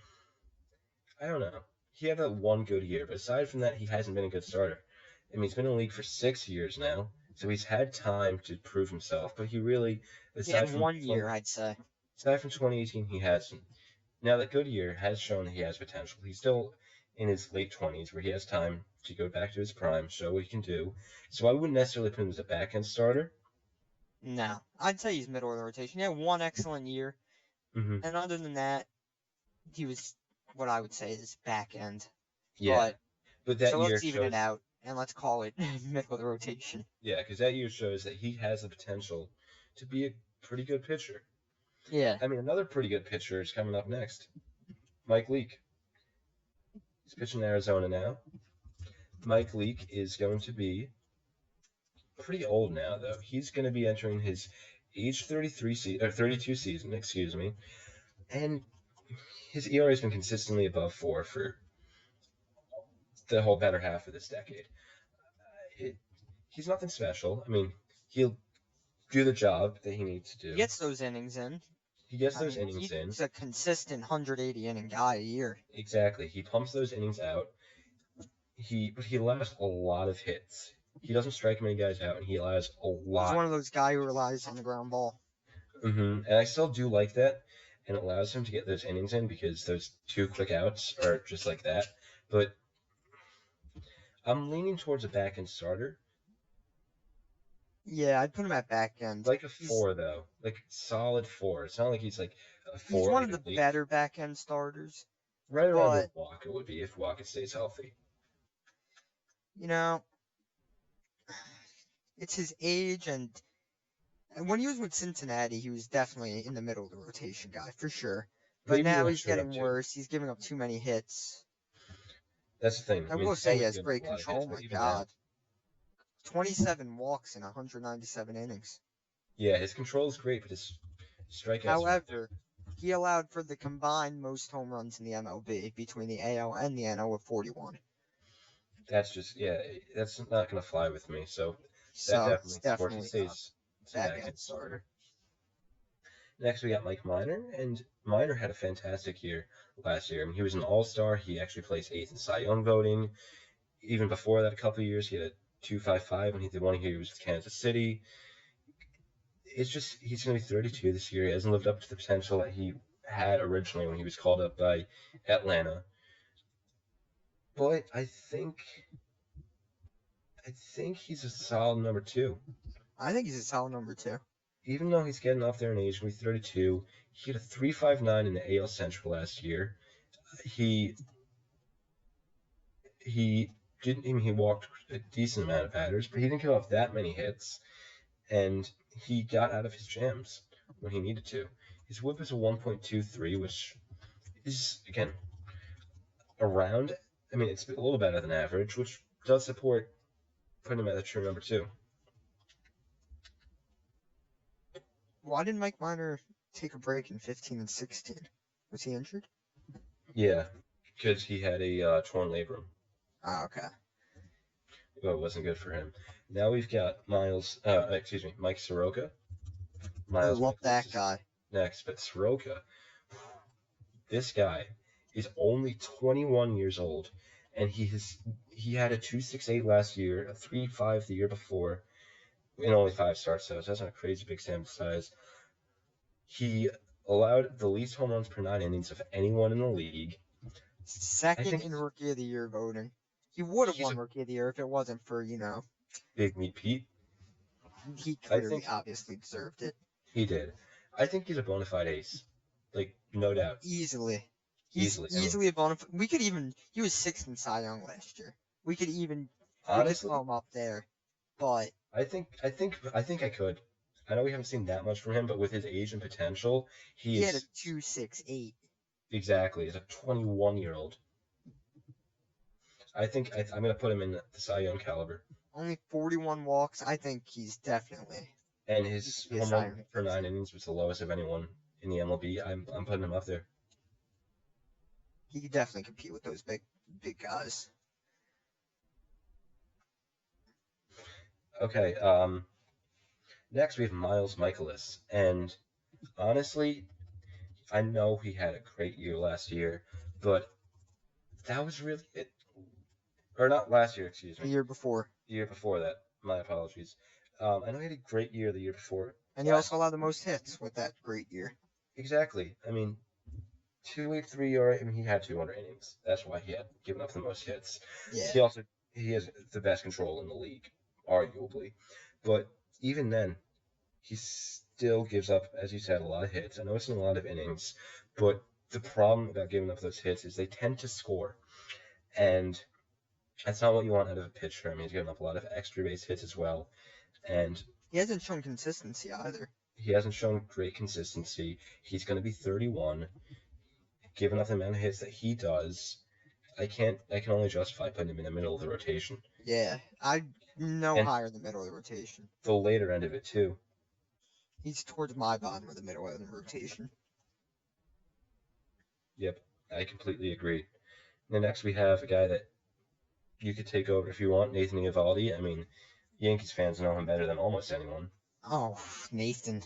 I don't know. He had that one good year, but aside from that, he hasn't been a good starter. I mean, he's been in the league for 6 years now, so he's had time to prove himself. But he really, aside from 1 year, I'd say. Aside from 2018, he hasn't. Now that good year has shown that he has potential. He's still in his late 20s, where he has time to go back to his prime, show what he can do. So I wouldn't necessarily put him as a back-end starter. No, I'd say he's middle of the rotation. He had one excellent year, and other than that, he was what I would say is back end. Yeah, but that so year let's even it out and let's call it middle of the rotation. Yeah, because that year shows that he has the potential to be a pretty good pitcher. Yeah. I mean, another pretty good pitcher is coming up next. Mike Leake. He's pitching in Arizona now. Mike Leake is going to be pretty old now, though. He's going to be entering his age 32 season, and his ERA has been consistently above 4 for the whole better half of this decade. He's nothing special. I mean, he'll do the job that he needs to do. He gets those innings in. He's a consistent 180 inning guy a year. Exactly. He pumps those innings out. But he allows a lot of hits. He doesn't strike many guys out, and he allows a lot. He's one of those guys who relies on the ground ball. And I still do like that, and it allows him to get those innings in because those 2 quick outs are just like that. But I'm leaning towards a back-end starter. Yeah, I'd put him at back end. Like a 4, though. Like solid 4. It's not like he's like a 4. He's one of the better back end starters. Right around where Walker would be if Walker stays healthy. You know, it's his age, and when he was with Cincinnati, he was definitely in the middle of the rotation guy, for sure. But now he's getting worse. He's giving up too many hits. That's the thing. I will say he has great control. My God. 27 walks in 197 innings. Yeah, his control is great, but his strikeouts. However, he allowed for the combined most home runs in the MLB between the AL and the NL with 41. That's not going to fly with me. So that definitely stays back-end starter. Next, we got Mike Minor, and Minor had a fantastic year last year. I mean, he was an all-star. He actually placed 8th in Cy Young voting. Even before that, a couple of years, he had a 2.55 when he did 1 year. He was with Kansas City. It's just he's going to be 32 this year. He hasn't lived up to the potential that he had originally when he was called up by Atlanta. But I think he's a solid number 2. I think he's a solid number 2. Even though he's getting up there in age, when he's 32, he had a 3.59 in the AL Central last year. He walked a decent amount of batters, but he didn't give up that many hits, and he got out of his jams when he needed to. His whip is a 1.23, which is, again, around. I mean, it's a little better than average, which does support putting him at the true number 2. Why didn't Mike Minor take a break in 15 and 16? Was he injured? Yeah, because he had a torn labrum. Ah, okay. Well, it wasn't good for him. Now we've got Mike Soroka. I Miles love Mikolas that is guy. next, but Soroka, this guy is only 21 years old, and he had a 2.68 last year, a 3.5 the year before, in only 5 starts. So that's not a crazy big sample size. He allowed the least home runs per 9 innings of anyone in the league. Second in Rookie of the Year voting. He would have won Rookie of the Year if it wasn't for, Big Meat Pete. he clearly, obviously deserved it. He did. I think he's a bona fide ace. Like, no doubt. Easily. He's easily a bona fide. We could even. He was 6th in Cy Young last year. We could Honestly, throw him up there. But I think I could. I know we haven't seen that much from him, but with his age and potential, he had a 2.68. Exactly, as a 21-year-old. I think I'm going to put him in the Cy Young caliber. Only 41 walks. I think he's definitely. And his home run per 9 innings was the lowest of anyone in the MLB. I'm putting him up there. He could definitely compete with those big guys. Okay. Next we have Miles Mikolas, and honestly, I know he had a great year last year, but that was really it. Or not last year, excuse me. The year before. The year before that. My apologies. I know he had a great year the year before. And he also allowed the most hits with that great year. Exactly. I mean, 2.83 ERA. I mean, he had 200 innings. That's why he had given up the most hits. Yeah. He has the best control in the league, arguably. But even then, he still gives up, as you said, a lot of hits. I know it's in a lot of innings, but the problem about giving up those hits is they tend to score. And that's not what you want out of a pitcher. I mean, he's giving up a lot of extra base hits as well. And he hasn't shown consistency either. He hasn't shown great consistency. He's going to be 31. Given up the amount of hits that he does, I can only justify putting him in the middle of the rotation. Yeah, I'd no higher in the middle of the rotation. The later end of it, too. He's towards my bottom of the middle of the rotation. Yep, I completely agree. And next we have a guy that you could take over if you want, Nathan Eovaldi. I mean, Yankees fans know him better than almost anyone. Oh, Nathan.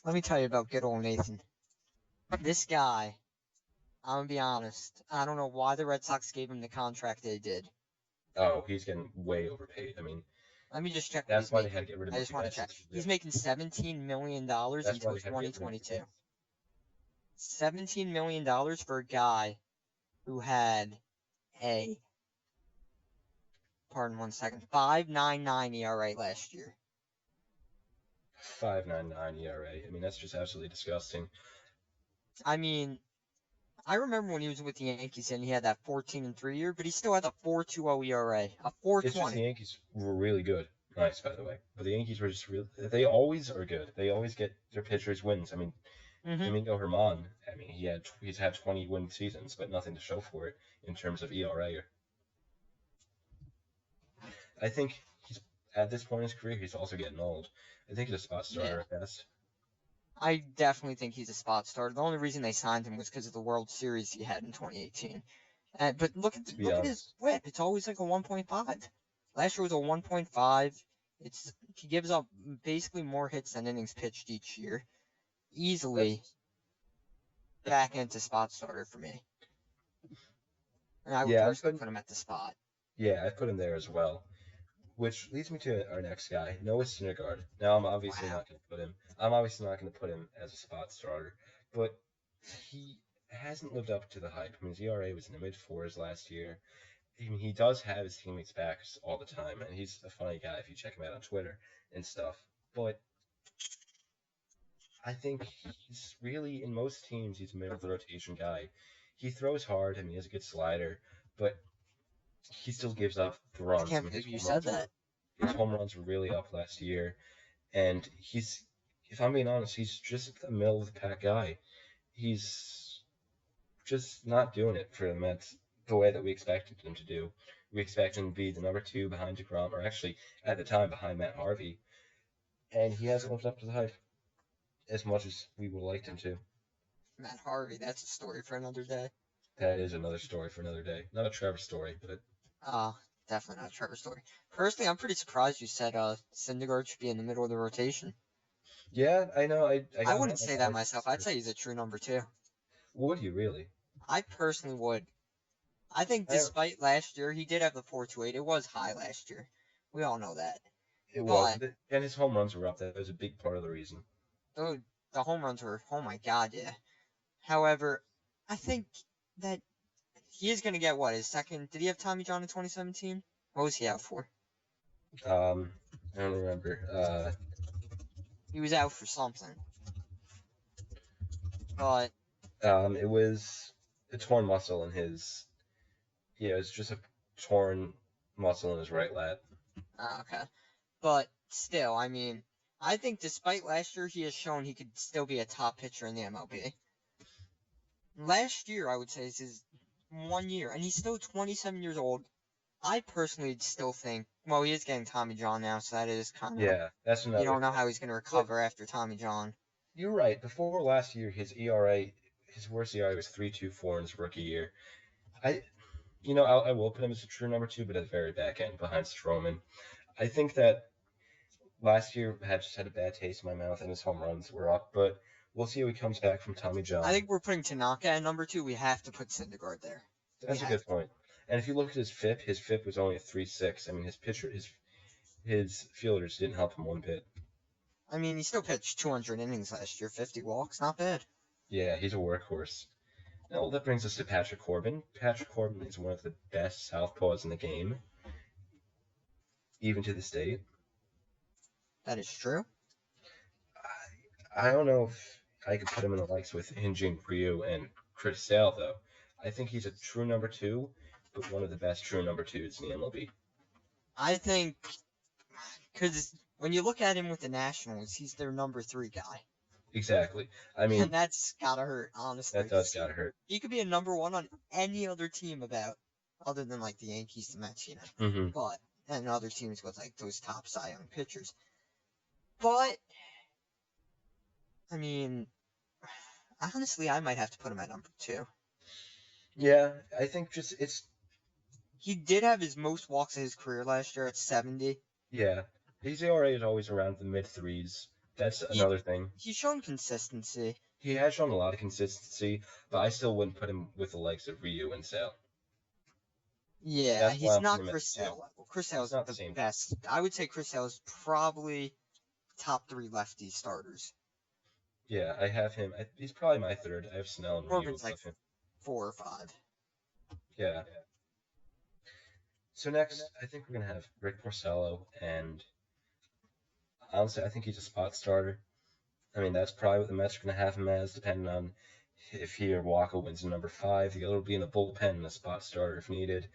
Let me tell you about good old Nathan. This guy, I'm going to be honest, I don't know why the Red Sox gave him the contract they did. Oh, he's getting way overpaid. I mean, let me just check. That's why they had to get rid of him. I just want to check. He's making $17 million until 2022. $17 million for a guy who had a, pardon one second, 5.99 ERA last year. 5.99 ERA. I mean, that's just absolutely disgusting. I mean, I remember when he was with the Yankees and he had that 14-3 year, but he still had a 4.20 ERA, a 4.20. It's just the Yankees were really good. Nice, by the way. But the Yankees were just really. They always are good. They always get their pitchers wins. I mean, Domingo Germán. I mean, he's had 20 win seasons, but nothing to show for it in terms of ERA. I think he's at this point in his career, he's also getting old. I think he's a spot starter at best. I definitely think he's a spot starter. The only reason they signed him was because of the World Series he had in 2018. But look at his whip. It's always like a 1.5. Last year was a 1.5. He gives up basically more hits than innings pitched each year. Easily back into spot starter for me. And I would personally put him at the spot. Yeah, I put him there as well. Which leads me to our next guy, Noah Syndergaard. Now, I'm obviously not going to put him as a spot starter, but he hasn't lived up to the hype. I mean, his ERA was in the mid-4s last year. I mean, he does have his teammates' backs all the time, and he's a funny guy if you check him out on Twitter and stuff. But I think he's really, in most teams, he's a middle-of-the-rotation guy. He throws hard. I mean, he has a good slider, but he still gives up the runs. I can't believe you said that. His home runs were really up last year, and if I'm being honest, he's just a middle of the pack guy. He's just not doing it for the Mets. the way that we expected him to do. We expected him to be the number 2 behind DeGrom, or actually at the time behind Matt Harvey, and he hasn't lived up to the hype as much as we would have liked him to. Matt Harvey, that's a story for another day. That is another story for another day. Not a Trevor story, but definitely not a Trevor story. Personally, I'm pretty surprised you said Syndergaard should be in the middle of the rotation. yeah, I know. I wouldn't say that myself. I'd say he's a true number 2. Would you really? I personally would. I think despite last year, he did have the 4.28. It was high last year. We all know that. It was, and his home runs were up. That was a big part of the reason. The home runs were, oh my god, yeah. However, I think that he is going to get, what, his second... Did he have Tommy John in 2017? What was he out for? I don't remember. He was out for something. But... it was a torn muscle in his... Yeah, it was just a torn muscle in his right lat. Okay. But still, I mean, I think despite last year, he has shown he could still be a top pitcher in the MLB. Last year, I would say, is his 1 year, and he's still 27 years old. I personally still think, well, he is getting Tommy John now, so that is kind of... Yeah, that's another... You don't know how he's going to recover after Tommy John. You're right. Before last year, his ERA, his worst ERA was 3.24 in his rookie year. I will put him as a true number 2, but at the very back end, behind Stroman. I think that last year just had a bad taste in my mouth, and his home runs were up, but we'll see how he comes back from Tommy John. I think we're putting Tanaka at number 2. We have to put Syndergaard there. That's a good point. And if you look at his FIP was only a 3.6. I mean, his fielders didn't help him one bit. I mean, he still pitched 200 innings last year, 50 walks, not bad. Yeah, he's a workhorse. Now, that brings us to Patrick Corbin. Patrick Corbin is one of the best southpaws in the game, even to this date. That is true. I don't know if I could put him in the likes with Hyun-Jin Ryu and Chris Sale, though. I think he's a true number 2, but one of the best true number 2s in the MLB. I think, because when you look at him with the Nationals, he's their number 3 guy. Exactly. I mean, and that's gotta hurt, honestly. That does gotta hurt. He could be a number 1 on any other team other than like the Yankees, the Mets, Mm-hmm. And other teams with like those top Cy Young pitchers. But I mean, honestly, I might have to put him at number 2. Yeah, I think he did have his most walks of his career last year at 70. Yeah, his ERA is always around the mid-3s. That's another thing. He's shown consistency. He has shown a lot of consistency, but I still wouldn't put him with the likes of Ryu and Sale. Yeah, he's not Chris Sale level. Chris Sale's not the best. I would say Chris Sale is probably top 3 lefty starters. Yeah, I have him. He's probably my 3rd. I have Snell and Ryu. Corbin's like 4 or 5. Yeah. So next, I think we're going to have Rick Porcello, and honestly, I think he's a spot starter. I mean, that's probably what the Mets are going to have him as, depending on if he or Waka wins the number 5. The other will be in the bullpen and a spot starter if needed.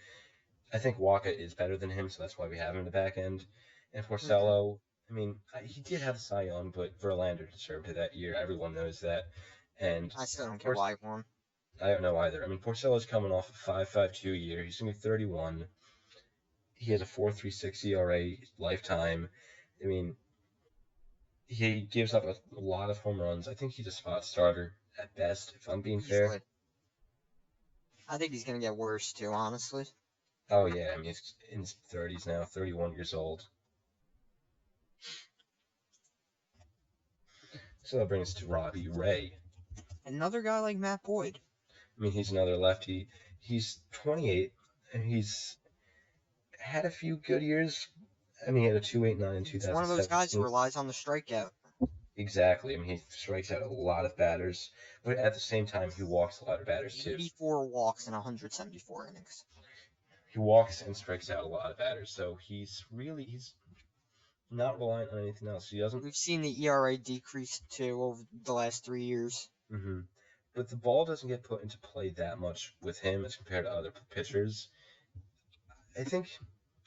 I think Waka is better than him, so that's why we have him in the back end. And Porcello, I mean, he did have a Cy Young, but Verlander deserved it that year. Everyone knows that. And I still don't get why he won. I don't know either. I mean, Porcello's coming off a 5.52 year. He's going to be 31. He has a 4.36 ERA lifetime. I mean, he gives up a lot of home runs. I think he's a spot starter at best, if I'm being fair. I think he's going to get worse, too, honestly. Oh, yeah. I mean, he's in his 30s now, 31 years old. So that brings us to Robbie Ray. Another guy like Matt Boyd. I mean, he's another lefty. He's 28, and he's had a few good years. I mean, he had a 2.89 in 2007. He's one of those guys who relies on the strikeout. Exactly. I mean, he strikes out a lot of batters, but at the same time, he walks a lot of batters, too. 84 walks in 174 innings. He walks and strikes out a lot of batters, so he's not reliant on anything else. We've seen the ERA decrease, too, over the last 3 years. Mm-hmm. But the ball doesn't get put into play that much with him as compared to other pitchers. I think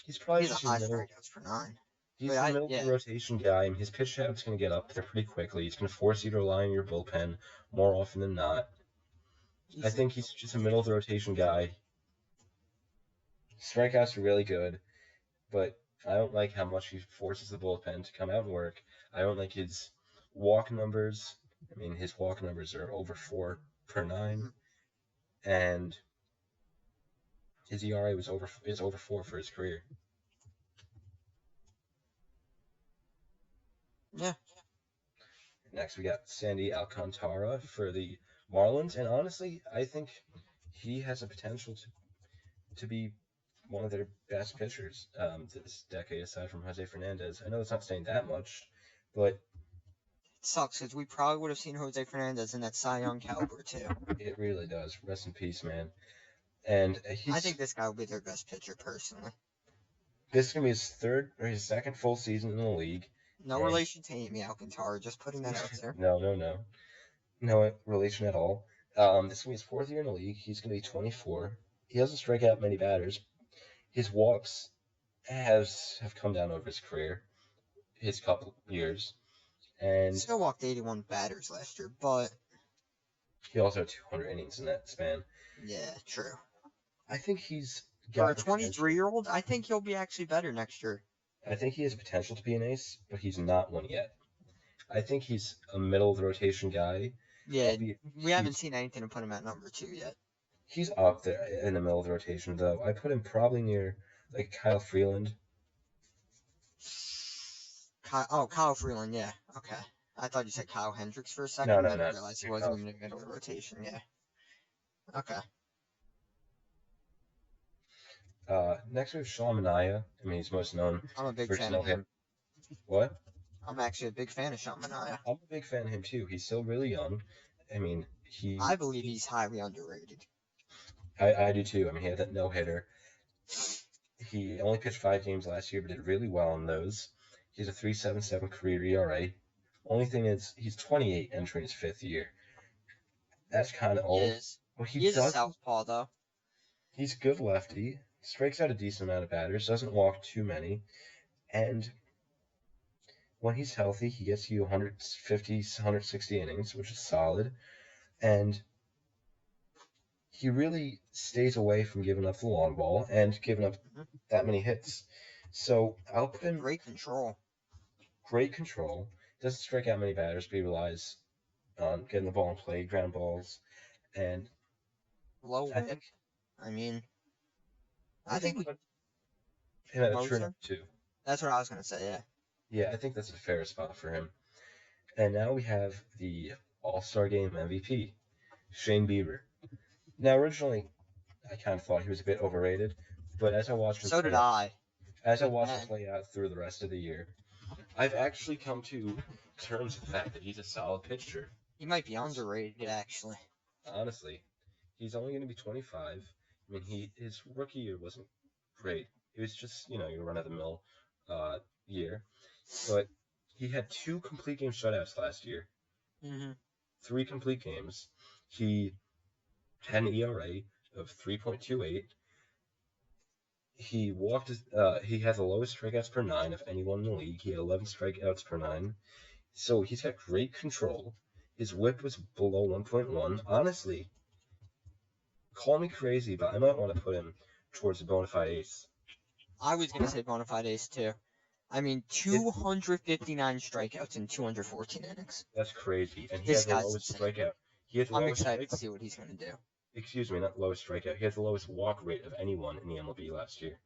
he's probably just a high strikeouts per 9. He's the middle of the rotation guy, and his pitch out's going to get up there pretty quickly. He's going to force you to rely on your bullpen more often than not. I think he's just a middle of the rotation guy. Strikeouts are really good, but I don't like how much he forces the bullpen to come out and work. I don't like his walk numbers. I mean, his walk numbers are over 4 per 9, Mhm. and his ERA is over 4 for his career. Yeah. Next, we got Sandy Alcantara for the Marlins, and honestly, I think he has a potential to be one of their best pitchers this decade, aside from Jose Fernandez. I know it's not saying that much, but It sucks because we probably would have seen Jose Fernandez in that Cy Young caliber too. it really does. Rest in peace, man. And I think this guy will be their best pitcher personally. this is gonna be his third or his second full season in the league. No And relation to Amy Alcantara, just putting that out there. no relation at all. This is gonna be his fourth year in the league. He's gonna be 24. He doesn't strike out many batters. His walks have come down over his career, his couple years, and Still walked 81 batters last year, but he also had 200 innings in that span. yeah, true. I think he's For got a the potential. 23-year-old, I think he'll be actually better next year. I think he has potential to be an ace, but he's not one yet. I think he's a middle of the rotation guy. Yeah, Albeit we haven't seen anything to put him at number 2 yet. he's up there in the middle of the rotation, though. I put him probably near like Kyle Freeland. Kyle Freeland, yeah. Okay. I thought you said Kyle Hendricks for a second, No, and no, then no. I realized he wasn't even in the middle of the rotation, yeah. Okay. Next we have Sean Manaea. I mean, he's most known I'm a big for his fan of him. What? I'm actually a big fan of Sean Manaea. I'm a big fan of him too. He's still really young. I mean, I believe he's highly underrated. I do too. I mean, he had that no hitter. He only pitched 5 games last year, but did really well in those. He has a 3.77 career ERA. Only thing is, he's 28 entering his 5th year. That's kind of He old. is. But He is a southpaw, though. he's a good lefty. Strikes out a decent amount of batters. Doesn't walk too many. And when he's healthy, he gets you 150, 160 innings, which is solid. And he really stays away from giving up the long ball and giving up that many hits. So I'll put him Great control. great control. Doesn't strike out many batters, but he relies on getting the ball in play, ground balls, and Low I whip. think I mean, I think we put him at a true promote him. number 2. That's what I was going to say, yeah. Yeah, I think that's a fair spot for him. And now we have the All-Star Game MVP, Shane Bieber. Now, originally, I kind of thought he was a bit overrated, but as I watched him So did I. as I watched him play out through the rest of the year, I've actually come to terms with the fact that he's a solid pitcher. He might be underrated, actually. Honestly, he's only going to be 25. I mean, his rookie year wasn't great. It was just, your run-of-the-mill year. But he had 2 complete game shutouts last year. Mm-hmm. 3 complete games. He had an ERA of 3.28. He walked. He had the lowest strikeouts per 9 of anyone in the league. He had 11 strikeouts per 9. So he's got great control. His whip was below 1.1. Honestly, call me crazy, but I might want to put him towards a bona fide ace. I was going to say bona fide ace, too. I mean, 259 strikeouts in 214 innings. That's crazy. And he This has the guy's lowest insane. strikeout. I'm excited to see what he's going to do. Excuse me, not lowest strikeout. He has the lowest walk rate of anyone in the MLB last year.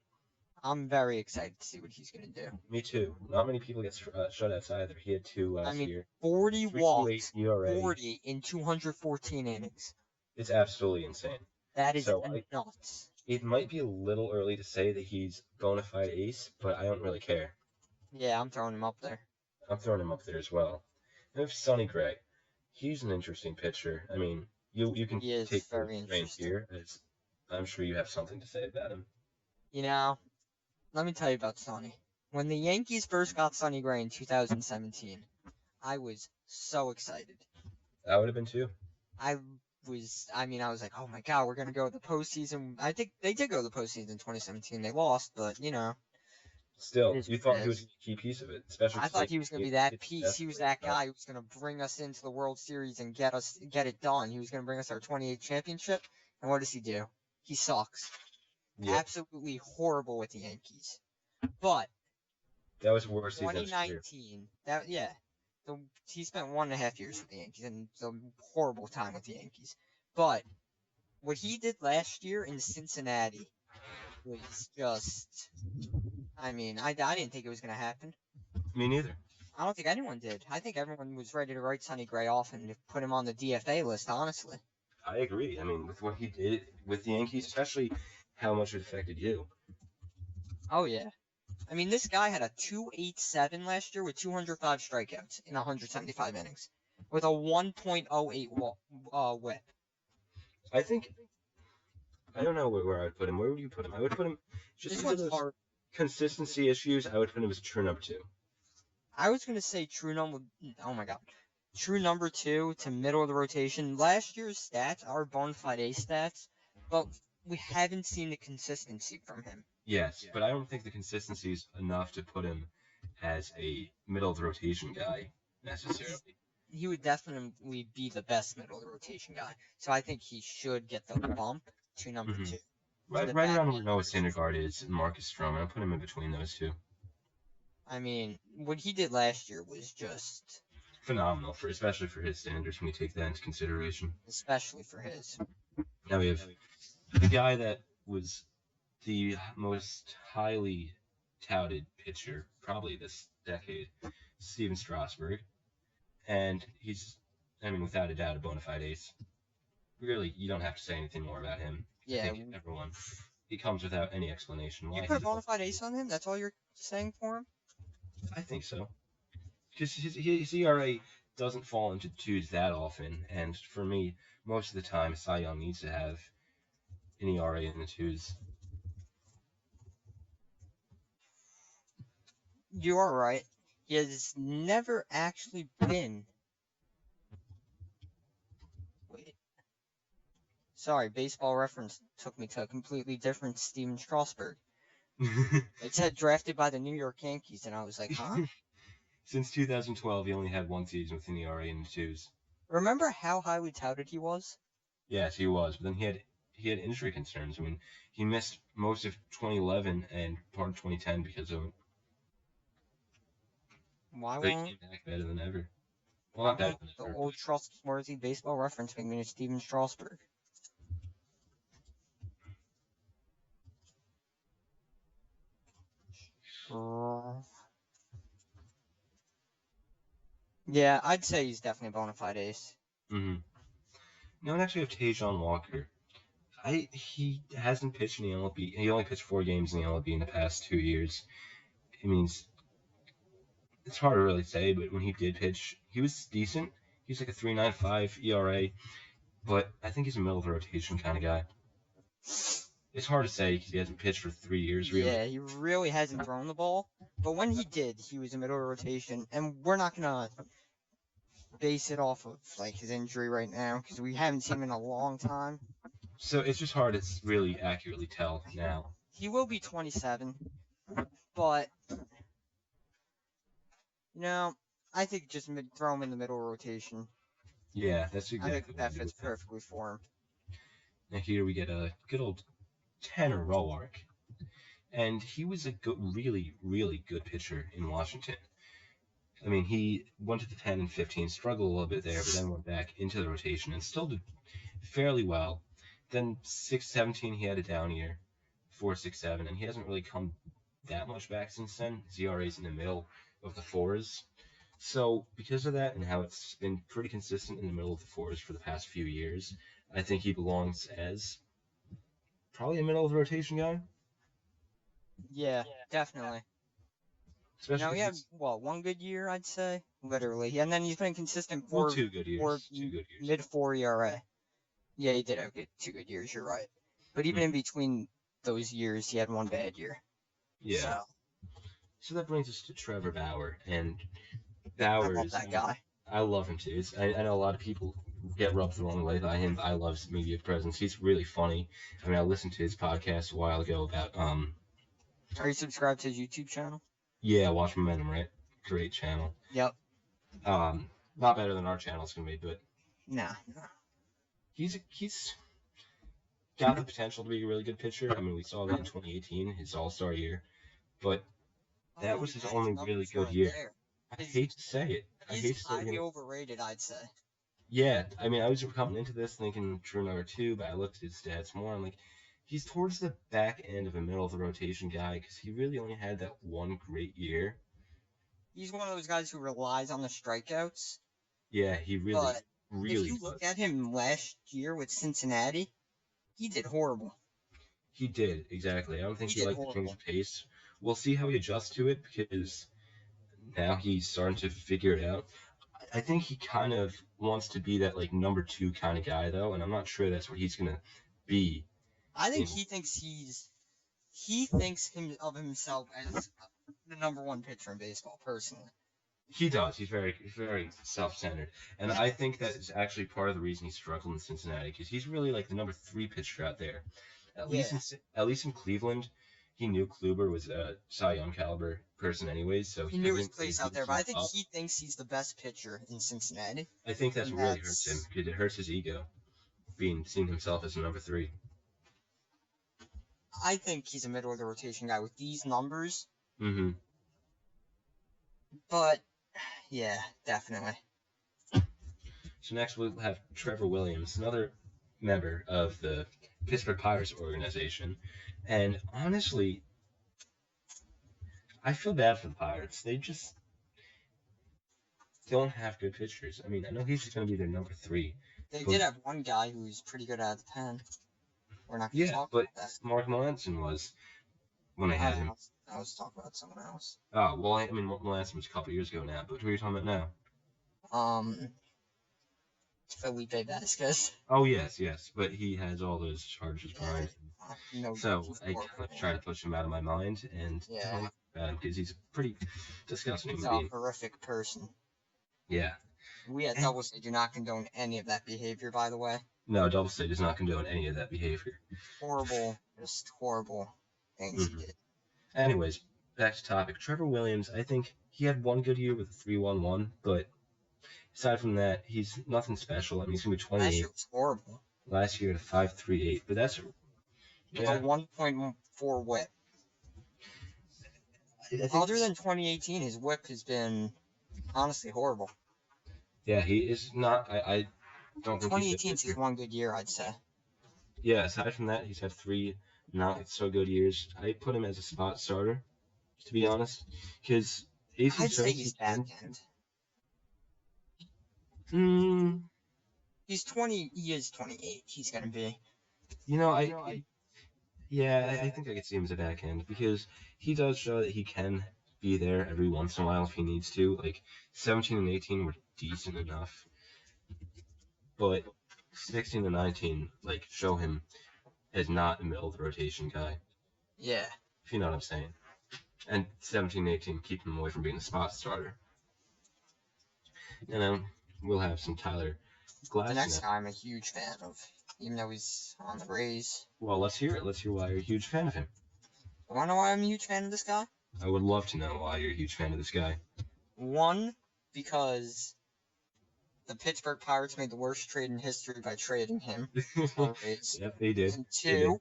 I'm very excited to see what he's going to do. Me too. Not many people get shutouts either. He had 2 last year. 40 walks, ERA. 40 in 214 innings. It's absolutely insane. That is nuts. It might be a little early to say that he's bona fide ace, but I don't really care. Yeah, I'm throwing him up there. I'm throwing him up there as well. And we have Sonny Gray. He's an interesting pitcher. I mean, you can take the reins here, as I'm sure you have something to say about him. Let me tell you about Sonny. When the Yankees first got Sonny Gray in 2017, I was so excited. I would have been too. I was like, oh my god, we're going to go to the postseason. I think they did go to the postseason in 2017. They lost, but, Still, you thought he was a key piece of it. Especially I thought he was going to be that piece. He was that guy who was going to bring us into the World Series and get it done. He was going to bring us our 28th championship. And what does he do? He sucks. Yeah, absolutely horrible with the Yankees. But that was the worst season of his career. 2019, he spent 1.5 years with the Yankees, and it's a horrible time with the Yankees. But what he did last year in Cincinnati was just, I mean, I didn't think it was going to happen. Me neither. I don't think anyone did. I think everyone was ready to write Sonny Gray off and put him on the DFA list, honestly. I agree. I mean, with what he did with the Yankees, especially how much it affected you. Oh, yeah. I mean, this guy had a 2.87 last year with 205 strikeouts in 175 innings, with a 1.08 whip. I think, I don't know where I would put him. Where would you put him? I would put him, just This because of one's those hard. consistency issues, I would put him as true number 2. I was going to say oh my God. True number 2 to middle of the rotation. Last year's stats are bona fide ace stats, but we haven't seen the consistency from him. Yes, but I don't think the consistency is enough to put him as a middle of the rotation guy necessarily. He would definitely be the best middle of the rotation guy. So I think he should get the bump to number 2. Right around where Noah Syndergaard is and Marcus Stroman. I'll put him in between those two. I mean, what he did last year was just phenomenal, especially for his standards when you take that into consideration. Especially for his. Now we have the guy that was the most highly touted pitcher probably this decade, Steven Strasburg. And he's, I mean, without a doubt, a bona fide ace. Really, you don't have to say anything more about him. Yeah. I think everyone, he comes without any explanation why. You put a bona fide ace on him? That's all you're saying for him? I think so. Because his ERA doesn't fall into twos that often, and for me, most of the time, Cy Young needs to have an ERA in the twos. You are right. He has never actually been. Wait. Sorry, Baseball Reference took me to a completely different Steven Strasburg. It said drafted by the New York Yankees, and I was like, huh? Since 2012, he only had one season with an ERA in the twos. Remember how highly touted he was? Yes, he was, but then he had injury concerns. I mean, he missed most of 2011 and part of 2010 because of it. Why But won't he came back better than ever. Well, not better than the ever. old trustworthy Baseball Reference make me Steven Strasburg? Yeah, I'd say he's definitely a bona fide ace. Mm-hmm. Now, next we have Tajon Walker. He hasn't pitched in the MLB. He only pitched 4 games in the MLB in the past 2 years. It means it's hard to really say, but when he did pitch, he was decent. He's like a 3.95 ERA, but I think he's a middle of the rotation kind of guy. It's hard to say because he hasn't pitched for 3 years, really. Yeah, he really hasn't thrown the ball. But when he did, he was a middle of rotation, and we're not gonna base it off of like his injury right now because we haven't seen him in a long time. So it's just hard to really accurately tell now. He will be 27, but I think just throw him in the middle rotation. Yeah, that's exactly. I think that fits perfectly for him. Now here we get a good old Tanner Roark, and he was a really, really good pitcher in Washington. I mean, he went to the 10 and 15, struggled a little bit there, but then went back into the rotation and still did fairly well. Then 6-17, he had a down year, 4.67, and he hasn't really come that much back since then. His ERA's in the middle of the 4s. So because of that and how it's been pretty consistent in the middle of the 4s for the past few years, I think he belongs as probably a middle of the rotation guy. Yeah, definitely. Especially now he had one good year, I'd say, literally, and then he's been consistent for 2 good years, mid-4 ERA. Yeah, he did have 2 good years. You're right, but even in between those years, he had 1 bad year. Yeah. So that brings us to Trevor Bauer, and Bauer I love that guy. I love him too. I know a lot of people get rubbed the wrong way by him. I love his media presence. He's really funny. I mean, I listened to his podcast a while ago about Are you subscribed to his YouTube channel? Yeah, Watch Momentum, right? Great channel. Yep. Not better than our channel's gonna be, but nah. got the potential to be a really good pitcher. I mean, we saw that in 2018, his All-Star year, but that was his only really good year. I hate to say it. I hate to say He's highly it. overrated, I'd say. Yeah, I mean, I was coming into this thinking true number 2, but I looked at his stats more. I'm like, he's towards the back end of a middle of the rotation guy because he really only had that one great year. He's one of those guys who relies on the strikeouts. Yeah, he really, But really if you look at him last year with Cincinnati, he did horrible. He did, exactly. I don't think he liked horrible. to change the pace. We'll see how he adjusts to it because now he's starting to figure it out. I think he kind of wants to be that like number 2 kind of guy though, and I'm not sure that's what he's gonna be. I think he thinks of himself as the number 1 pitcher in baseball, personally. He does. He's very self-centered, and I think that is actually part of the reason he's struggled in Cincinnati because he's really like the number 3 pitcher out there. At least in Cleveland, he knew Kluber was a Cy Young caliber person anyways, so he knew his place out there. But I think he thinks he's the best pitcher in Cincinnati. I think that's what really hurts him because it hurts his ego, seeing himself as a number 3. I think he's a middle of the rotation guy with these numbers. Mm-hmm. But yeah, definitely. So next we'll have Trevor Williams, another member of the Pittsburgh Pirates organization. And honestly, I feel bad for the Pirates. They just don't have good pitchers. I mean, I know he's just going to be their number 3. They did have one guy who's pretty good at the pen. We're not going to talk about that. Mark Melanson was when I had him. I was talking about someone else. Oh, well, I mean, Melanson was a couple years ago now, but who are you talking about now? Felipe Vasquez. Oh, yes, but he has all those charges behind him. So I kind of try to push him out of my mind and talk about him because he's a pretty disgusting human being. He's a horrific person. Yeah. We at Double State do not condone any of that behavior, by the way. No, Double State does not condone any of that behavior. Horrible, just horrible things he did. Anyways, back to topic. Trevor Williams, I think he had one good year with a 3.11, but aside from that, he's nothing special. I mean, he's going to be 28. Last year was horrible. Last year at a 5.38, but that's... Yeah. A 1.4 whip. Other than 2018, his whip has been honestly horrible. Yeah, he is not... I don't think 2018 is one good year, I'd say. Yeah, aside from that, he's had 3 not so good years. I put him as a spot starter, to be honest, because I'd say he's back end. He's 20. He is 28. He's gonna be. I think I could see him as a back end because he does show that he can be there every once in a while if he needs to. Like 17 and 18 were decent enough, but 16 and 19 show him as not a middle of the rotation guy. Yeah. If you know what I'm saying. And 17 and 18 keep him away from being a spot starter. And then we'll have some Tyler Glasnow. The next guy I'm a huge fan of, even though he's on the Rays. Well, let's hear it. Let's hear why you're a huge fan of him. You want to know why I'm a huge fan of this guy? I would love to know why you're a huge fan of this guy. One, because the Pittsburgh Pirates made the worst trade in history by trading him. Yep, they did. And 2...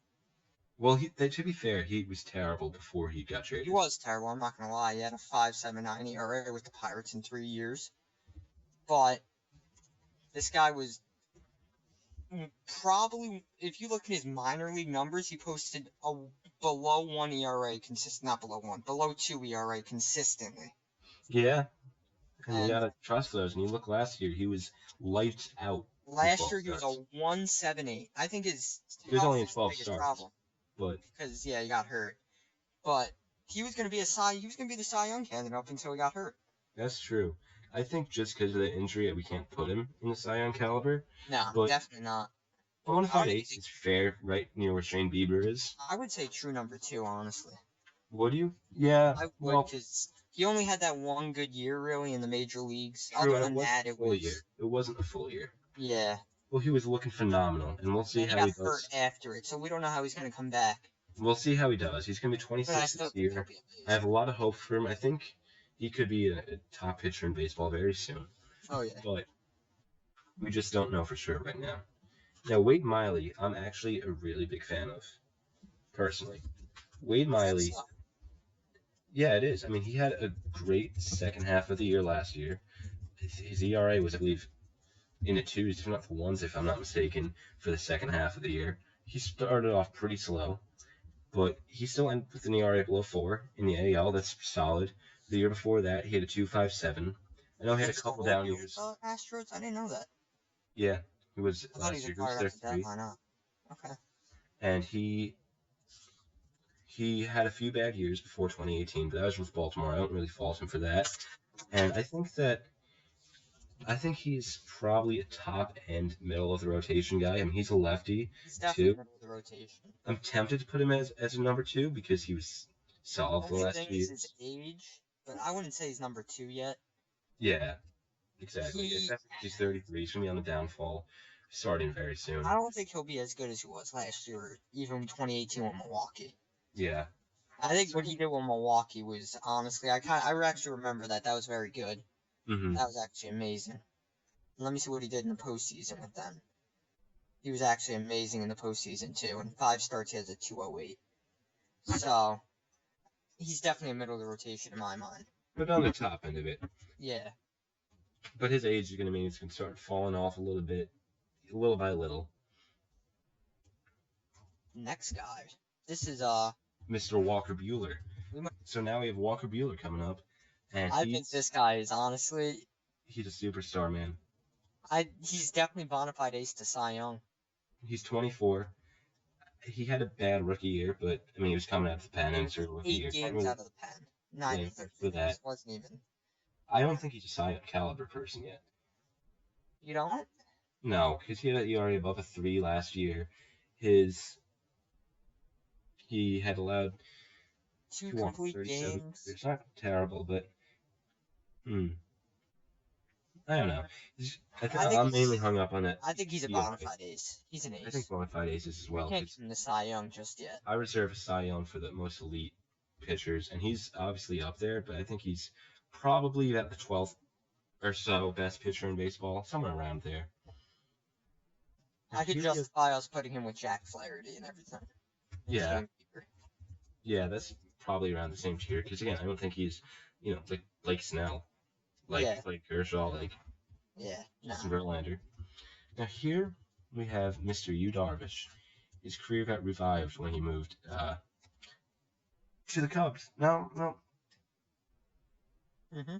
Well, to be fair, he was terrible before he got traded. He was terrible, I'm not going to lie. He had a 5.79 ERA with the Pirates in 3 years. But this guy was probably, if you look at his minor league numbers, he posted a below 1 ERA, not below 1, below 2 ERA consistently. Yeah. And you gotta trust those. And you look last year, he was lights out. Last year, he was a 1.78. I think he was only in 12 starts. Problem. But because he got hurt. But he was gonna be the Cy Young candidate up until he got hurt. That's true. I think just because of the injury, we can't put him in the Cy Young caliber. No, definitely not. 1.58 is fair, right near where Shane Bieber is. I would say true number 2, honestly. Would you? Yeah. I would, because he only had that one good year, really, in the major leagues. True, other than that, it was... Year. It wasn't a full year. Yeah. Well, he was looking phenomenal, and we'll see how he does. He got hurt after it, so we don't know how he's going to come back. We'll see how he does. He's going to be 26 this year. I have a lot of hope for him. I think he could be a top pitcher in baseball very soon. Oh, yeah. But we just don't know for sure right now. Now, Wade Miley, I'm actually a really big fan of, personally. Wade Is that Miley, so? yeah, it is. I mean, he had a great second half of the year last year. His ERA was, I believe, in the twos, if not the ones, if I'm not mistaken, for the second half of the year. He started off pretty slow, but he still ended with an ERA below 4 in the AL. That's solid. The year before that, he had a 2.57. I know he Is had he a still couple down working with years. Astros? I didn't know that. Yeah, he was I thought he last was year. He was acquired their after the three, deadline. Huh? Okay. and he had a few bad years before 2018, but that was with Baltimore. I don't really fault him for that. And I think he's probably a top end middle of the rotation guy. I mean, he's a lefty He's definitely too. middle of the rotation. I'm tempted to put him as a number 2 because he was solid for the Only last thing few is his years. age, but I wouldn't say he's number 2 yet. Yeah, exactly. He, Except he's 33. He's gonna be on the downfall, starting very I soon. don't think he'll be as good as he was last year, even 2018 with Milwaukee. Yeah. I think what he did with Milwaukee was honestly, I actually remember that. That was very good. Mm-hmm. That was actually amazing. Let me see what he did in the postseason with them. He was actually amazing in the postseason too. In 5 starts, he has a 2.08. So he's definitely a middle of the rotation in my mind. But on the top end of it. Yeah. But his age is gonna mean it's gonna start falling off a little bit, little by little. Next guy. This is Mr. Walker Bueller. So now we have Walker Bueller coming up, and I think this guy is honestly he's a superstar, man. he's definitely bona fide ace to Cy Young. He's 24. He had a bad rookie year, but I mean he was coming out of the pen and through rookie 8 year. games out of the pen. Not even 13. For that. Wasn't even. I don't think he's a Cy Young caliber person yet. You don't? No, because he had an ERA above a 3 last year. He had allowed 2 complete games. It's not terrible, but I don't know. I'm mainly hung up on it. I think he's a bona fide ace. He's an ace. I think bona fide aces as well. We can't give him the Cy Young just yet. I reserve a Cy Young for the most elite pitchers, and he's obviously up there, but I think he's probably at the 12th or so best pitcher in baseball, somewhere around there. I could justify us putting him with Jack Flaherty and everything. Yeah. Yeah, that's probably around the same tier, because again, I don't think he's, like Blake Snell, like Kershaw, like Justin Verlander. Now here we have Mr. Yu Darvish. His career got revived when he moved to the Cubs. No. Mm-hmm.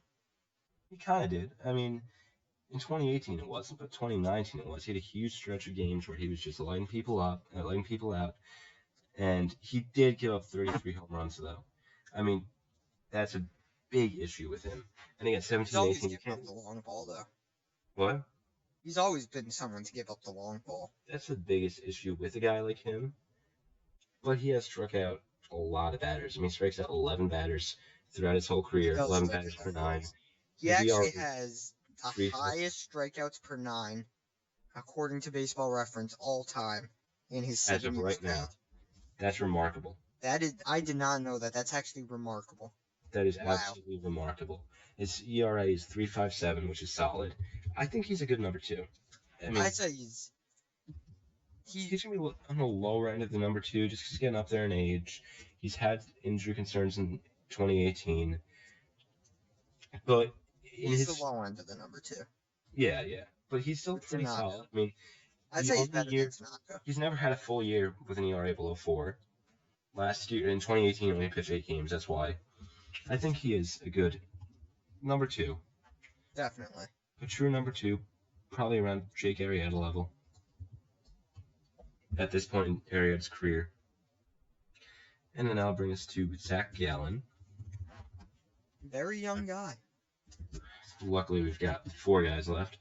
He kind of did. I mean, in 2018 it wasn't, but 2019 it was. He had a huge stretch of games where he was just lighting people out, and he did give up 33 home runs, though. I mean, that's a big issue with him. And again, 17, 18, you can't. The long ball, though. What? He's always been someone to give up the long ball. That's the biggest issue with a guy like him. But he has struck out a lot of batters. I mean, he strikes out 11 batters throughout his whole career, 11 batters per 9. He actually has the highest strikeouts per 9, according to Baseball Reference, all time in his 7 years. As of right now. That's remarkable. I did not know that. That's actually remarkable. That is absolutely remarkable. His ERA is 3.57, which is solid. I think he's a good number 2. I mean, I'd say he's gonna be on the lower end of the number 2, just because he's getting up there in age. He's had injury concerns in 2018, but he's the low end of the number 2. Yeah, but he's still pretty solid. I mean, I'd say he's better than Tanaka. He's never had a full year with an ERA below 4. Last year, in 2018, he only pitched 8 games. That's why. I think he is a good number 2. Definitely. A true number 2, probably around Jake Arrieta level. At this point in Arrieta's career. And then I'll bring us to Zach Gallen. Very young guy. Luckily, we've got 4 guys left.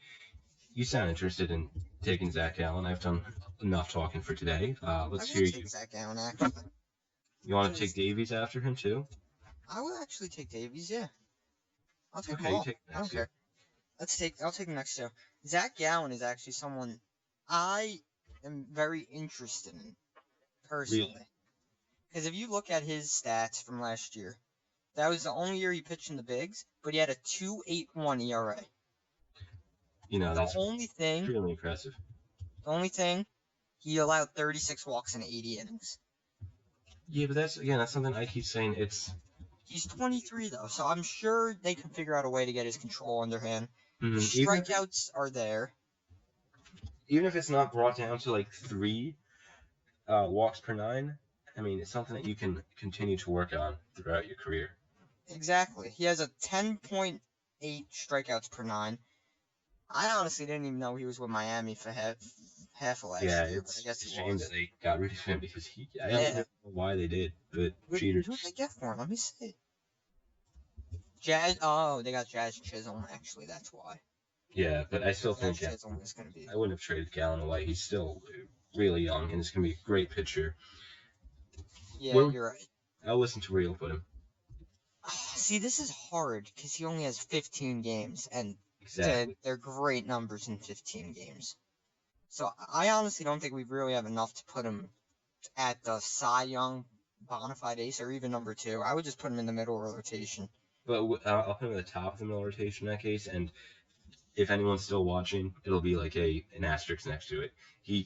You sound interested in taking Zach Gallen. I've done enough talking for today. Let's hear you. Zach Gallen, actually. You want to take Davies after him, too? I would actually take Davies, yeah. I'll take them all. You take the next 2. I'll take the next 2. Zach Gallen is actually someone I am very interested in, personally. Because if you look at his stats from last year, that was the only year he pitched in the bigs, but he had a 2.81 ERA. That's the only thing really impressive. The only thing, he allowed 36 walks in 80 innings. Yeah, but that's something I keep saying. He's 23 though, so I'm sure they can figure out a way to get his control underhand. The even strikeouts are there. even if it's not brought down to like 3 walks per 9, I mean, it's something that you can continue to work on throughout your career. Exactly. He has a 10.8 strikeouts per 9. I honestly didn't even know he was with Miami for half of last year. It's I guess a he shame was. that they got rid of him because I don't know why they did, but cheaters. Who did they get for him? Let me see. Jazz. Oh, they got Jazz Chisholm. Actually, that's why. Yeah, but I still Jazz think Chisholm is going to be. I wouldn't have traded Gallen away. He's still really young, and it's going to be a great pitcher. Yeah, you're right. I'll listen to where you'll put him. See, this is hard because he only has 15 games, and Exactly. they're great numbers in 15 games. So I honestly don't think we really have enough to put him at the Cy Young bona fide ace or even number 2. I would just put him in the middle rotation. But I'll put him at the top of the middle rotation in that case, and if anyone's still watching, it'll be like an asterisk next to it.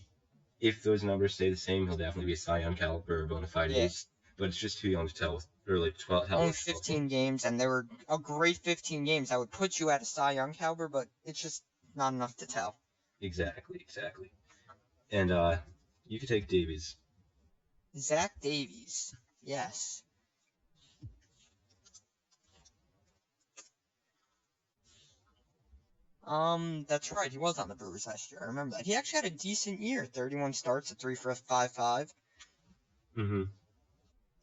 If those numbers stay the same, he'll definitely be a Cy Young caliber or bona fide ace. But it's just too young to tell. Early 12. Only 15 games, and they were a great 15 games. I would put you at a Cy Young caliber, but it's just not enough to tell. Exactly. And you could take Davies. Zach Davies. Yes. That's right. He was on the Brewers last year. I remember that. He actually had a decent year. 31 starts, a 3 for 5.5. Mm-hmm.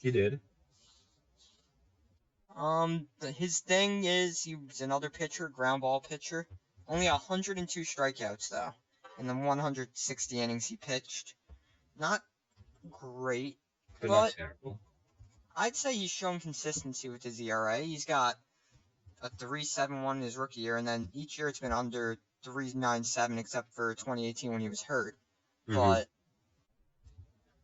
He did. His thing is he was another pitcher, ground ball pitcher. Only 102 strikeouts though, in the 160 innings he pitched. Not great, but not terrible. I'd say he's shown consistency with his ERA. He's got a 3.71 in his rookie year, and then each year it's been under 3.97, except for 2018 when he was hurt. Mm-hmm. But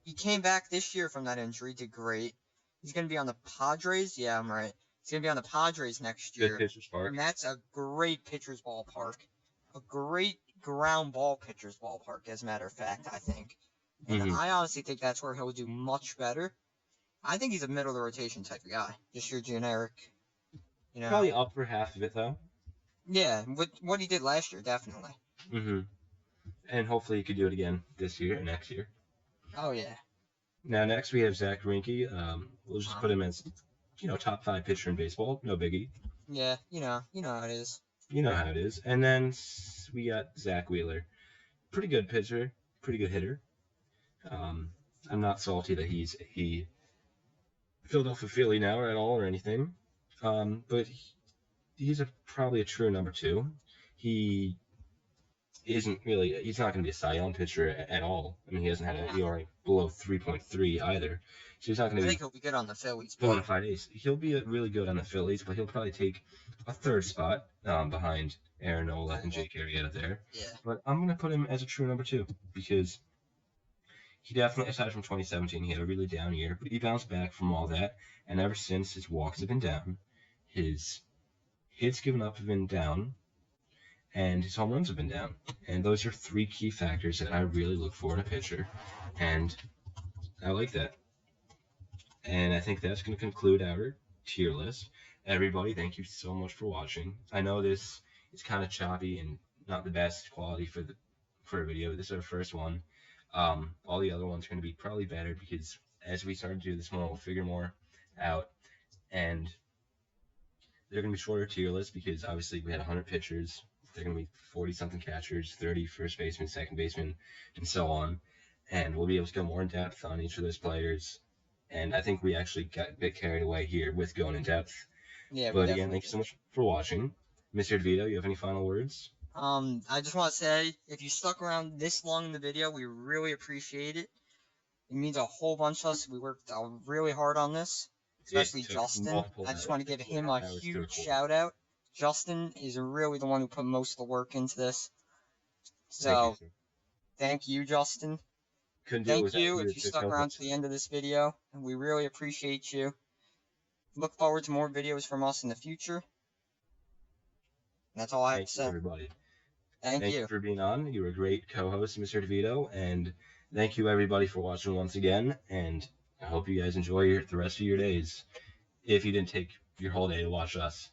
he came back this year from that injury, did great. He's going to be on the Padres. Yeah, I'm right. He's going to be on the Padres next year. Good pitcher's park. And that's a great pitcher's ballpark. A great ground ball pitcher's ballpark, as a matter of fact, I think. And I honestly think that's where he'll do much better. I think he's a middle of the rotation type of guy. Just your generic, Probably upper half of it, though. Yeah, with what he did last year, definitely. Mm-hmm. And hopefully he could do it again this year and next year. Oh, yeah. Now, next we have Zach Greinke. We'll just put him as, top 5 pitcher in baseball. No biggie. Yeah, you know how it is. You know how it is. And then we got Zach Wheeler. Pretty good pitcher. Pretty good hitter. I'm not salty that he filled off a Philly now at all or anything. But he's probably a true number 2. He isn't really. He's not going to be a Cy Young pitcher at all. I mean, he hasn't had an ERA below 3.3 either. So he's not going to be. I think he'll be good on the Phillies. Bona fide ace. He'll be really good on the Phillies, but he'll probably take a 3rd spot behind Aaron Nola and Jake Arrieta there. Yeah. But I'm going to put him as a true number 2 because he definitely, aside from 2017, he had a really down year, but he bounced back from all that, and ever since his walks have been down, his hits given up have been down, and his home runs have been down. And those are 3 key factors that I really look for in a pitcher, and I like that. And I think that's going to conclude our tier list. Everybody, thank you so much for watching. I know this is kind of choppy and not the best quality for a video. This is our first one. All the other ones are going to be probably better because as we start to do this more, we'll figure more out. And they're going to be shorter tier lists because obviously we had 100 pitchers. They're going to be 40-something catchers, 30 first basemen, second basemen, and so on. And we'll be able to go more in depth on each of those players. And I think we actually got a bit carried away here with going in depth. Yeah, but again, thank you so much for watching. Mr. DeVito, you have any final words? I just want to say, if you stuck around this long in the video, we really appreciate it. It means a whole bunch to us. We worked really hard on this, especially Justin. I just want to give him a huge shout out. Justin is really the one who put most of the work into this. So, thank you, Justin. Thank you if you stuck around to the end of this video. We really appreciate you. Look forward to more videos from us in the future. That's all I have to say. Everybody. Thank Thank you. you for being on. You were a great co-host, Mr. DeVito, and thank you everybody for watching once again. And I hope you guys enjoy the rest of your days. If you didn't take your whole day to watch us.